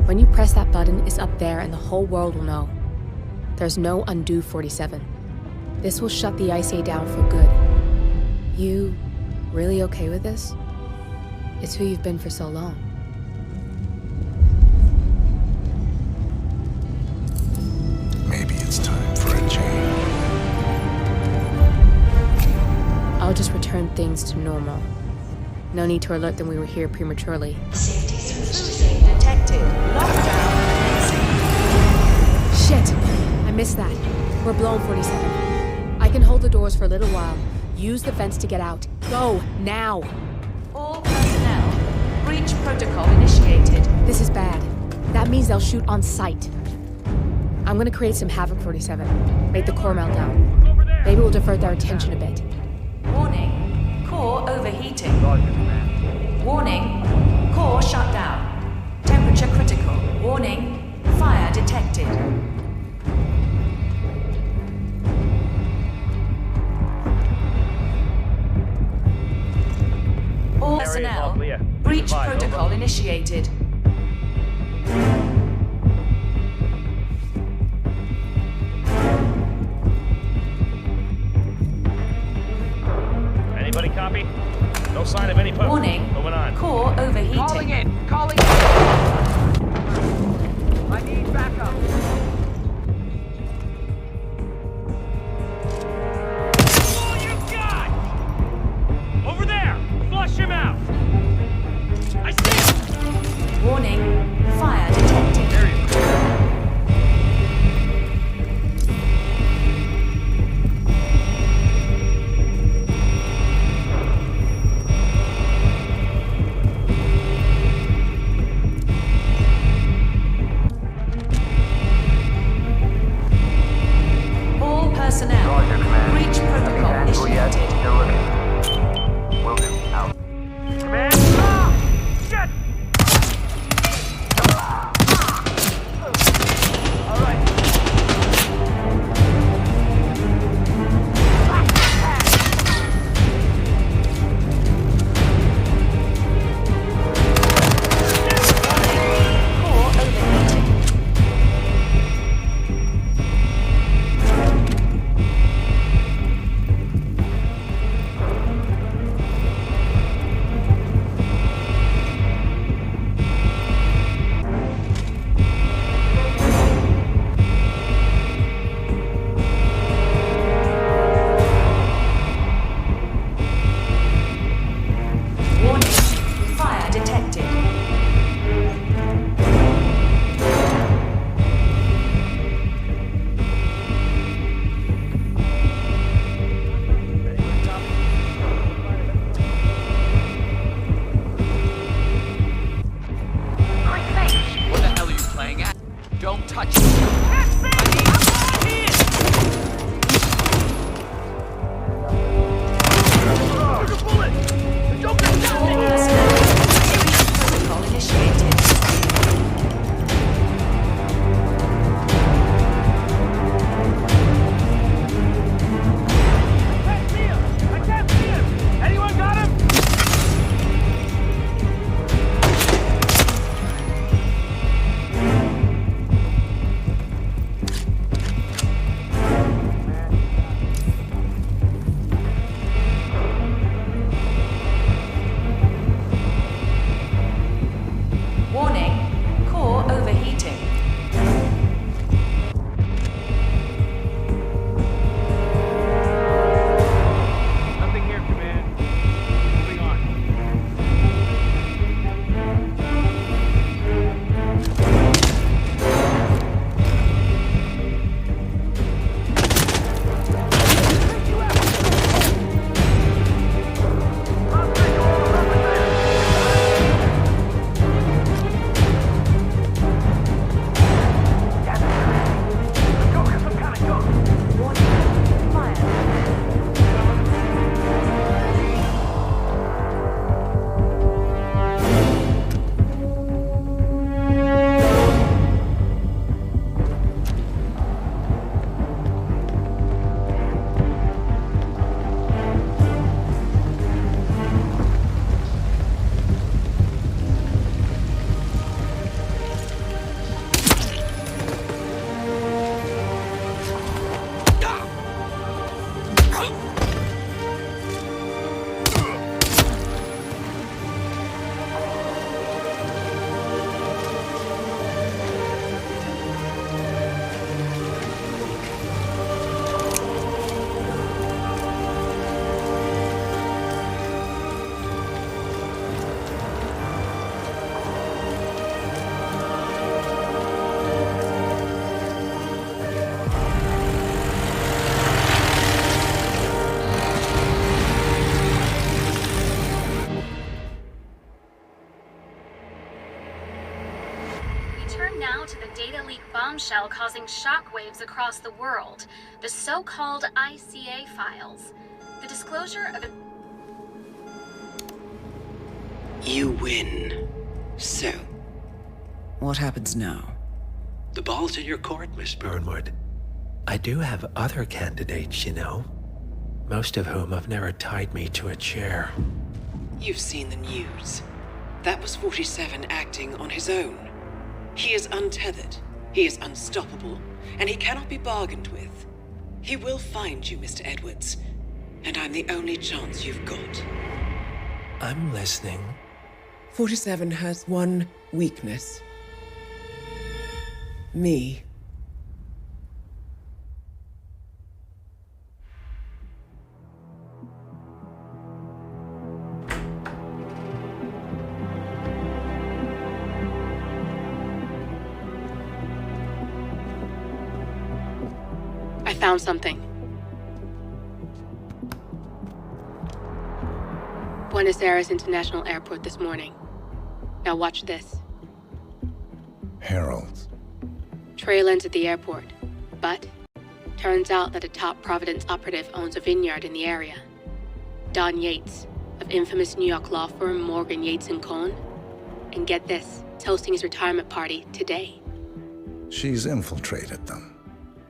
When you press that button, it's up there and the whole world will know. There's no undo 47. This will shut the ICA down for good. You really okay with this? It's who you've been for so long. Maybe it's time for a change. I'll just return things to normal. No need to alert them we were here prematurely. Detected. Lockdown. Shit! I missed that. We're blown, 47. I can hold the doors for a little while. Use the vents to get out. Go, now! All personnel. Breach protocol initiated. This is bad. That means they'll shoot on sight. I'm gonna create some havoc, 47. Make the core melt down. Maybe we'll divert their attention a bit. Warning. Core overheating. Warning. Core shut down. Temperature critical. Warning. Fire detected. All personnel. Breach protocol initiated. Anybody copy? No sign of any pup. Warning. Moving on. Core overheating. Calling in. Calling in. I need backup. Oh, you got! Over there! Flush him out! I see him! Warning. Fire detected. There he is. All personnel. Breach protocol initiated. Will do. Out. Command! Ah! Shit! All right. Core overheating. Warning. Fire detected. What the hell are you playing at? Don't touch me. All personnel. Breach protocol initiated. I can't see him! Anyone got him? bombshell causing shockwaves across the world. The so-called ICA files. The disclosure of... You win. So, what happens now? The ball's in your court, Miss Burnwood. I do have other candidates, you know. Most of whom have never tied me to a chair. You've seen the news. That was 47 acting on his own. He is untethered, he is unstoppable, and he cannot be bargained with. He will find you, Mr. Edwards, and I'm the only chance you've got. I'm listening. 47 has one weakness. Me. I found something. Buenos Aires International Airport this morning. Now watch this. Heralds. Trail ends at the airport, but turns out that a top Providence operative owns a vineyard in the area. Don Yates, of infamous New York law firm Morgan, Yates & Cohn. And get this, is hosting his retirement party today. She's infiltrated them.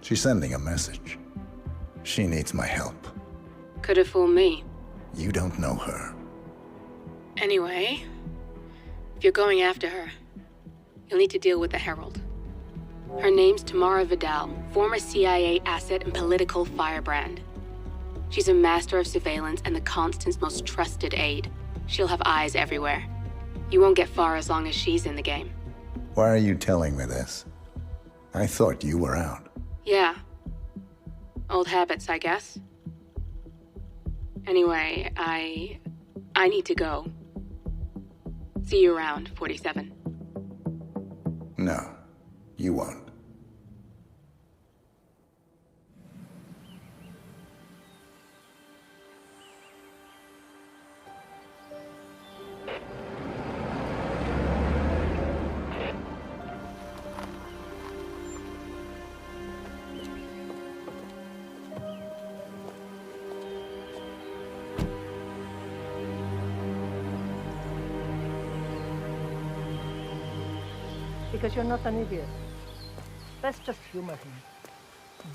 She's sending a message. She needs my help. Could have fooled me. You don't know her. Anyway, if you're going after her, you'll need to deal with the Herald. Her name's Tamara Vidal, former CIA asset and political firebrand. She's a master of surveillance and the Constant's most trusted aide. She'll have eyes everywhere. You won't get far as long as she's in the game. Why are you telling me this? I thought you were out. Yeah. Old habits, I guess. Anyway, I need to go. See you around, 47. No, you won't. Because you're not an idiot. Let's just humor him.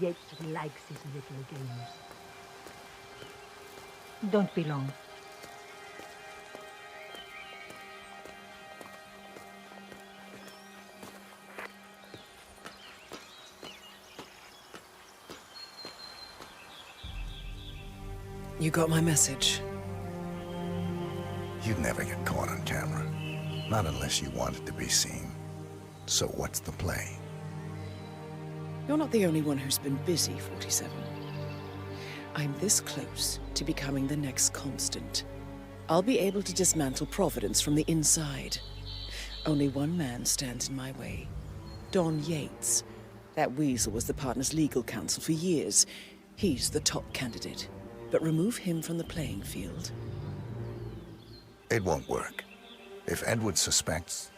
Yates likes his little games. Don't be long. You got my message. You'd never get caught on camera. Not unless you wanted to be seen. So what's the play? You're not the only one who's been busy, 47. I'm this close to becoming the next Constant. I'll be able to dismantle Providence from the inside. Only one man stands in my way. Don Yates. That weasel was the partner's legal counsel for years. He's the top candidate. But remove him from the playing field. It won't work. If Edward suspects...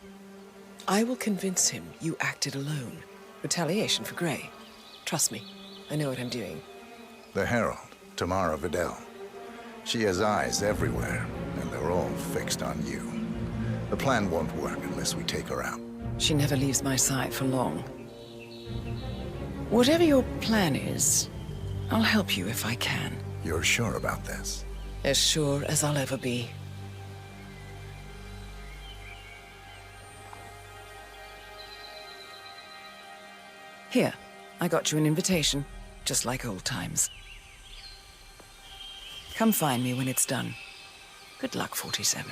I will convince him you acted alone. Retaliation for Grey. Trust me, I know what I'm doing. The Herald, Tamara Vidal. She has eyes everywhere, and they're all fixed on you. The plan won't work unless we take her out. She never leaves my side for long. Whatever your plan is, I'll help you if I can. You're sure about this? As sure as I'll ever be. Here, I got you an invitation, just like old times. Come find me when it's done. Good luck, 47.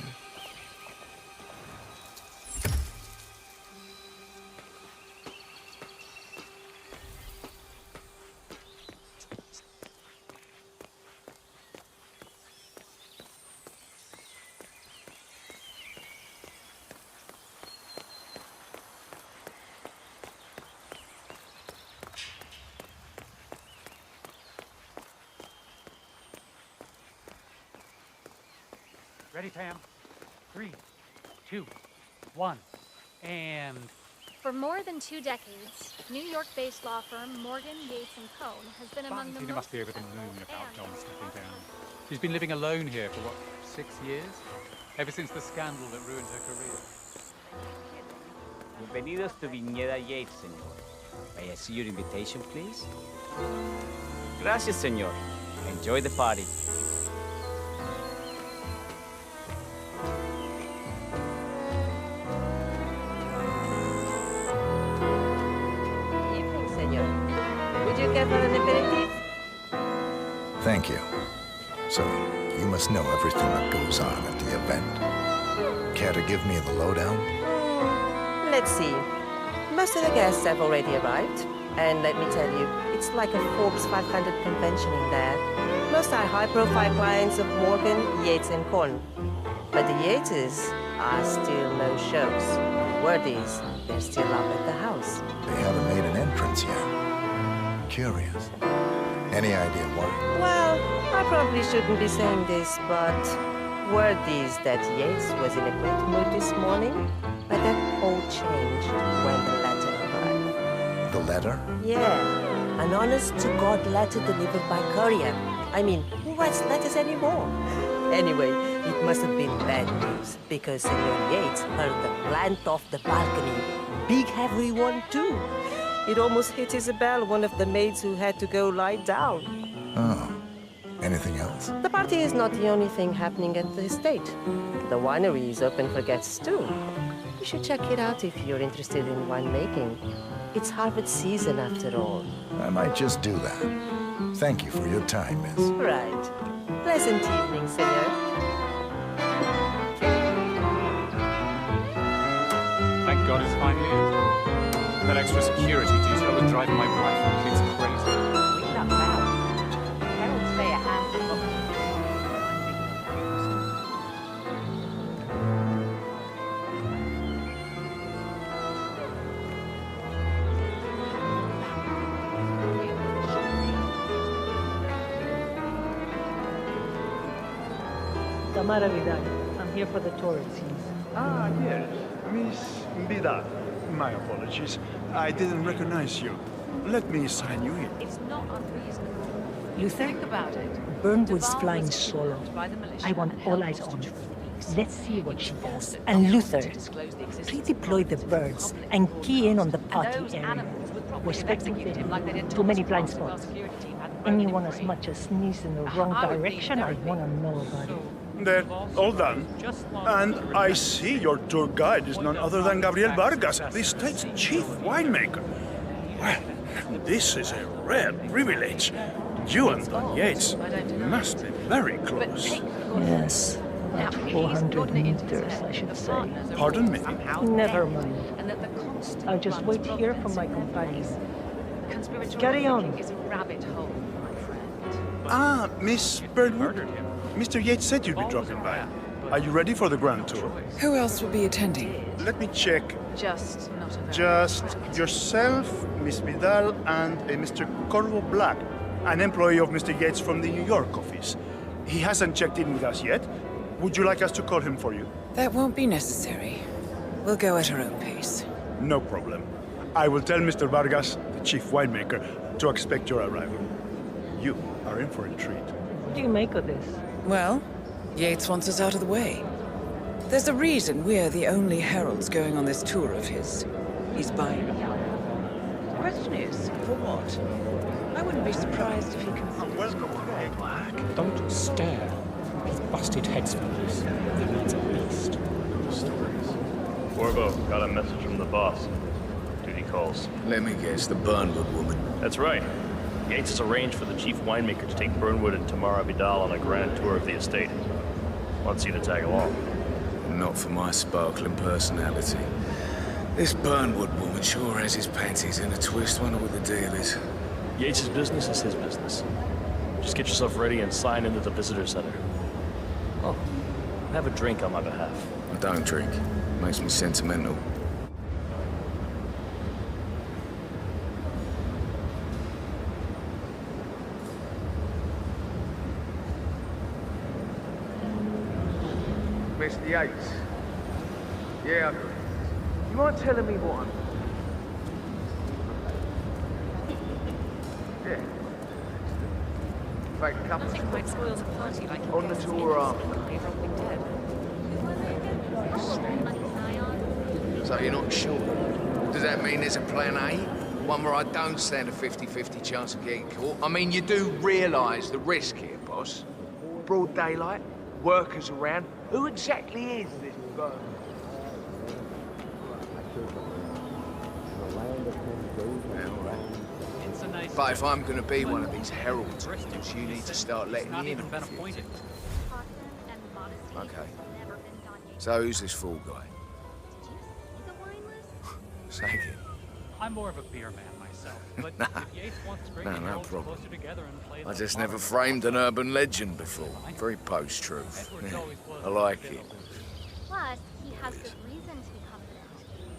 Ready, Pam? 3, 2, 1, and For more than 2 decades, New York-based law firm Morgan, Yates & Cohn has been among the Valentina most must be over the moon successful about and John stepping down. She's been living alone here for, what, 6 years? Ever since the scandal that ruined her career. Bienvenidos to Viñeda Yates, señor. May I see your invitation, please? Gracias, señor. Enjoy the party. Evening, senor. Would you care for an aperitif? Thank you. So, you must know everything that goes on at the event. Care to give me the lowdown? Let's see. Most of the guests have already arrived. And let me tell you, it's like a Forbes 500 convention in there. Most are high-profile clients of Morgan, Yates & Cohn. But the Yateses are still no shows. Word is, they're still up at the house. They haven't made an entrance yet. Curious. Any idea why? Well, I probably shouldn't be saying this, but word is that Yates was in a great mood this morning, but that all changed when the letter arrived. The letter? Yeah, an honest-to-God letter delivered by courier. I mean, who writes letters anymore? Anyway, it must have been bad news, because Senor Yates hurled the plant off the balcony. Big heavy one, too. It almost hit Isabel, one of the maids who had to go lie down. Oh. Anything else? The party is not the only thing happening at the estate. The winery is open for guests, too. You should check it out if you're interested in winemaking. It's harvest season, after all. I might just do that. Thank you for your time, miss. Right. Pleasant evening, senor. Thank God it's finally over. That extra security detail was driving my wife and kids crazy. We lucked out. Harold's say a handful of Tamara Vidal. I'm here for the tour, it seems. Ah, yes. Miss Vidal. My apologies. I didn't recognize you. Let me sign you in. It's not unreasonable. Luther? Think about it. Burnwood's Duval flying was solo. kidnapped by the militia I want and all held eyes hostage on her. for weeks. Let's see what she Forced does. it And not Luther, to disclose the existence redeploy of the the birds public and key in on the and party those area. animals would probably We're have spectating executed him like they did too Thomas many blind Cross, who our spots. security team had thrown Anyone him as free. much as sneeze in the wrong I would be direction, I very want to know about it. They're all done. And I see your tour guide is none other than Gabriel Vargas, the state's chief winemaker. Well, this is a rare privilege. You and Don Yates must be very close. Yes. At 400 meters, I should say. Pardon me? Never mind. I'll just wait here for my companion. Carry on. Is a rabbit hole, my friend. Ah, Miss Birdwood. Mr. Yates said you'd be dropping by. Are you ready for the grand tour? Who else will be attending? Let me check. Just not a very Just yourself, Miss Vidal, and a Mr. Corvo Black, an employee of Mr. Yates from the New York office. He hasn't checked in with us yet. Would you like us to call him for you? That won't be necessary. We'll go at our own pace. No problem. I will tell Mr. Vargas, the chief winemaker, to expect your arrival. You are in for a treat. What do you make of this? Well, Yates wants us out of the way. There's a reason we're the only heralds going on this tour of his. He's buying. The question is, for what? I wouldn't be surprised if he can... Welcome. Black, don't stare. His busted head's for loose. The man's a beast. Corvo, got a message from the boss. Duty calls. Let me guess, the Burnwood woman. That's right. Yates has arranged for the chief winemaker to take Burnwood and Tamara Vidal on a grand tour of the estate. Wants you to tag along. Not for my sparkling personality. This Burnwood woman sure has his panties in a twist. Wonder what the deal is. Yates' business is his business. Just get yourself ready and sign into the visitor center. Oh, have a drink on my behalf. I don't drink. Makes me sentimental. Mr. Yates. Yeah, you mind telling me what I'm Yeah. In fact, a couple Nothing quite spoils a party like on the tour arm. So you're not sure? Does that mean there's a plan A? One where I don't stand a 50-50 chance of getting caught? I mean, you do realise the risk here, boss. Broad daylight, workers around. Who exactly is this bird? But if I'm going to be one of these heralds, you need to start letting me in. Okay. So who's this fool guy? Say again. I'm more of a beer man myself, but Nah. if Yates wants great, No we'll all problem. get closer together and play I the just modern never framed an urban legend before. Very post-truth. I like it. Plus, he has good reason to be confident.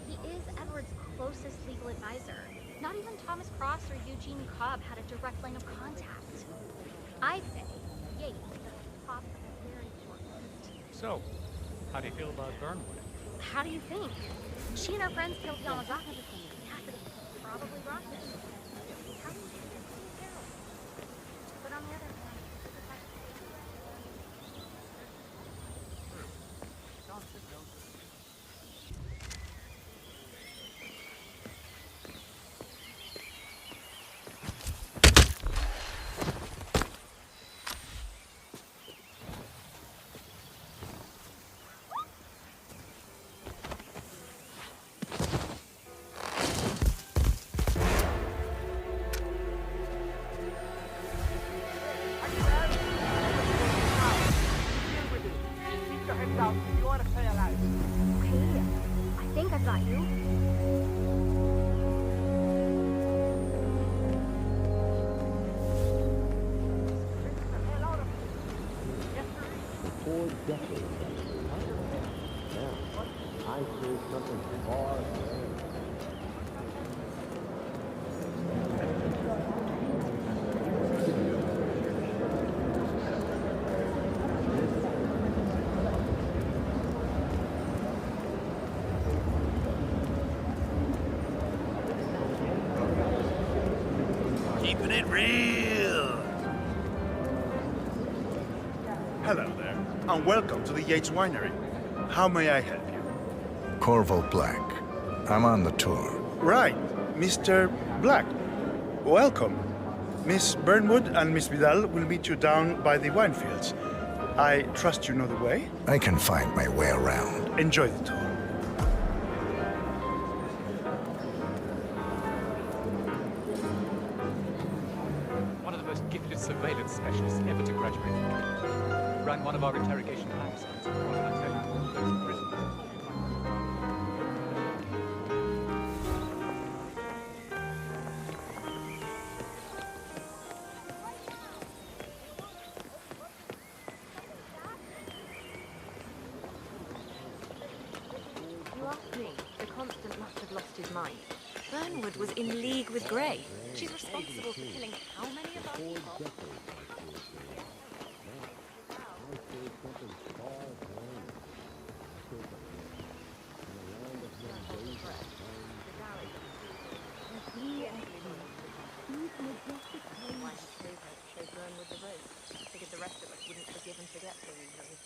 He is Edward's closest legal advisor. Not even Thomas Cross or Eugene Cobb had a direct line of contact. I say Yates is at the top of a very short list. So, how do you feel about Burnwood? How do you think? She and her friends killed Yamazaki. Cassidy probably rocked it. How do you think it's Harold? But on the other hand, okay, I think I've got you. For decades. Now, I see something far Keeping it real. Hello there, and welcome to the Yates Winery. How may I help you? Corvo Black. I'm on the tour. Right, Mr. Black. Welcome. Miss Burnwood and Miss Vidal will meet you down by the wine fields. I trust you know the way? I can find my way around. Enjoy the tour. One of the most gifted surveillance specialists ever to graduate from Cambridge. Ran one of our interrogation lab sites. What did I tell you? Those in prison. You ask me, the Constant must have lost his mind. Burnwood was in league with Grey. She's responsible for killing how many of our people? Figured the rest of us wouldn't forgive and forget so easily.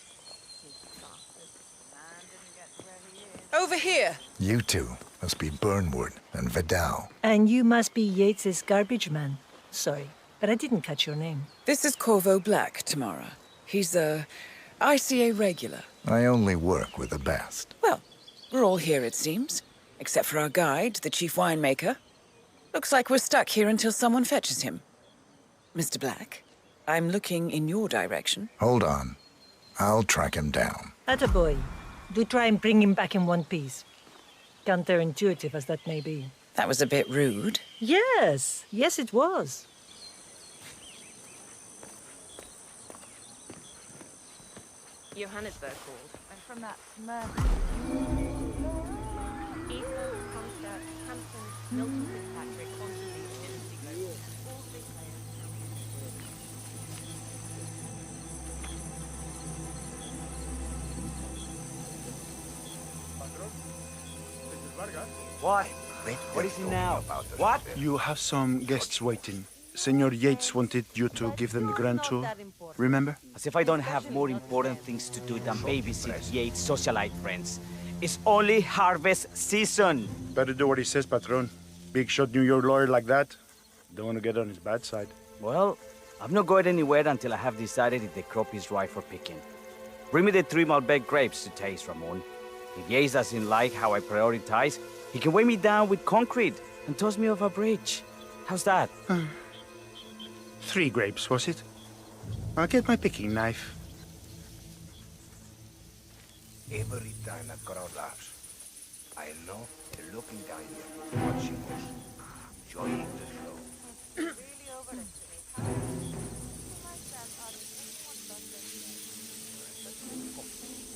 Over here! You two must be Burnwood and Vidal. And you must be Yates's garbage man. Sorry, but I didn't catch your name. This is Corvo Black, Tamara. He's a ICA regular. I only work with the best. Well, we're all here, it seems. Except for our guide, the chief winemaker. Looks like we're stuck here until someone fetches him. Mr. Black, I'm looking in your direction. Hold on. I'll track him down. Attaboy. Do try and bring him back in one piece. Counterintuitive as that may be. That was a bit rude. Yes, yes it was. Johannesburg called. I'm from that Smurf. Ethan, Comstock, Hampton, Milton Fitzpatrick, Ponsonby, Tennessee Global. All three Why? What is he now? What? You have some guests waiting. Senor Yates wanted you to give them the grand tour. Remember? As if I don't have more important things to do than babysit Yates' socialite friends. It's only harvest season. Better do what he says, Patron. Big shot New York lawyer like that. Don't want to get on his bad side. Well, I'm not going anywhere until I have decided if the crop is right for picking. Bring me the 3 Malbec grapes to taste, Ramon. If Yates doesn't like how I prioritize, he can weigh me down with concrete and toss me off a bridge. How's that? 3 grapes, was it? I'll get my picking knife. Every time that girl laughs, I know they're looking down here, watching us, enjoying the show.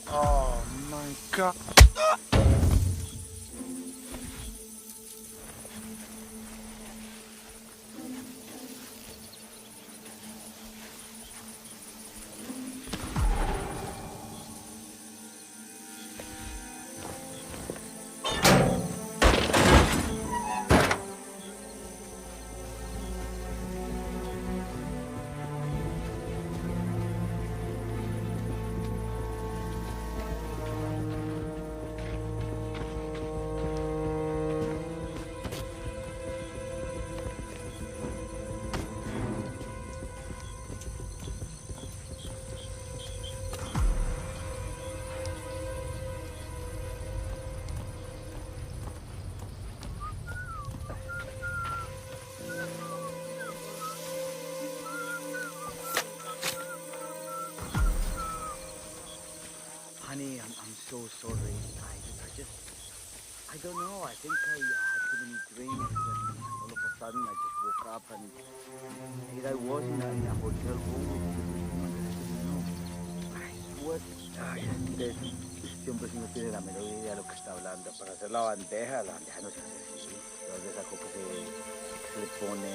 Oh my God. Honey, I'm so sorry. I don't know. I think I had too many drinks and all of a sudden I just woke up and here I was in a hotel room with you. I swear. Siempre si no tiene la menor idea de lo que está hablando. Para hacer la bandeja no se hace así. Entonces esa coca se le pone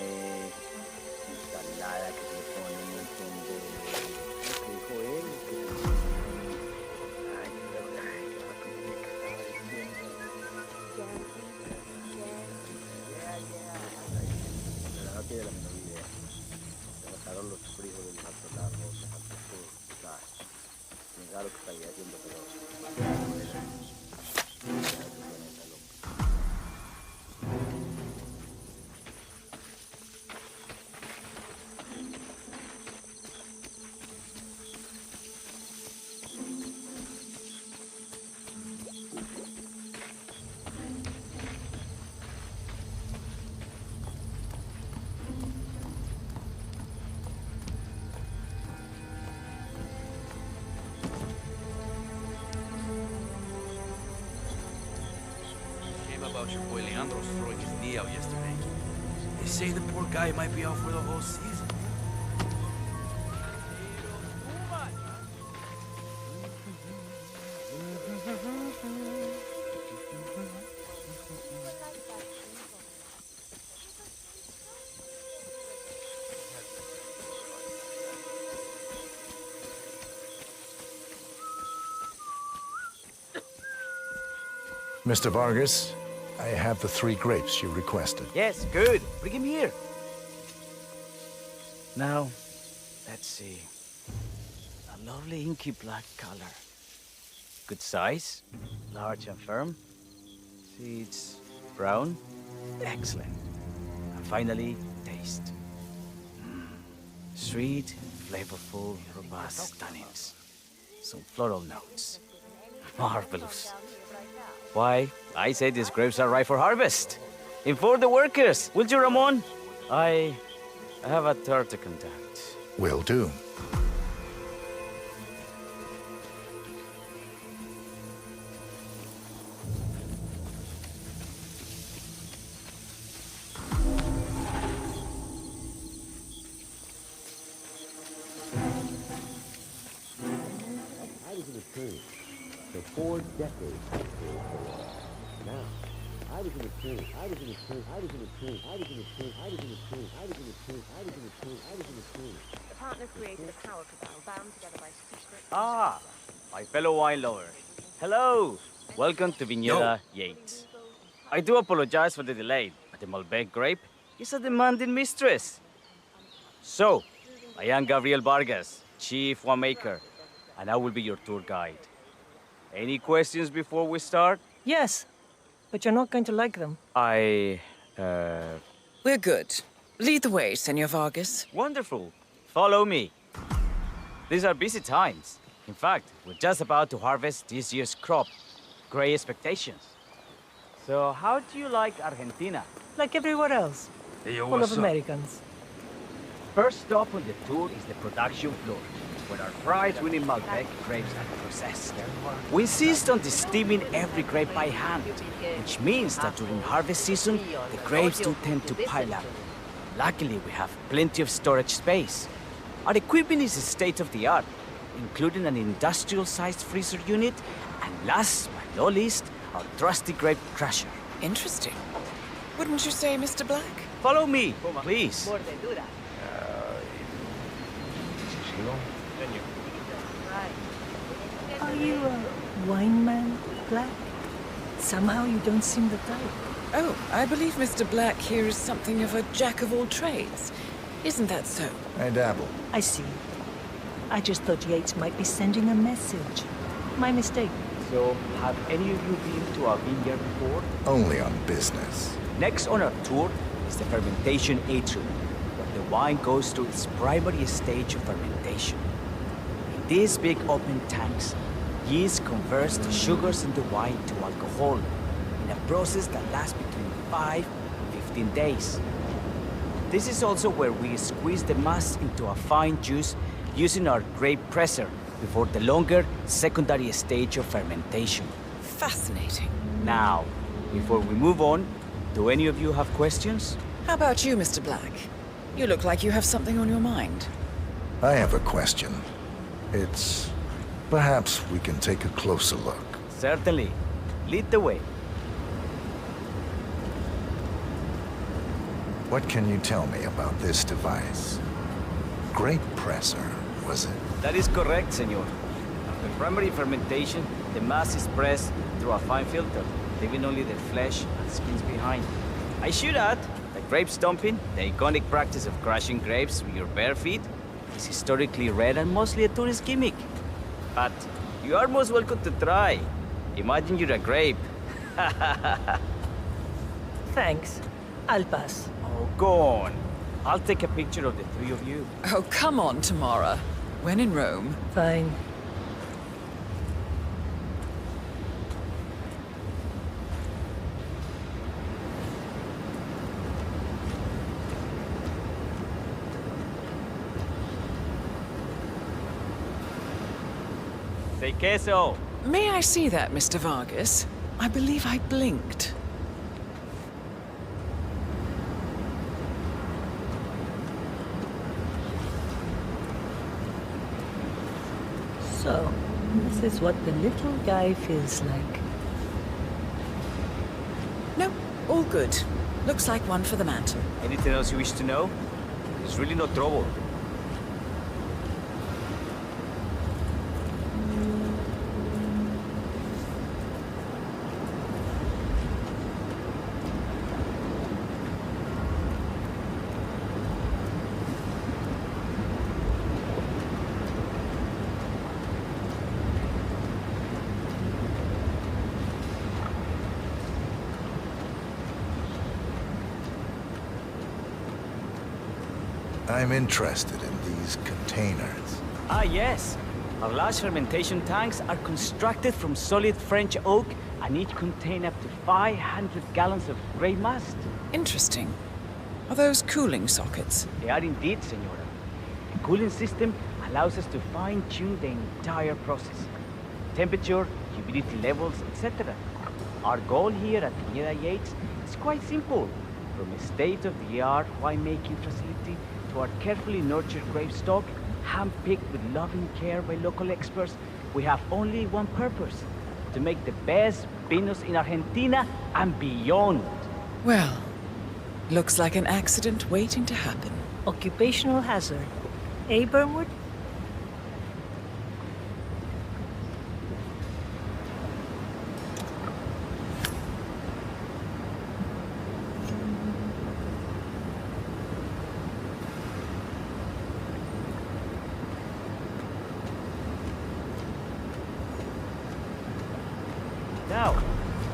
ensalada, que se le pone un montón de... ¿Qué dijo él? De la menor idea. Se bajaron los frijoles, les faltó el arroz, les faltó todo. Bien raro que estaría haciendo, pero... About your boy Leandro's throwing his knee out yesterday. They say the poor guy might be out for the whole season. Mr. Vargas, I have the 3 grapes you requested. Yes, good. Bring him here. Now, let's see. A lovely inky black color. Good size, large and firm. Seeds brown. Excellent. And finally, taste. Sweet, flavorful, robust tannins. Some floral notes. Marvelous. Why, I say these grapes are ripe for harvest. Inform the workers, will you, Ramon? I have a third to contact. Will do. I was an attorney for 4 decades. Now, I was an attorney. I was an attorney. I was an attorney. I was an attorney. I was an attorney. I was an attorney. I was an attorney. I was an attorney. The partner created a power cabal bound together by secret... Ah, my fellow wine lover. Hello. Welcome to Viñeda Yates. I do apologize for the delay, but the Malbec grape is a demanding mistress. So, I am Gabriel Vargas, Chief Winemaker, and I will be your tour guide. Any questions before we start? Yes, but you're not going to like them. We're good. Lead the way, Senor Vargas. Wonderful. Follow me. These are busy times. In fact, we're just about to harvest this year's crop. Great expectations. So, how do you like Argentina? Like everywhere else. Hey, yo, Full of what's up? Americans. First stop on the tour is the production floor, where our prize-winning Malbec grapes are processed. We insist on steaming every grape by hand, which means that during harvest season, the grapes do tend to pile up. Luckily, we have plenty of storage space. Our equipment is state-of-the-art, including an industrial-sized freezer unit, and last but not least, our trusty grape crusher. Interesting. Wouldn't you say, Mr. Black? Follow me, please. Are you a wine man, Black? Somehow you don't seem the type. Oh, I believe Mr. Black here is something of a jack of all trades. Isn't that so? I dabble. I see. I just thought Yates might be sending a message. My mistake. So, have any of you been to a vineyard before? Only on business. Next on our tour is the fermentation atrium, where the wine goes through its primary stage of fermentation. In these big open tanks, yeast converts the sugars in the wine to alcohol, in a process that lasts between 5 and 15 days. This is also where we squeeze the must into a fine juice using our grape presser before the longer secondary stage of fermentation. Fascinating. Now, before we move on, do any of you have questions? How about you, Mr. Black? You look like you have something on your mind. I have a question. It's... perhaps we can take a closer look. Certainly. Lead the way. What can you tell me about this device? Grape presser, was it? That is correct, senor. After primary fermentation, the mass is pressed through a fine filter, leaving only the flesh and skins behind. I should add that grape stomping, the iconic practice of crushing grapes with your bare feet, is historically rare and mostly a tourist gimmick. But you are most welcome to try. Imagine you're a grape. Thanks. I'll pass. Oh, go on. I'll take a picture of the three of you. Oh, come on, Tamara. When in Rome. Fine. Say queso. May I see that, Mr. Vargas? I believe I blinked. So, this is what the little guy feels like. No, all good. Looks like one for the mantle. Anything else you wish to know? There's really no trouble. I'm interested in these containers. Ah, yes. Our large fermentation tanks are constructed from solid French oak and each contain up to 500 gallons of grey must. Interesting. Are those cooling sockets? They are indeed, senora. The cooling system allows us to fine-tune the entire process. Temperature, humidity levels, etc. Our goal here at Viñeda Yates is quite simple. From a state-of-the-art winemaking facility to our carefully nurtured grape stock, hand-picked with loving care by local experts, we have only one purpose: to make the best vinos in Argentina and beyond. Well, looks like an accident waiting to happen. Occupational hazard. Eh, Burnwood?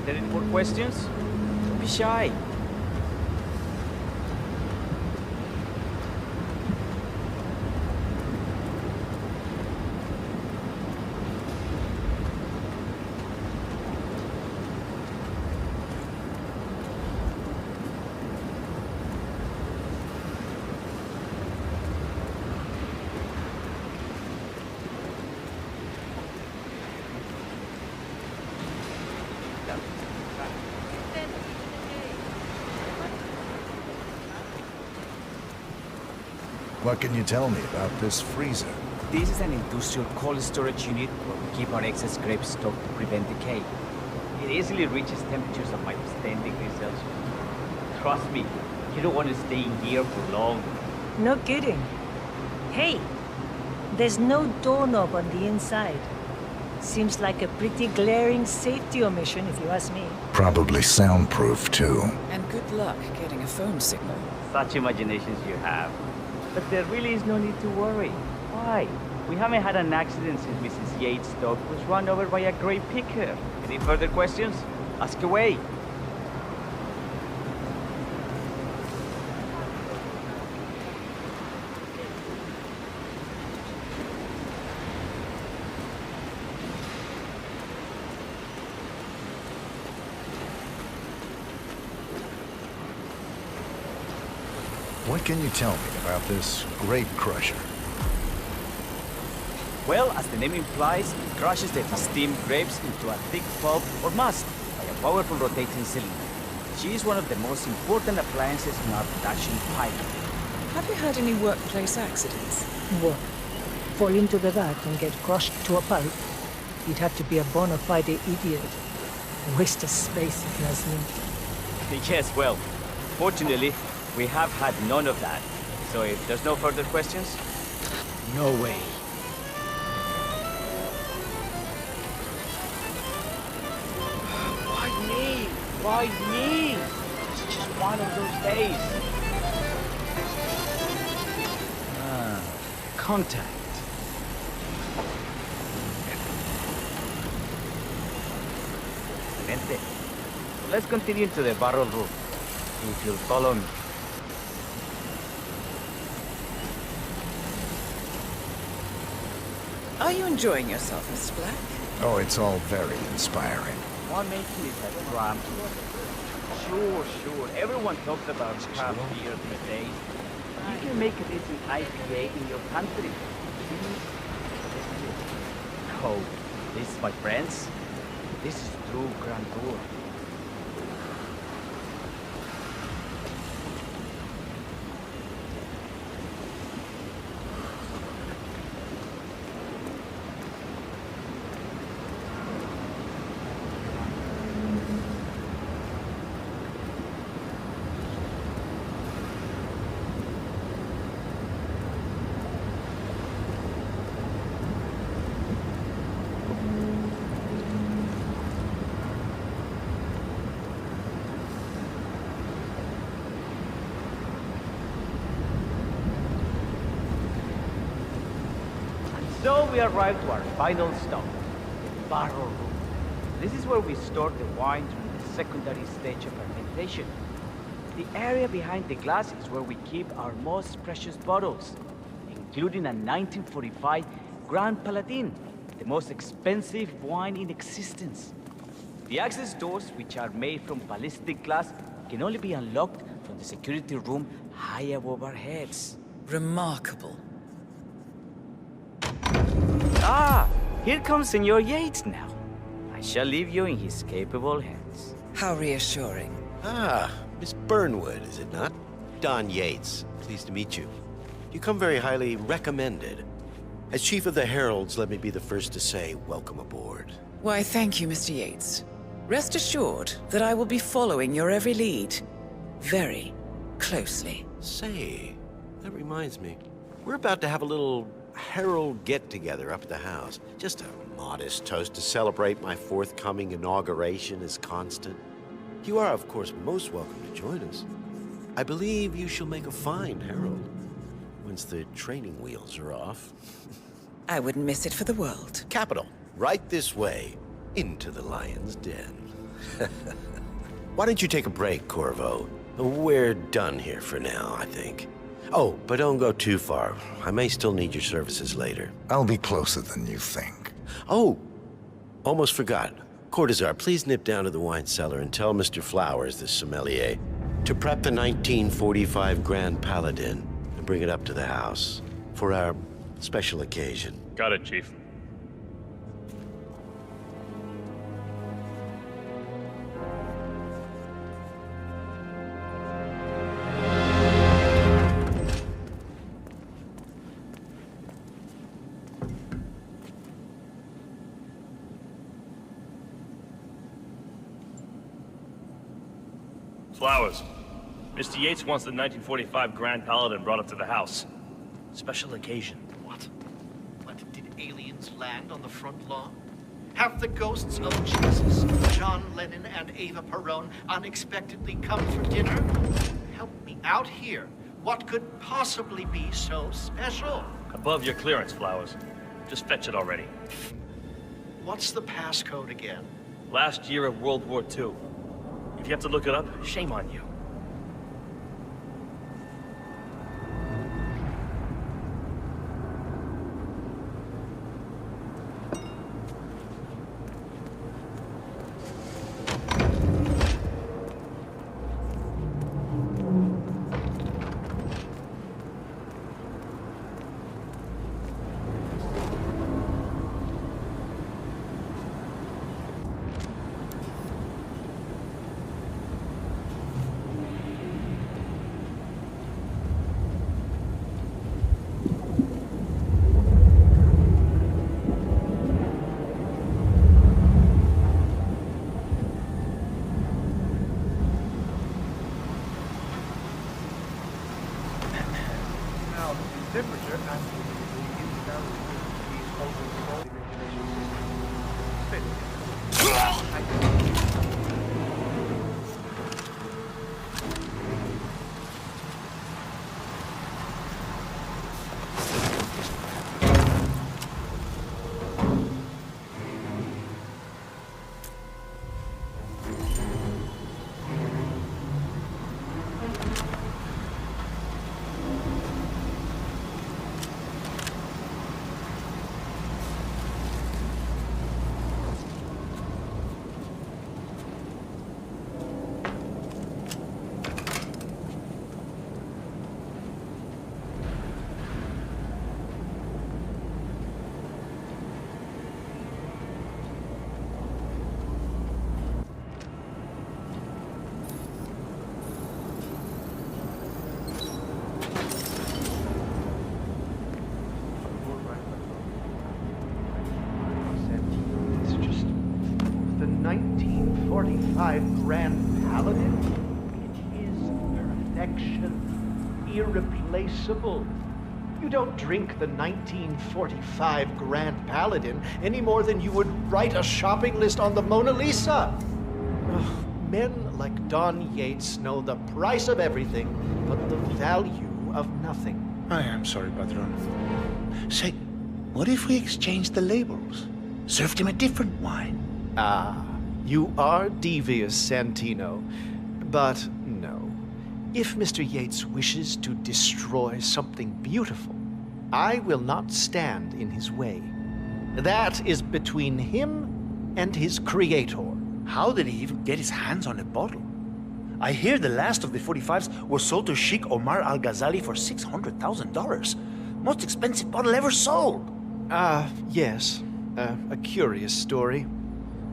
Is there any more questions? Don't be shy. What can you tell me about this freezer? This is an industrial cold storage unit where we keep our excess grapes stocked to prevent decay. It easily reaches temperatures of -10 degrees Celsius. Trust me, you don't want to stay in here for long. No kidding. Hey, there's no doorknob on the inside. Seems like a pretty glaring safety omission, if you ask me. Probably soundproof, too. And good luck getting a phone signal. Such imaginations you have. But there really is no need to worry. Why? We haven't had an accident since Mrs. Yates' dog was run over by a grape picker. Any further questions? Ask away. What can you tell me about this grape crusher? Well, as the name implies, it crushes the steamed grapes into a thick pulp or must by a powerful rotating cylinder. She is one of the most important appliances in our production pipeline. Have you had any workplace accidents? What? Fall into the vat and get crushed to a pulp? You'd have to be a bona fide idiot. A waste of space, if you ask me. Yes, well, fortunately, we have had none of that. So if there's no further questions, no way. Why me? Why me? It's just one of those days. Contact. Excelente. Let's continue to the barrel room. If you'll follow me. Are you enjoying yourself, Mr. Black? Oh, it's all very inspiring. Winemaking is a craft. Sure. Everyone talks about craft beer these days. You can make a decent IPA in your country. Oh, this, my friends, this is true grandeur. So we arrived to our final stop, the barrel room. This is where we store the wine during the secondary stage of fermentation. The area behind the glass is where we keep our most precious bottles, including a 1945 Grand Paladin, the most expensive wine in existence. The access doors, which are made from ballistic glass, can only be unlocked from the security room high above our heads. Remarkable. Ah, here comes Senor Yates now. I shall leave you in his capable hands. How reassuring. Ah, Miss Burnwood, is it not? Don Yates, pleased to meet you. You come very highly recommended. As Chief of the Heralds, let me be the first to say welcome aboard. Why, thank you, Mr. Yates. Rest assured that I will be following your every lead. Very closely. Say, that reminds me. We're about to have a little Herald get-together up at the house. Just a modest toast to celebrate my forthcoming inauguration as Constant. You are, of course, most welcome to join us. I believe you shall make a fine Herald, once the training wheels are off. I wouldn't miss it for the world. Capital. Right this way, into the lion's den. Why don't you take a break, Corvo? We're done here for now, I think. Oh, but don't go too far. I may still need your services later. I'll be closer than you think. Oh, almost forgot. Cortazar, please nip down to the wine cellar and tell Mr. Flowers, the sommelier, to prep the 1945 Grand Paladin and bring it up to the house for our special occasion. Got it, Chief. Flowers. Mr. Yates wants the 1945 Grand Paladin brought up to the house. Special occasion. What? Did aliens land on the front lawn? Have the ghosts of Jesus, John Lennon, and Eva Perón unexpectedly come for dinner? Help me out here. What could possibly be so special? Above your clearance, Flowers. Just fetch it already. What's the passcode again? Last year of World War II. If you have to look it up, shame on you. Temperature and Grand Paladin. It is perfection, irreplaceable. You don't drink the 1945 Grand Paladin any more than you would write a shopping list on the Mona Lisa. Men like Don Yates know the price of everything, but the value of nothing. I am sorry, Patron. Say, what if we exchanged the labels? Served him a different wine? Ah. You are devious, Santino. But no. If Mr. Yates wishes to destroy something beautiful, I will not stand in his way. That is between him and his creator. How did he even get his hands on a bottle? I hear the last of the 45s were sold to Sheikh Omar Al-Ghazali for $600,000. Most expensive bottle ever sold. Yes. A curious story.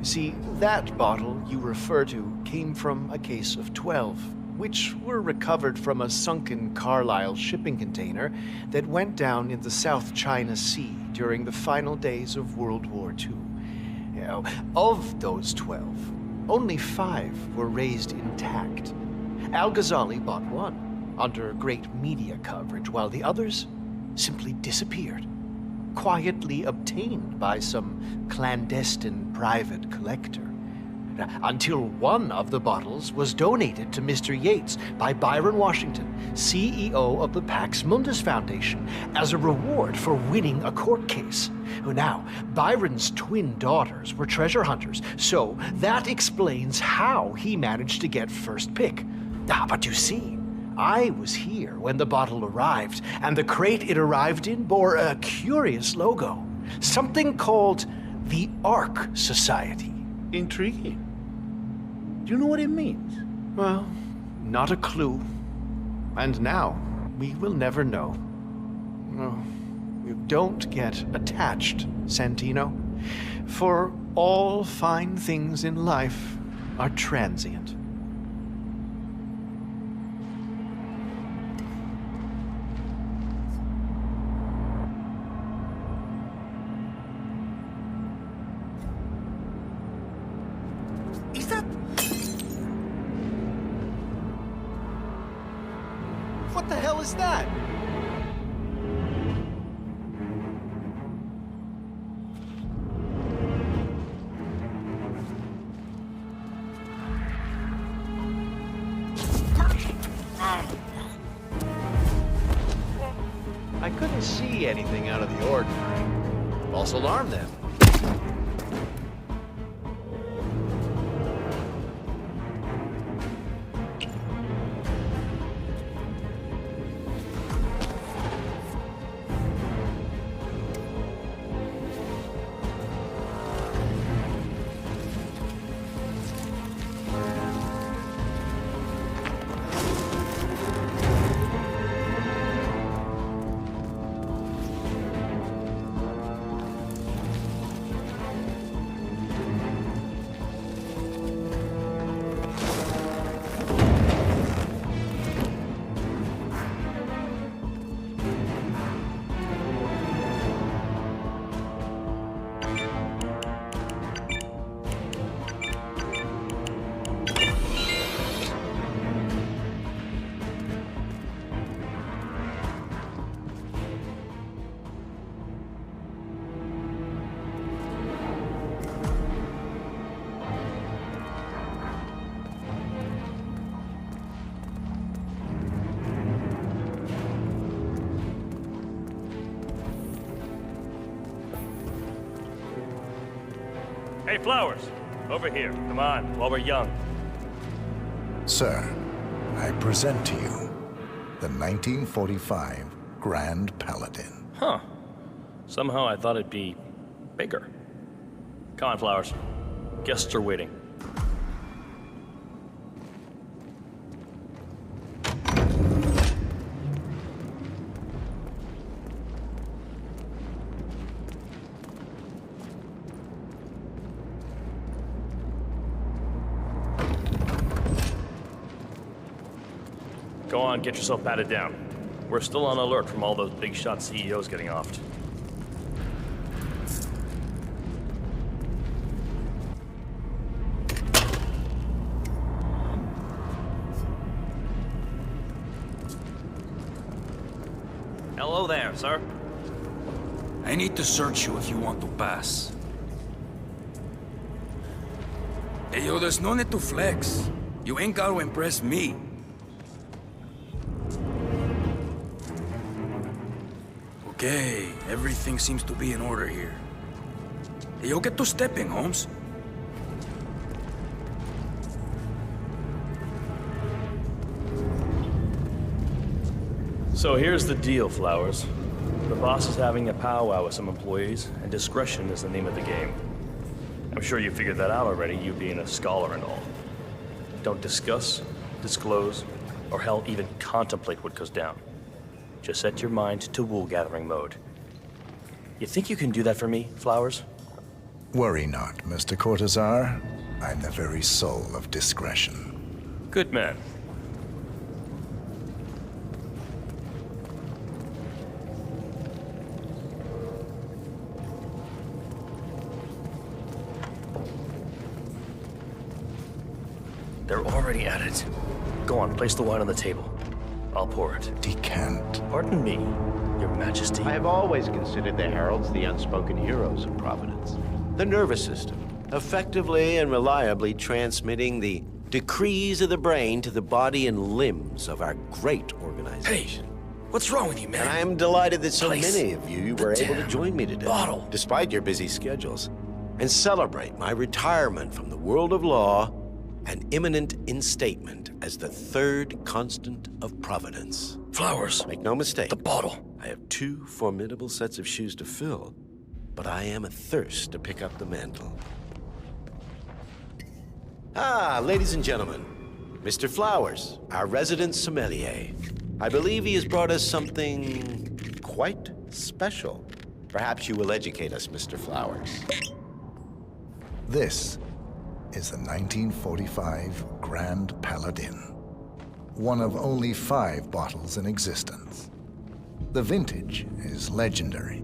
See, that bottle you refer to came from a case of 12, which were recovered from a sunken Carlisle shipping container that went down in the South China Sea during the final days of World War II. Of those 12, only 5 were raised intact. Al-Ghazali bought one under great media coverage, while the others simply disappeared. Quietly obtained by some clandestine private collector. until one of the bottles was donated to Mr. Yates by Byron Washington, CEO of the Pax Mundus Foundation, as a reward for winning a court case. Now, Byron's twin daughters were treasure hunters, so that explains how he managed to get first pick. But you see, I was here when the bottle arrived, and the crate it arrived in bore a curious logo. Something called the Ark Society. Intriguing. Do you know what it means? Well, not a clue. And now, we will never know. Oh, you don't get attached, Santino. For all fine things in life are transient. What the hell is that? I couldn't see anything out of the ordinary. False alarm then. Hey, Flowers, over here. Come on, while we're young. Sir, I present to you the 1945 Grand Paladin. Huh. Somehow I thought it'd be bigger. Come on, Flowers. Guests are waiting. Go on, get yourself patted down. We're still on alert from all those big shot CEOs getting offed. Hello there, sir. I need to search you if you want to pass. Hey, yo, there's no need to flex. You ain't got to impress me. Okay, everything seems to be in order here. Hey, yo, get to stepping, Holmes. So here's the deal, Flowers. The boss is having a powwow with some employees, and discretion is the name of the game. I'm sure you figured that out already, you being a scholar and all. Don't discuss, disclose, or hell, even contemplate what goes down. Just set your mind to wool-gathering mode. You think you can do that for me, Flowers? Worry not, Mr. Cortazar. I'm the very soul of discretion. Good man. They're already at it. Go on, place the wine on the table. I'll pour it. Decant. Pardon me, Your Majesty. I have always considered the heralds the unspoken heroes of Providence. The nervous system, effectively and reliably transmitting the decrees of the brain to the body and limbs of our great organization. Hey, what's wrong with you, man? And I am delighted that so Place many of you were able to join me today, bottle. despite your busy schedules, and celebrate my retirement from the world of law and imminent instatement as the third constant of providence. Flowers. Make no mistake. The bottle. I have 2 formidable sets of shoes to fill, but I am athirst to pick up the mantle. Ah, ladies and gentlemen, Mr. Flowers, our resident sommelier. I believe he has brought us something quite special. Perhaps you will educate us, Mr. Flowers. This is the 1945 Grand Paladin, one of only 5 bottles in existence. The vintage is legendary,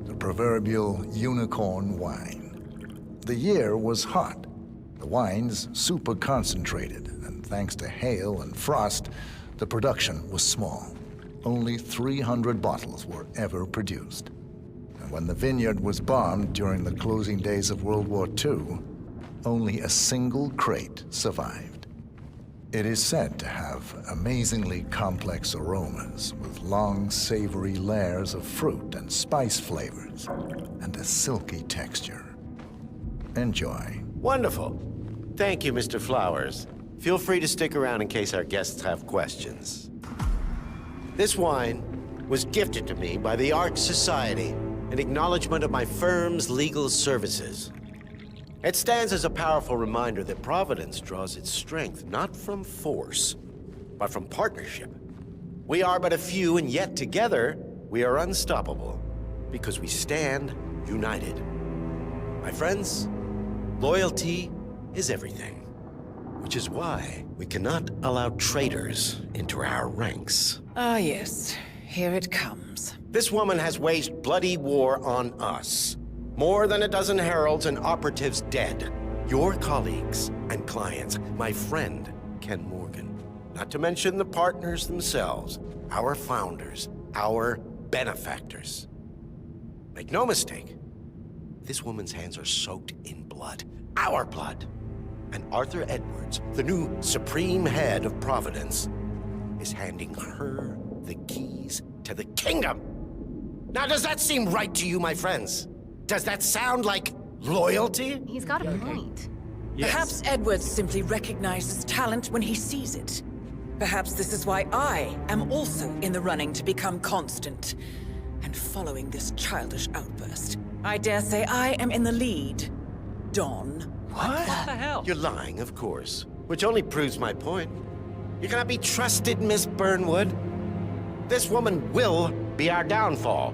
the proverbial unicorn wine. The year was hot, the wine's super concentrated, and thanks to hail and frost, the production was small. Only 300 bottles were ever produced. And when the vineyard was bombed during the closing days of World War II, only a single crate survived. It is said to have amazingly complex aromas with long, savory layers of fruit and spice flavors, and a silky texture. Enjoy. Wonderful. Thank you, Mr. Flowers. Feel free to stick around in case our guests have questions. This wine was gifted to me by the Art Society in acknowledgement of my firm's legal services. It stands as a powerful reminder that Providence draws its strength not from force, but from partnership. We are but a few, and yet together we are unstoppable because we stand united. My friends, loyalty is everything, which is why we cannot allow traitors into our ranks. Ah, yes. Here it comes. This woman has waged bloody war on us. More than a dozen heralds and operatives dead. Your colleagues and clients, my friend, Ken Morgan. Not to mention the partners themselves, our founders, our benefactors. Make no mistake, this woman's hands are soaked in blood. Our blood. And Arthur Edwards, the new supreme head of Providence, is handing her the keys to the kingdom. Now, does that seem right to you, my friends? Does that sound like loyalty? He's got a point. Yes. Perhaps Edwards simply recognizes talent when he sees it. Perhaps this is why I am also in the running to become constant. And following this childish outburst, I dare say I am in the lead. Don. What the hell? You're lying, of course. Which only proves my point. You cannot be trusted, Miss Burnwood. This woman will be our downfall.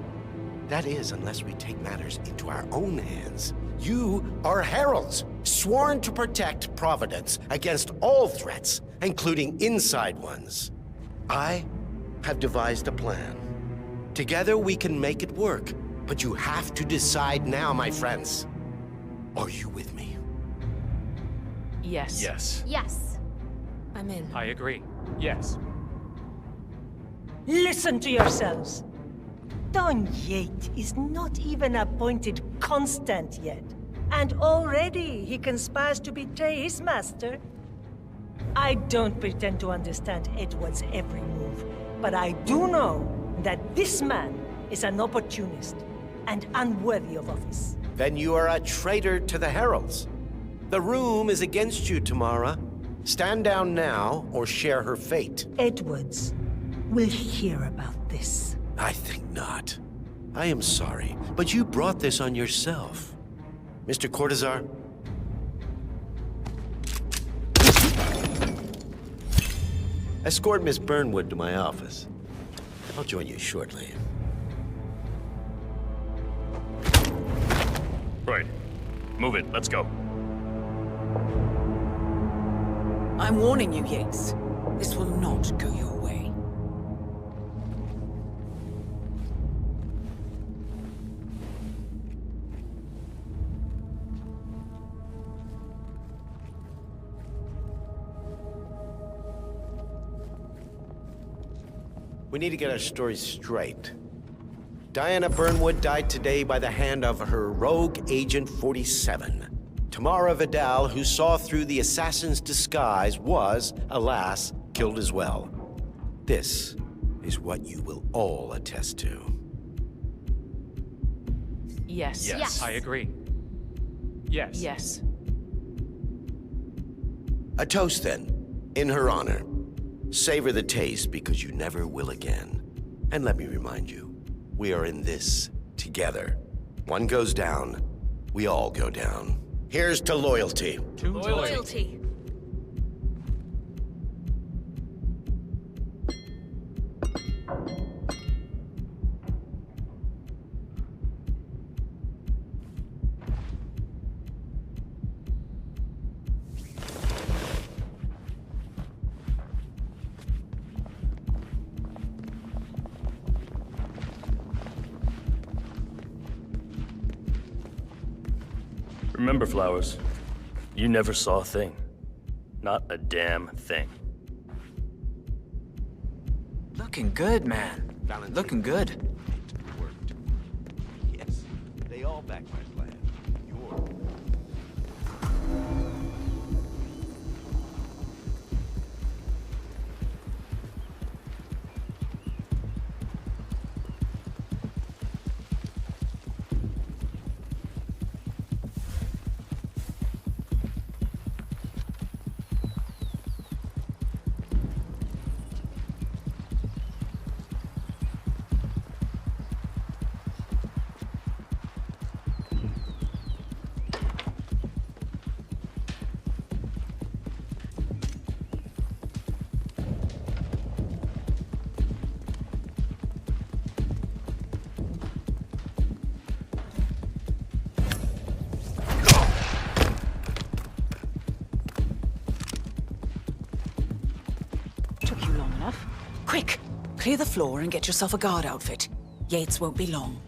That is, unless we take matters into our own hands. You are heralds, sworn to protect Providence against all threats, including inside ones. I have devised a plan. Together we can make it work, but you have to decide now, my friends. Are you with me? Yes. Yes. Yes. I'm in. I agree. Yes. Listen to yourselves. Don Yates is not even appointed constant yet. And already he conspires to betray his master. I don't pretend to understand Edward's every move, but I do know that this man is an opportunist and unworthy of office. Then you are a traitor to the heralds. The room is against you, Tamara. Stand down now or share her fate. Edwards will hear about this. I think not. I am sorry, but you brought this on yourself. Mr. Cortazar? Escort Miss Burnwood to my office. I'll join you shortly. Right. Move it. Let's go. I'm warning you, Yates. This will not go your way. We need to get our stories straight. Diana Burnwood died today by the hand of her rogue Agent 47. Tamara Vidal, who saw through the assassin's disguise, was, alas, killed as well. This is what you will all attest to. Yes. Yes. I agree. Yes. Yes. A toast, then, in her honor. Savor the taste, because you never will again. And let me remind you, we are in this together. One goes down, we all go down. Here's to loyalty. To Loyalty. Remember, Flowers, you never saw a thing. Not a damn thing. Looking good, man. Looking good. Worked. Yes, they all back my plan. Yours. Took you long enough. Quick! Clear the floor and get yourself a guard outfit. Yates won't be long.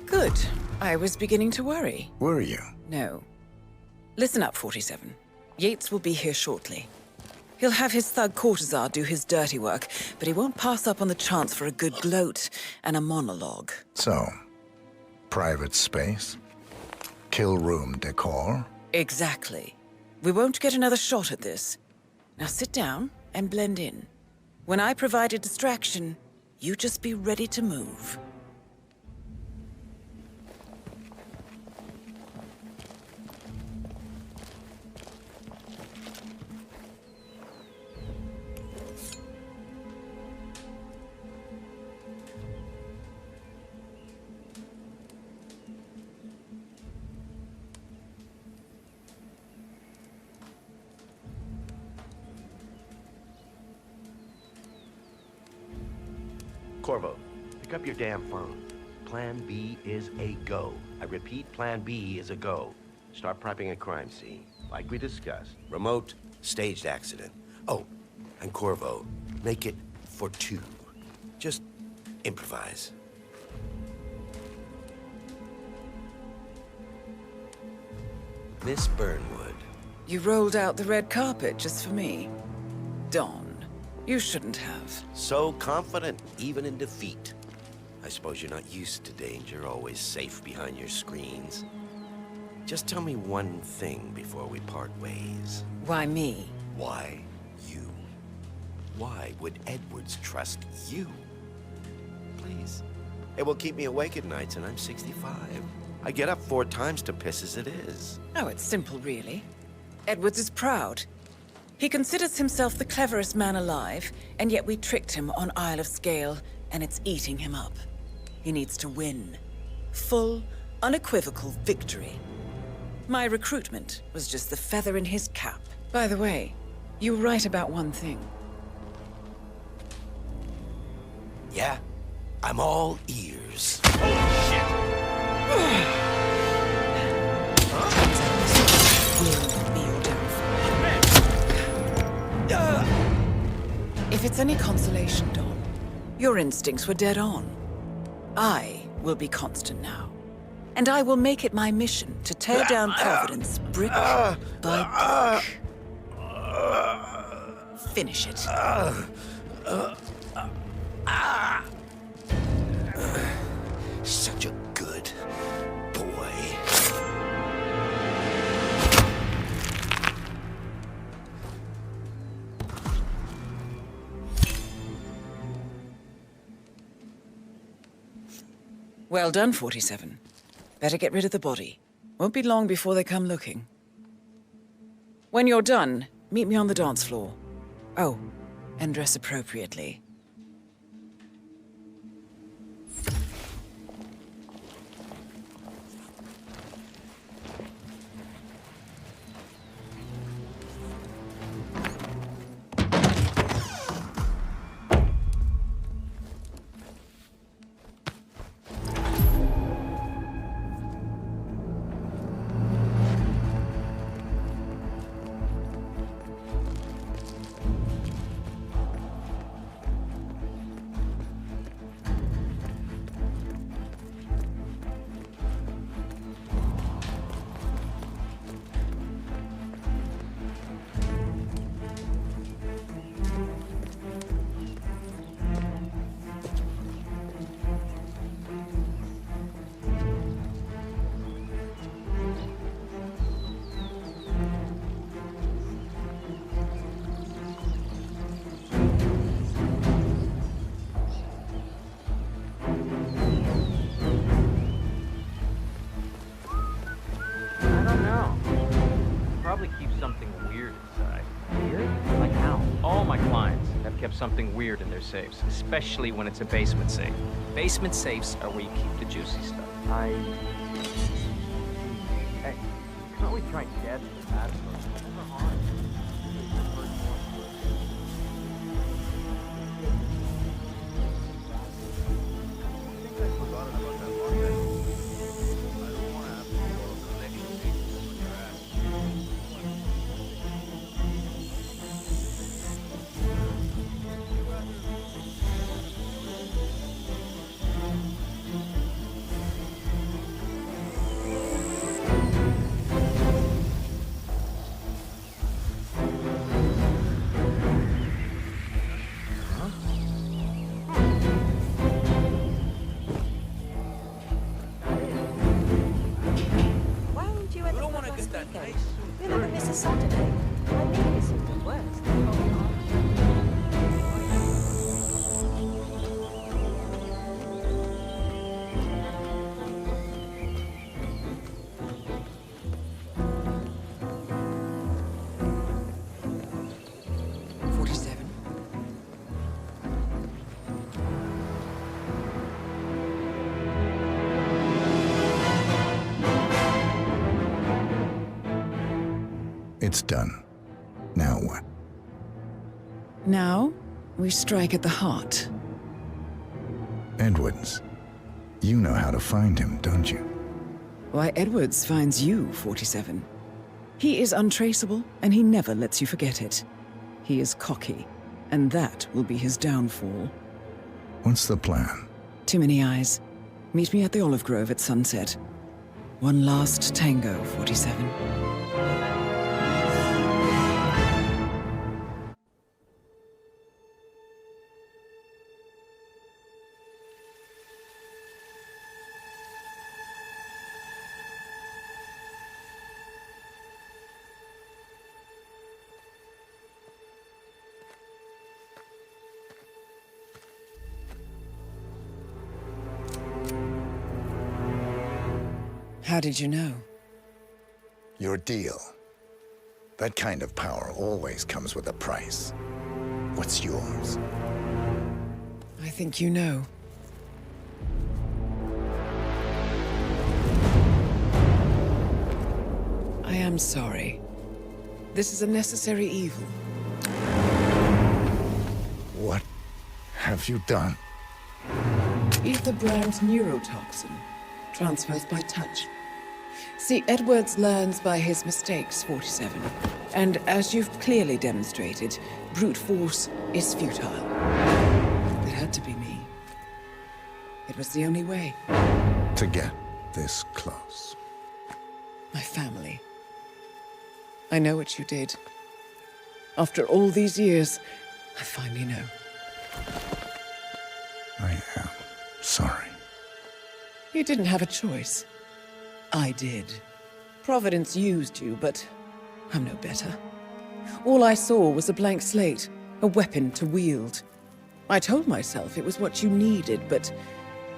Good. I was beginning to worry. Were you? No. Listen up, 47. Yates will be here shortly. He'll have his thug Cortazar do his dirty work, but he won't pass up on the chance for a good gloat and a monologue. So, private space? Kill room decor? Exactly. We won't get another shot at this. Now sit down and blend in. When I provide a distraction, you just be ready to move. Corvo, pick up your damn phone. Plan B is a go. I repeat, Plan B is a go. Start prepping a crime scene, like we discussed. Remote, staged accident. Oh, and Corvo, make it for two. Just improvise. Miss Burnwood. You rolled out the red carpet just for me. Don, you shouldn't have. So confident, even in defeat. I suppose you're not used to danger, always safe behind your screens. Just tell me one thing before we part ways. Why me? Why you? Why would Edwards trust you? Please. It will keep me awake at nights, and I'm 65. I get up 4 times to piss as it is. Oh, it's simple, really. Edwards is proud. He considers himself the cleverest man alive, and yet we tricked him on Isle of Scale, and it's eating him up. He needs to win. Full, unequivocal victory. My recruitment was just the feather in his cap. By the way, you were right about one thing. Yeah? I'm all ears. If it's any consolation, Dawn, your instincts were dead on. I will be constant now. And I will make it my mission to tear down Providence brick by brick. Finish it. Such a good boy. Well done, 47. Better get rid of the body. Won't be long before they come looking. When you're done, meet me on the dance floor. Oh, and dress appropriately. Something weird in their safes, especially when it's a basement safe. Basement safes are where you keep the juicy stuff. Hey, can't we try and get the bad stuff? You never miss a Saturday. I mean, it's the worst. It's done. Now what? Now, we strike at the heart. Edwards. You know how to find him, don't you? Why, Edwards finds you, 47. He is untraceable, and he never lets you forget it. He is cocky, and that will be his downfall. What's the plan? Too many eyes. Meet me at the Olive Grove at sunset. One last tango, 47. How did you know? Your deal. That kind of power always comes with a price. What's yours? I think you know. I am sorry. This is a necessary evil. What have you done? Ether brand neurotoxin. Transfers by touch. See, Edwards learns by his mistakes, 47. And as you've clearly demonstrated, brute force is futile. It had to be me. It was the only way. To get this close. My family. I know what you did. After all these years, I finally know. I am sorry. You didn't have a choice. I did. Providence used you, but I'm no better. All I saw was a blank slate, a weapon to wield. I told myself it was what you needed, but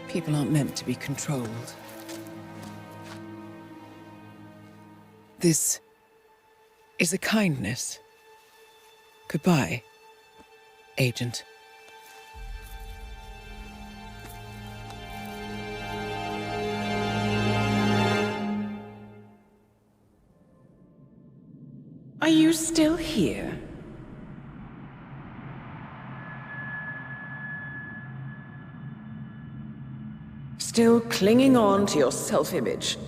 people aren't meant to be controlled. This is a kindness. Goodbye, Agent. Are you still here? Still clinging on to your self-image?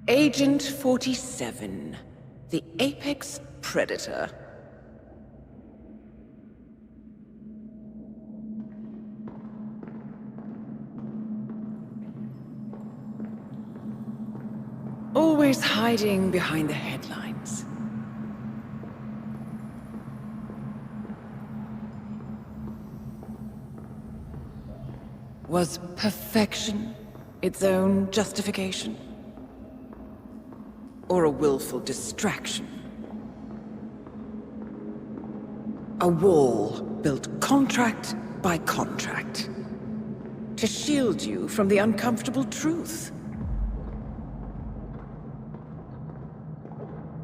Agent 47, the apex predator. Always hiding behind the headlines. Was perfection its own justification? Or a willful distraction? A wall built contract by contract to shield you from the uncomfortable truth.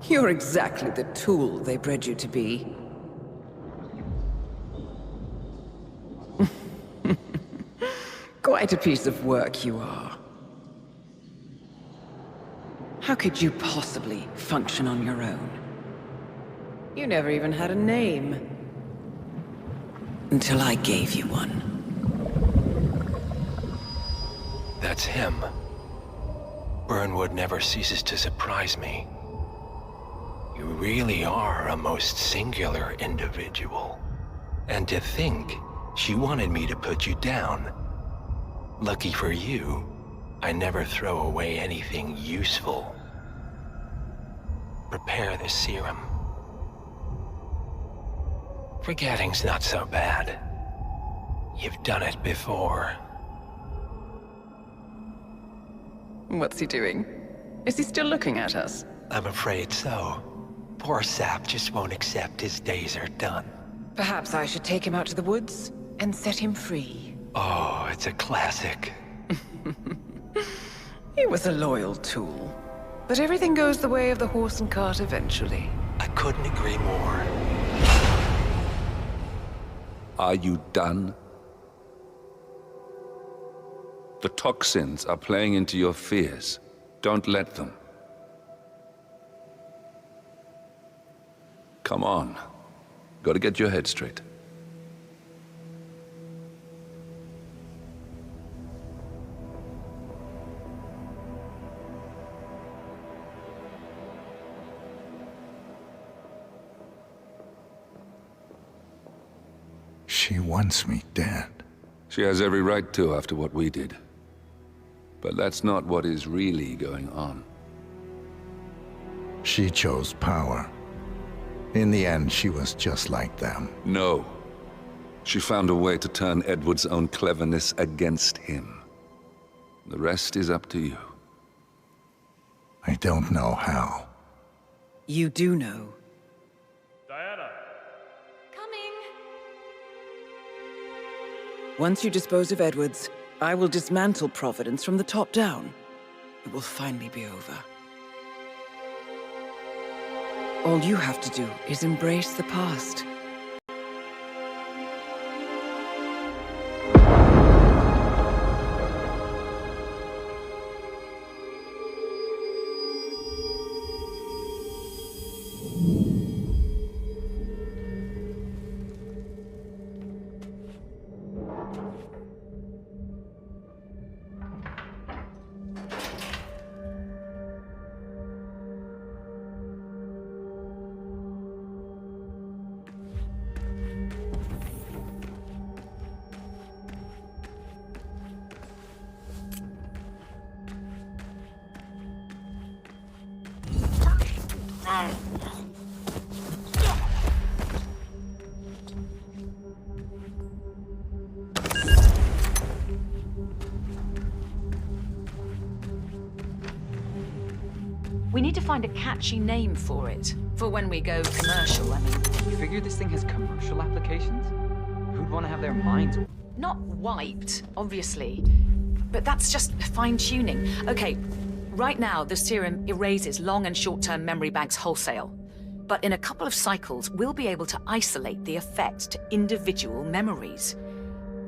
You're exactly the tool they bred you to be. Quite a piece of work you are. How could you possibly function on your own? You never even had a name. Until I gave you one. That's him. Burnwood never ceases to surprise me. You really are a most singular individual. And to think she wanted me to put you down. Lucky for you, I never throw away anything useful. Prepare the serum. Forgetting's not so bad. You've done it before. What's he doing? Is he still looking at us? I'm afraid so. Poor sap just won't accept his days are done. Perhaps I should take him out to the woods and set him free. Oh, it's a classic. He was a loyal tool. But everything goes the way of the horse and cart eventually. I couldn't agree more. Are you done? The toxins are playing into your fears. Don't let them. Come on. Gotta get your head straight. She wants me dead. She has every right to after what we did. But that's not what is really going on. She chose power. In the end, she was just like them. No. She found a way to turn Edward's own cleverness against him. The rest is up to you. I don't know how. You do know. Diana! Once you dispose of Edwards, I will dismantle Providence from the top down. It will finally be over. All you have to do is embrace the past. We need to find a catchy name for it. For when we go commercial, I mean. You figure this thing has commercial applications? Who'd want to have their minds... Not wiped, obviously. But that's just fine-tuning. Okay, right now the serum erases long and short-term memory banks wholesale. But in a couple of cycles, we'll be able to isolate the effect to individual memories.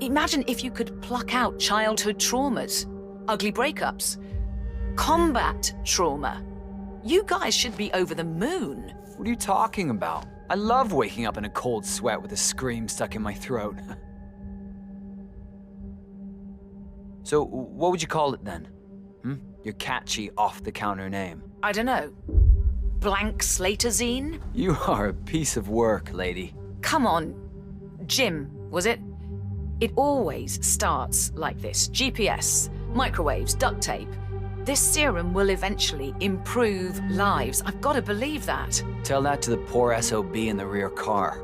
Imagine if you could pluck out childhood traumas, ugly breakups, combat trauma. You guys should be over the moon. What are you talking about? I love waking up in a cold sweat with a scream stuck in my throat. So, what would you call it then? Your catchy, off-the-counter name. I don't know. Blank Slaterzine? You are a piece of work, lady. Come on. Jim, was it? It always starts like this. GPS, microwaves, duct tape. This serum will eventually improve lives. I've got to believe that. Tell that to the poor SOB in the rear car.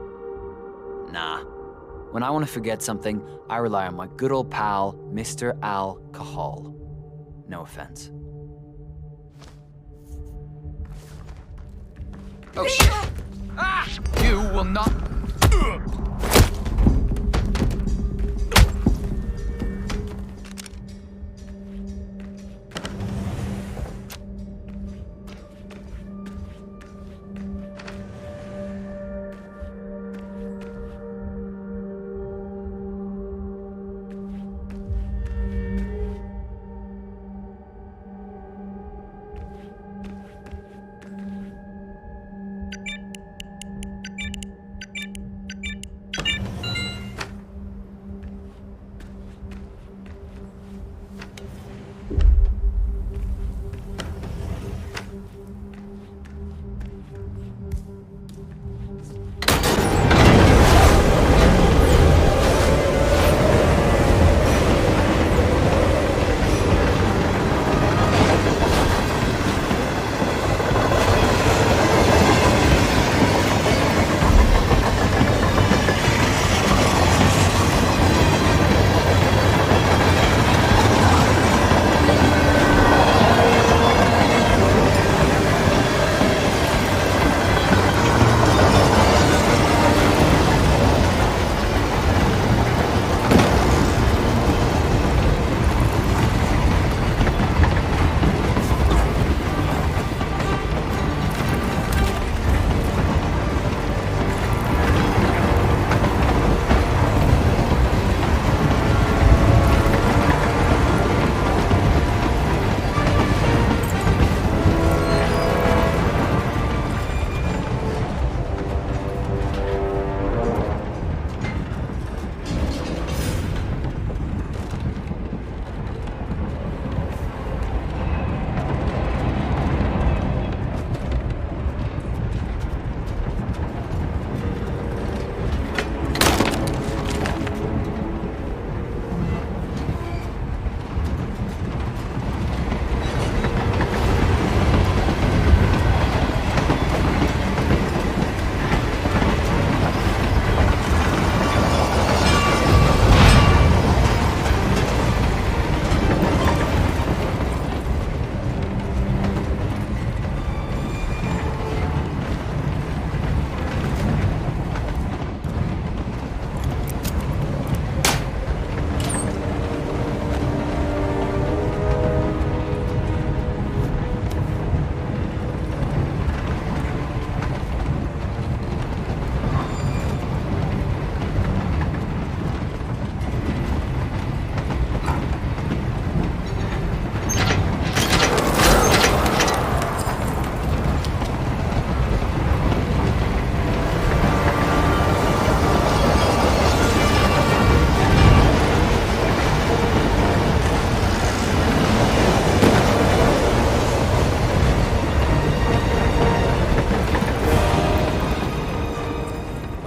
Nah. When I want to forget something, I rely on my good old pal, Mr. Alcohol. No offense. Oh, shit. Ah! You will not...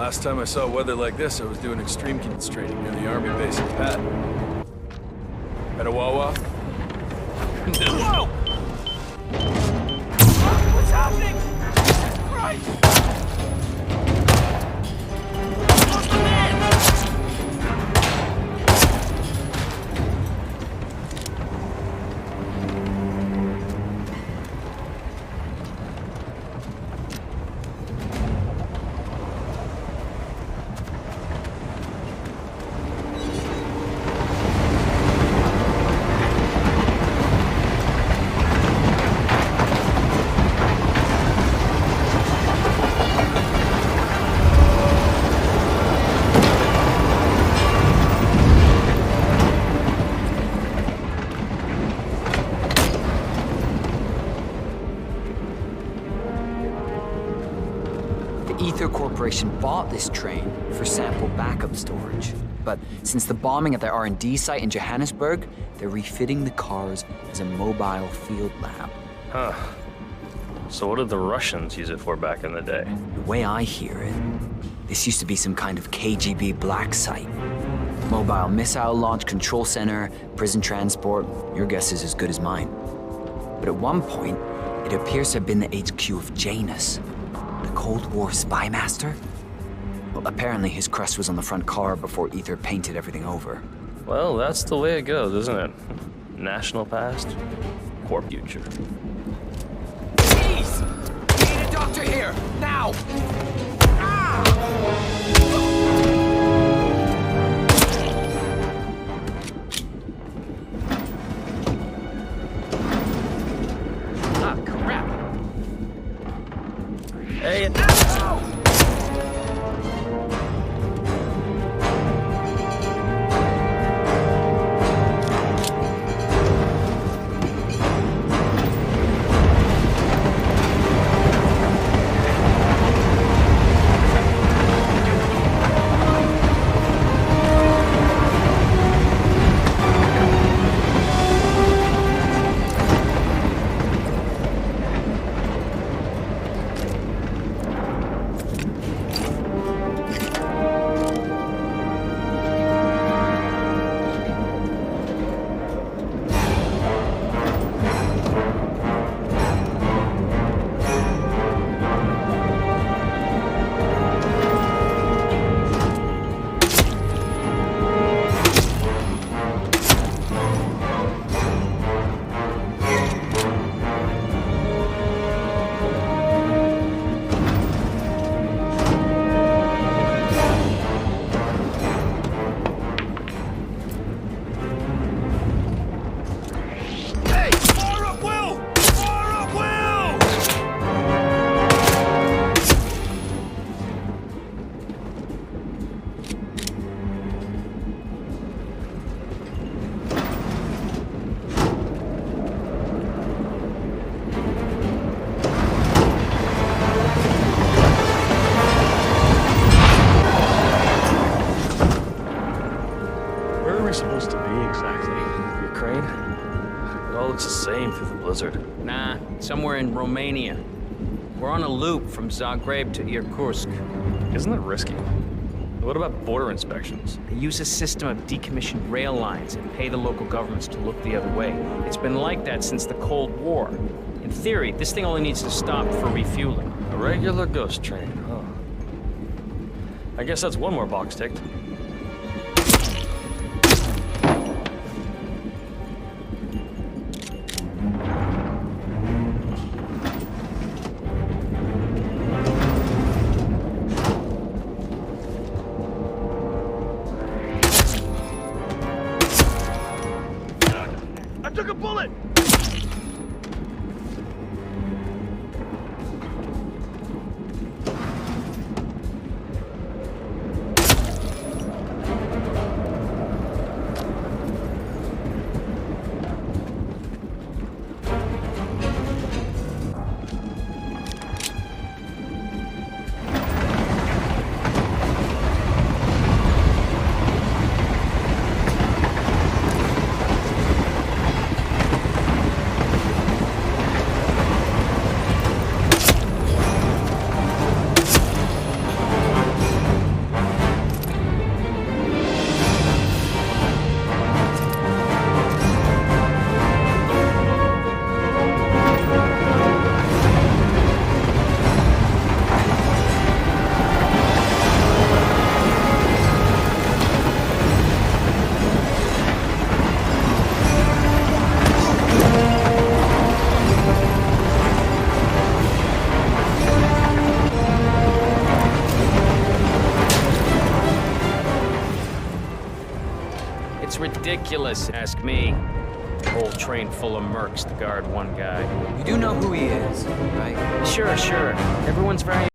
Last time I saw weather like this, I was doing extreme kids training near the army base in Pat. At a Wawa? Whoa! What's happening? Christ! Lost the man! Ether Corporation bought this train for sample backup storage. But since the bombing at their R&D site in Johannesburg, they're refitting the cars as a mobile field lab. Huh. So what did the Russians use it for back in the day? The way I hear it, this used to be some kind of KGB black site. Mobile missile launch control center, prison transport, your guess is as good as mine. But at one point, it appears to have been the HQ of Janus, the Cold War spy master. Well, apparently his crest was on the front car before Ether painted everything over. Well, that's the way it goes, isn't it? National past, core future. Please! We need a doctor here, now! Ah, crap! Hey, supposed to be exactly? Ukraine? It all looks the same through the blizzard. Nah, somewhere in Romania. We're on a loop from Zagreb to Irkutsk. Isn't that risky? What about border inspections? They use a system of decommissioned rail lines and pay the local governments to look the other way. It's been like that since the Cold War. In theory, this thing only needs to stop for refueling. A regular ghost train, huh? I guess that's one more box ticked. I took a bullet! It's ridiculous, ask me. A whole train full of mercs to guard one guy. You do know who he is, right? Sure. Everyone's very